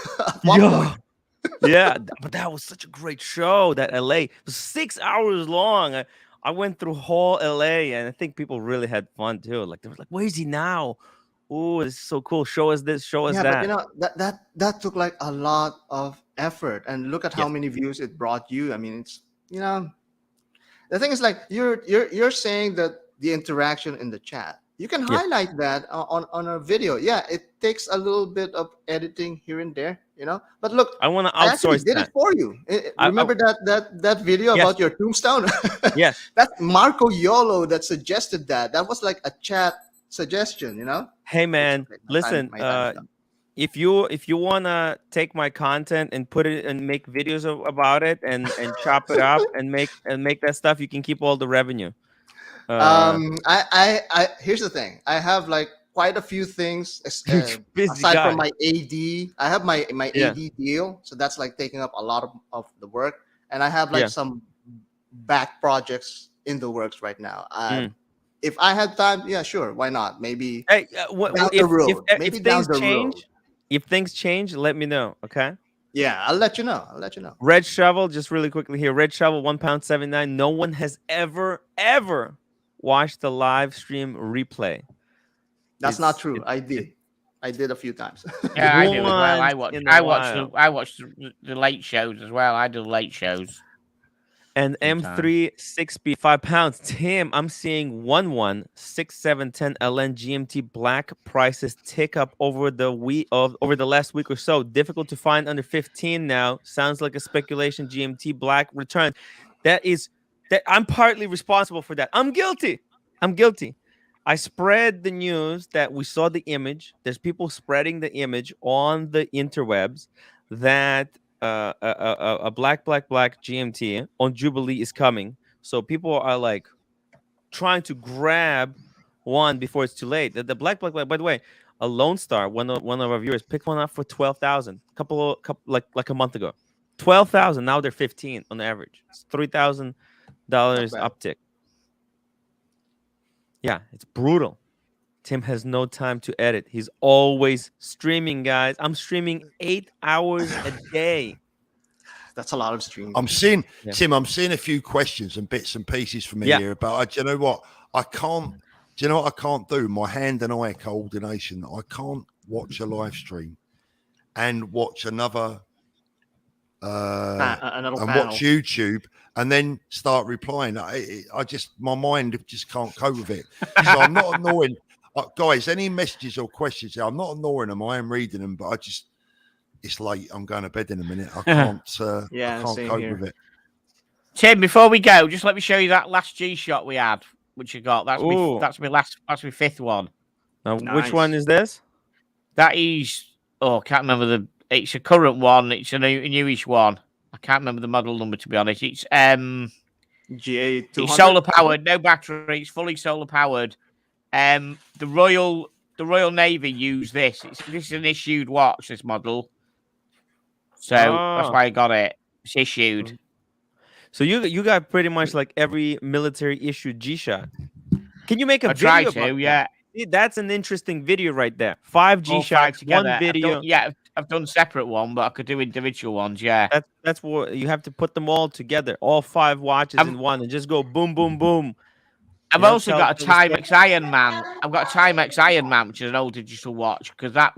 yeah, but that was such a great show. That LA it was 6 hours long. I went through whole LA, and I think people really had fun too. Like they were like, "Where is he now? Oh, this is so cool. Show us this. Show us that." But that took like a lot of effort, and look at how many views it brought you. I mean, it's the thing is like you're saying that the interaction in the chat, You can highlight that on a video. Yeah, it takes a little bit of editing here and there, But look, I want to I actually outsource did that. it for you. Remember that video Yes. about your tombstone? Yes. That's Marco Yolo that suggested that. That was like a chat suggestion, Hey man, Okay, listen. my time is done. If you wanna take my content and put it and make videos about it and chop it up and make that stuff, you can keep all the revenue. I here's the thing. I have like quite a few things Busy aside guy. from my AD. I have my Yeah. AD deal, so that's like taking up a lot of the work, and I have like Yeah. some back projects in the works right now. Mm. If I had time, yeah, sure, why not? Maybe Hey, down the road. Maybe if down things the change, road. if things change, let me know. Okay. Yeah, I'll let you know. Red Shovel, just really quickly here. Red Shovel, £1.79. No one has ever watched the live stream replay. That's not true. I did a few times. Yeah, I do as well. Once in a I while. watched the late shows as well. I do late shows. And M3 6-speed, £5. Tim, I'm seeing 116710 LN GMT black prices tick up over the last week or so. Difficult to find under 15 now. Sounds like a speculation GMT black return. That I'm partly responsible for that. I'm guilty. I spread the news that we saw the image. There's people spreading the image on the interwebs that a black GMT on Jubilee is coming. So people are like trying to grab one before it's too late. The black, by the way, a Lone Star, one of our viewers picked one up for 12,000 couple like a month ago. 12,000. Now they're 15 on average. It's $3,000 uptick. Yeah, it's brutal. Tim has no time to edit. He's always streaming, guys. I'm streaming 8 hours a day. That's a lot of streaming. I'm seeing, Tim, I'm seeing a few questions and bits and pieces from here, but do you know what? I can't do? My hand and eye coordination. I can't watch a live stream and watch another and watch YouTube and then start replying. My mind just can't cope with it. So I'm not annoying. Guys, any messages or questions? I'm not ignoring them. I am reading them, but it's late. I'm going to bed in a minute. I can't. I can't cope with it. Tim, before we go, just let me show you that last G shot we had, which you got. That's my fifth one. Now, which one is this? That is. Oh, I can't remember It's a current one. It's a newish one. I can't remember the model number, to be honest. It's GA200. It's solar powered, no battery. It's fully solar powered. The Royal Navy use this. This is an issued watch. This model. So that's why I got it. It's issued. So you got pretty much like every military issued G-Shock. Can you make a video? I try to, yeah. See, that's an interesting video right there. 5 G-Shocks, one video. I've done separate one, but I could do individual ones. Yeah, that's what you have to put them all together, all 5 watches in one, and just go boom, boom, boom. I've also got a Timex Iron Man. I've got a Timex Iron Man, which is an old digital watch, because that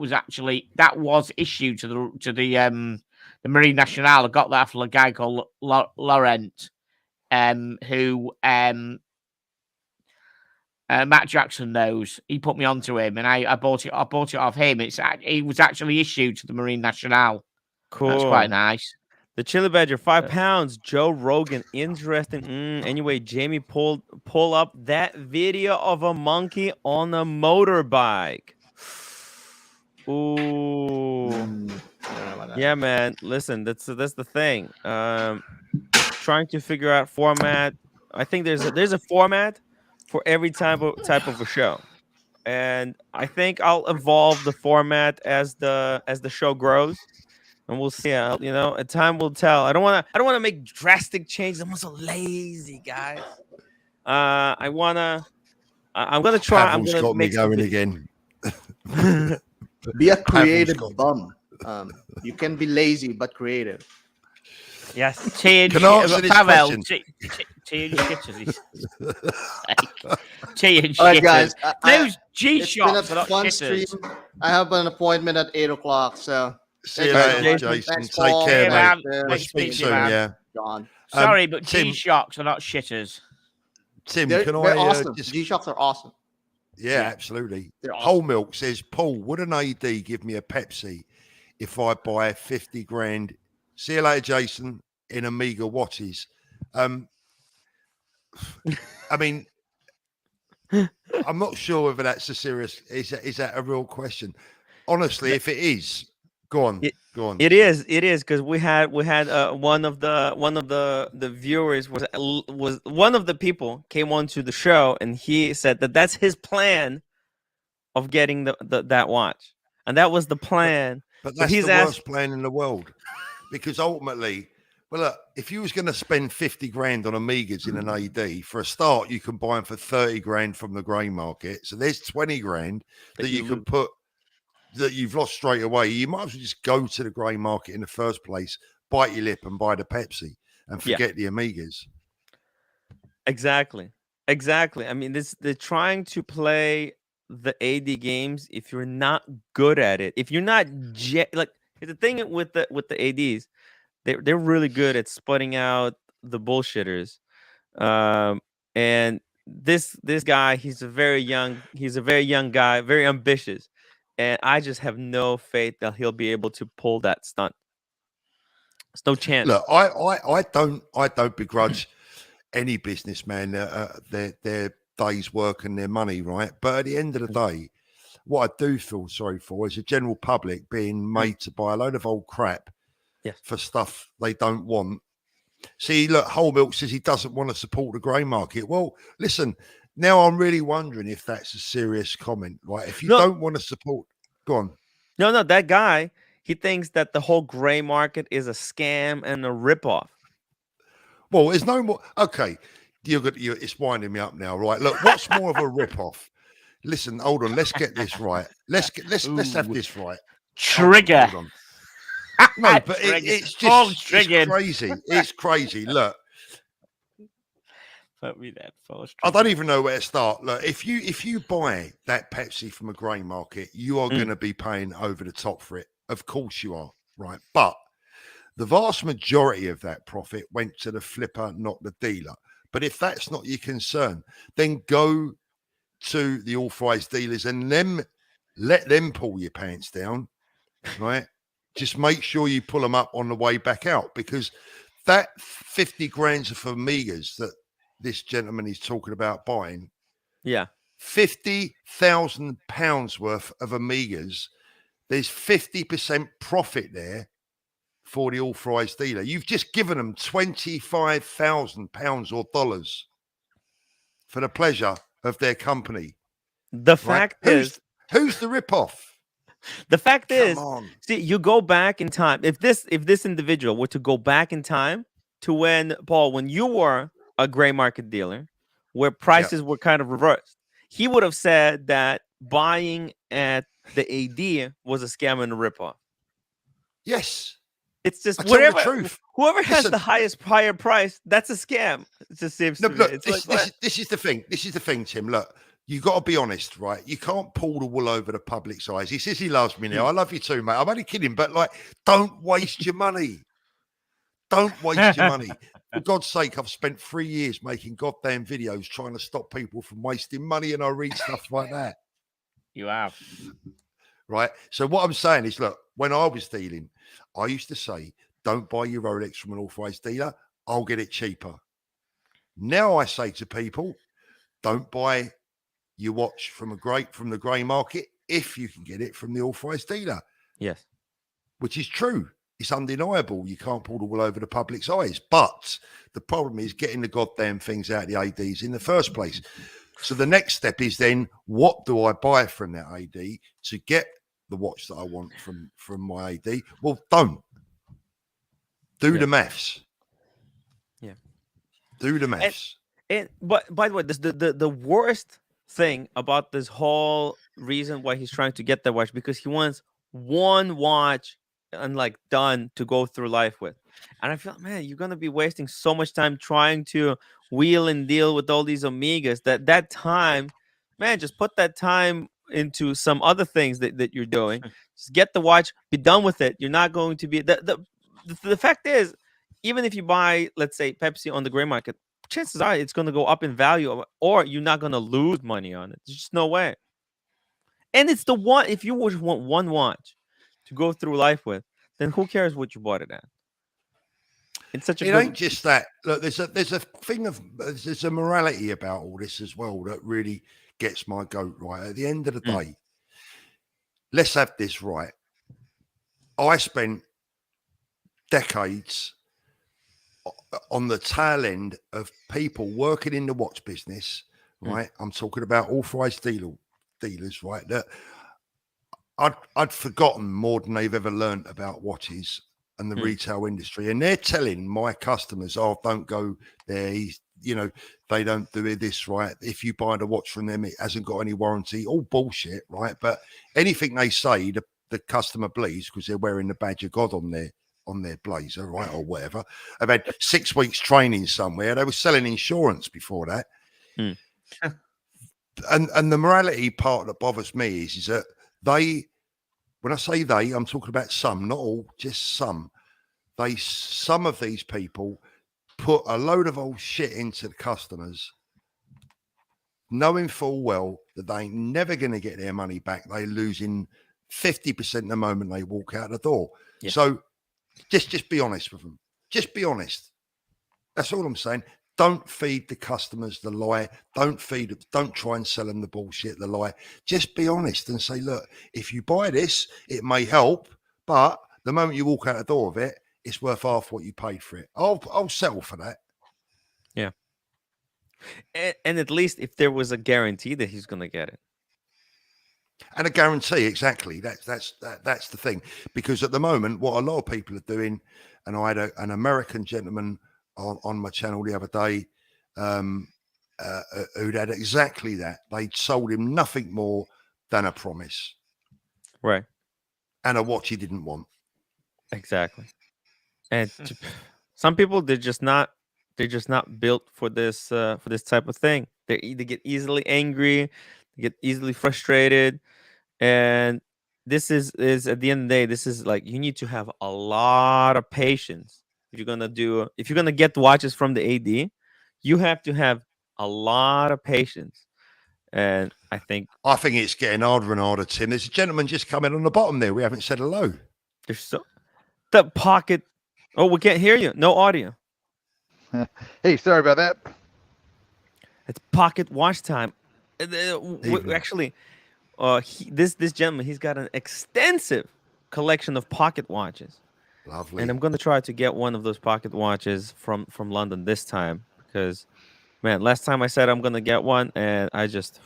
was issued to the Marine Nationale. I got that from a guy called Laurent, who Matt Jackson knows. He put me onto him, and I bought it. I bought it off him. It was actually issued to the Marine Nationale. Cool. That's quite nice. The Chili Badger, £5. Joe Rogan, interesting. Anyway, Jamie, pull up that video of a monkey on a motorbike. Ooh, yeah, man. Listen, that's the thing. Trying to figure out format. I think there's a format for every type of a show, and I think I'll evolve the format as the show grows. And we'll see. Time will tell. I don't want to make drastic changes. I'm so lazy, guys. I'm gonna try. I'm gonna got make me going again. Be a creative bum. You can be lazy but creative. Yes. Can I answer this question? Tea and shitters. Tea and shitters. All right, guys. Those G-Shots it's been a fun stream. I have an appointment at 8:00, so. See you later, Jason. Thanks, Take care, mate. Man. We'll speak soon, yeah. John. Sorry, but Tim, G-Shocks are not shitters. Tim, They're can I awesome. just... G-Shocks are awesome. Yeah, absolutely. They're Whole awesome. Milk says, Paul, would an AD give me a Pepsi if I buy 50 grand? See you later, Jason, in Amiga watches. I mean, I'm not sure whether that's a serious. Is that a real question? Honestly, if it is, go on. It is because we had one of the viewers was one of the people came onto the show, and he said that that's his plan of getting that watch, and that was the plan. But So that's he's the worst asked. plan in the world, because ultimately, well, look, if you was going to spend 50 grand on Amigas in an AD, for a start, you can buy them for 30 grand from the grey market. So there's 20 grand that you can put that you've lost straight away. You might as well just go to the grey market in the first place, bite your lip and buy the Pepsi and forget the Amigas. Exactly. I mean, they're trying to play the AD games. If you're not good at it, if you're not like the thing with the ADs, they're really good at spotting out the bullshitters. And this guy, he's a very young guy, very ambitious, and I just have no faith that he'll be able to pull that stunt. There's no chance. Look, I don't begrudge any businessman their day's work and their money, right? But at the end of the day, what I do feel sorry for is the general public being made to buy a load of old crap for stuff they don't want. See, look, Whole Milk says he doesn't want to support the grey market. Well, listen, now I'm really wondering if that's a serious comment, right? If you don't want to support, go on. No, that guy, he thinks that the whole grey market is a scam and a ripoff. Well, there's no more. Okay, it's winding me up now, right? Look, what's more of a ripoff? Listen, hold on. Let's get this right. Let's have this right. Trigger. Hold on. No, but it's just crazy. It's crazy. Look, put me that false. I don't even know where to start. Look, if you buy that Pepsi from a grey market, you are going to be paying over the top for it. Of course you are, right? But the vast majority of that profit went to the flipper, not the dealer. But if that's not your concern, then go to the authorized dealers and let them pull your pants down, right? Just make sure you pull them up on the way back out, because that 50 grand of Amigas that this gentleman is talking about buying, £50,000 worth of Amigas, there's 50% profit there for the authorized dealer. You've just given them £25,000 or dollars for the pleasure of their company. The fact is, who's the ripoff? The fact is, see, you go back in time. If this individual were to go back in time to when, Paul, when you were a gray market dealer, where prices were kind of reversed, he would have said that buying at the AD was a scam and a ripoff. Yes. It's just whoever has the higher price, that's a scam. It just seems to me. Look, this is the thing. This is the thing, Tim. Look, you got to be honest, right? You can't pull the wool over the public's eyes. He says he loves me now. I love you too, mate. I'm only kidding, but don't waste your money. Don't waste your money. For God's sake, I've spent 3 years making goddamn videos trying to stop people from wasting money, and I read stuff like that. You have. Right? So what I'm saying is, look, when I was dealing, I used to say, don't buy your Rolex from an authorized dealer. I'll get it cheaper. Now I say to people, don't buy your watch from the grey market if you can get it from the authorized dealer. Yes. Which is true. It's undeniable. You can't pull the wool over the public's eyes. But the problem is getting the goddamn things out of the ADs in the first place. So the next step is then, what do I buy from that AD to get the watch that I want from my AD? Well, don't. Do the maths. Yeah. Do the maths. But by the way, the worst thing about this whole reason why he's trying to get that watch, because he wants one watch and done to go through life with. And I feel, man, you're gonna be wasting so much time trying to wheel and deal with all these Amigas that time, man, just put that time into some other things that you're doing. Just get the watch, be done with it. You're not going to be the fact is, even if you buy, let's say, Pepsi on the gray market, chances are it's gonna go up in value, or you're not gonna lose money on it. There's just no way. And it's the one. If you just want one watch to go through life with, then who cares what you bought it at? It's such a It good. ain't just that. Look, there's a morality about all this as well that really gets my goat right. At the end of the day, let's have this right. I spent decades on the tail end of people working in the watch business, right? I'm talking about authorized dealers, right? That I'd forgotten more than they've ever learned about watches and the retail industry, and they're telling my customers, "Oh, don't go there. They don't do this right. If you buy the watch from them, it hasn't got any warranty." All bullshit, right? But anything they say, the customer believes because they're wearing the badge of God on their blazer, right, or whatever. I've had 6 weeks training somewhere. They were selling insurance before that. And the morality part that bothers me is that when I say they, I'm talking about some, not all, just some. Some of these people put a load of old shit into the customers, knowing full well that they ain't never going to get their money back. They're losing 50% the moment they walk out the door. Yeah. So just be honest with them. Just be honest. That's all I'm saying. Don't feed the customers the lie. Don't try and sell them the bullshit, the lie. Just be honest and say, look, if you buy this, it may help, but the moment you walk out the door of it, it's worth half what you paid for it. I'll settle for that. Yeah. And at least if there was a guarantee that he's going to get it. And a guarantee, exactly. That's the thing. Because at the moment, what a lot of people are doing, and I had an American gentleman on my channel the other day who'd had exactly that. They'd sold him nothing more than a promise. Right. And a watch he didn't want. Exactly. And some people, they're just not built for this type of thing. They get easily angry, they get easily frustrated. And this is at the end of the day, this is like, you need to have a lot of patience. If you're gonna get watches from the AD, you have to have a lot of patience. And I think it's getting harder and harder, Tim. There's a gentleman just come in on the bottom there. We haven't said hello. There's the pocket. Oh, we can't hear you. No audio. Hey, sorry about that. It's pocket watch time. Actually, this gentleman, he's got an extensive collection of pocket watches. Lovely. And I'm going to try to get one of those pocket watches from London this time, because, man, last time I said I'm going to get one, and I just...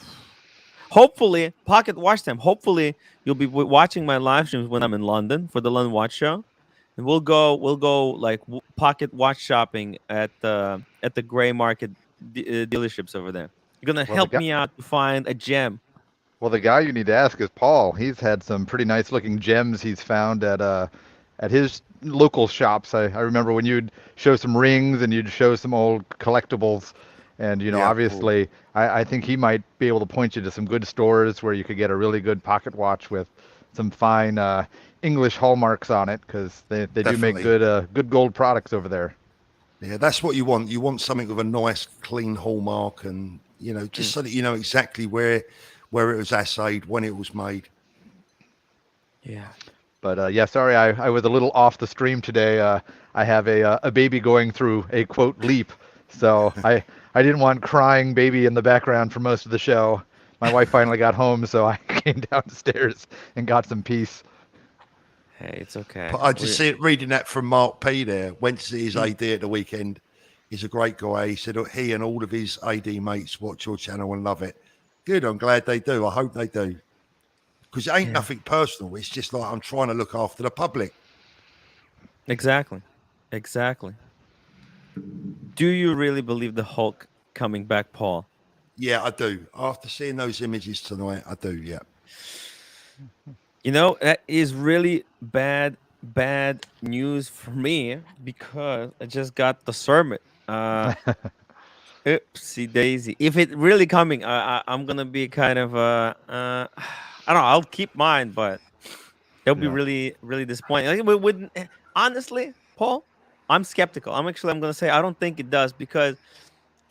Hopefully, pocket watch time. Hopefully, you'll be watching my live streams when I'm in London for the London Watch Show, and we'll go like pocket watch shopping at the gray market dealerships over there. You're going to help me out to find a gem. Well, the guy you need to ask is Paul. He's had some pretty nice looking gems he's found at his local shops. I remember when you'd show some rings and you'd show some old collectibles. And, obviously, cool. I think he might be able to point you to some good stores where you could get a really good pocket watch with some fine English hallmarks on it, because they do make good gold products over there. Yeah, that's what you want. You want something with a nice, clean hallmark, and, just so that you know exactly where it was assayed, when it was made. Yeah. But sorry, I was a little off the stream today. I have a baby going through a quote leap, so I didn't want crying baby in the background for most of the show. My wife finally got home, so I came downstairs and got some peace. Hey, it's okay. But I just see it reading that from Mark P there. Went to see his AD at the weekend. He's a great guy. He said he and all of his AD mates watch your channel and love it. Good. I'm glad they do. I hope they do. Because it ain't nothing personal. It's just like I'm trying to look after the public. Exactly. Do you really believe the Hulk coming back, Paul? Yeah, I do. After seeing those images tonight, I do, yeah. That is really bad news for me, because I just got the sermon. Oopsie daisy. If it really coming, I'm gonna be kind of I don't know. I'll keep mine, but it'll be really, really disappointing. Like, honestly, Paul, I'm skeptical. I'm gonna say I don't think it does, because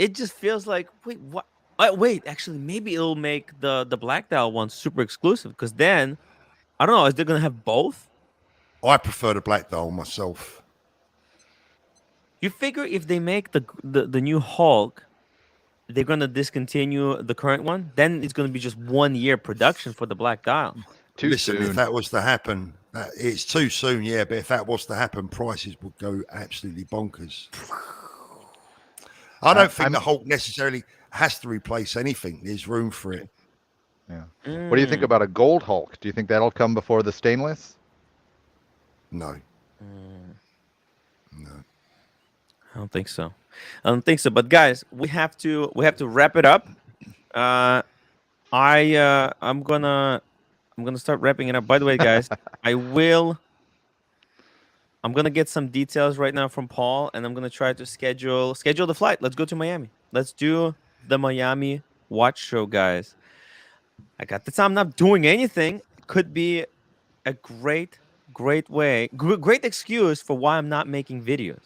it just feels like, wait, what? Wait, actually, maybe it'll make the black dial one super exclusive, because then I don't know. Is they gonna have both? I prefer the black dial myself. You figure if they make the new Hulk, they're gonna discontinue the current one. Then it's gonna be just 1 year production for the black dial. Listen, soon. if that was to happen, it's too soon, yeah. But if that was to happen, prices would go absolutely bonkers. I don't think the Hulk necessarily has to replace anything. There's room for it. Yeah. What do you think about a gold Hulk? Do you think that'll come before the stainless? No. No. I don't think so. I don't think so. But guys, we have to wrap it up. I'm gonna start wrapping it up. By the way, guys, I'm gonna get some details right now from Paul, and I'm gonna try to schedule the flight. Let's go to Miami. Let's do the Miami watch show, guys. I got the time. I'm not doing anything. Could be a great excuse for why I'm not making videos.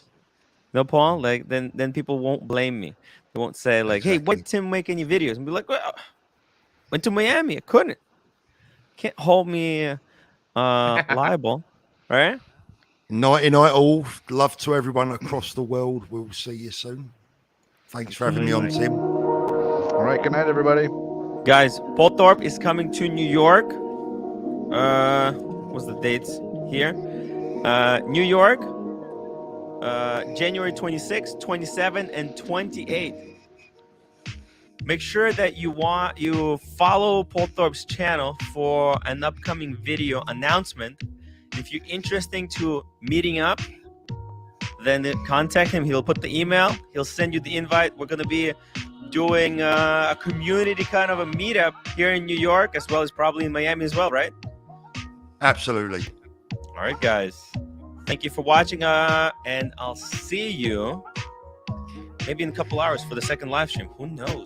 No, Paul. Like then people won't blame me. They won't say like, "Hey, why did Tim make any videos?" And be like, "Well, went to Miami. I couldn't. Can't hold me liable, right?" Nighty night all. Love to everyone across the world. We'll see you soon. Thanks for having me on, Tim. All right. Good night, everybody. Guys, Paul Thorpe is coming to New York. What's the dates here? New York, January 26, 27, and 28. Make sure that you follow Paul Thorpe's channel for an upcoming video announcement. If you're interested to meeting up, then contact him. He'll put the email. He'll send you the invite. We're going to be doing a community kind of a meetup here in New York, as well as probably in Miami as well, right? Absolutely. All right, guys. Thank you for watching, and I'll see you maybe in a couple hours for the second live stream. Who knows?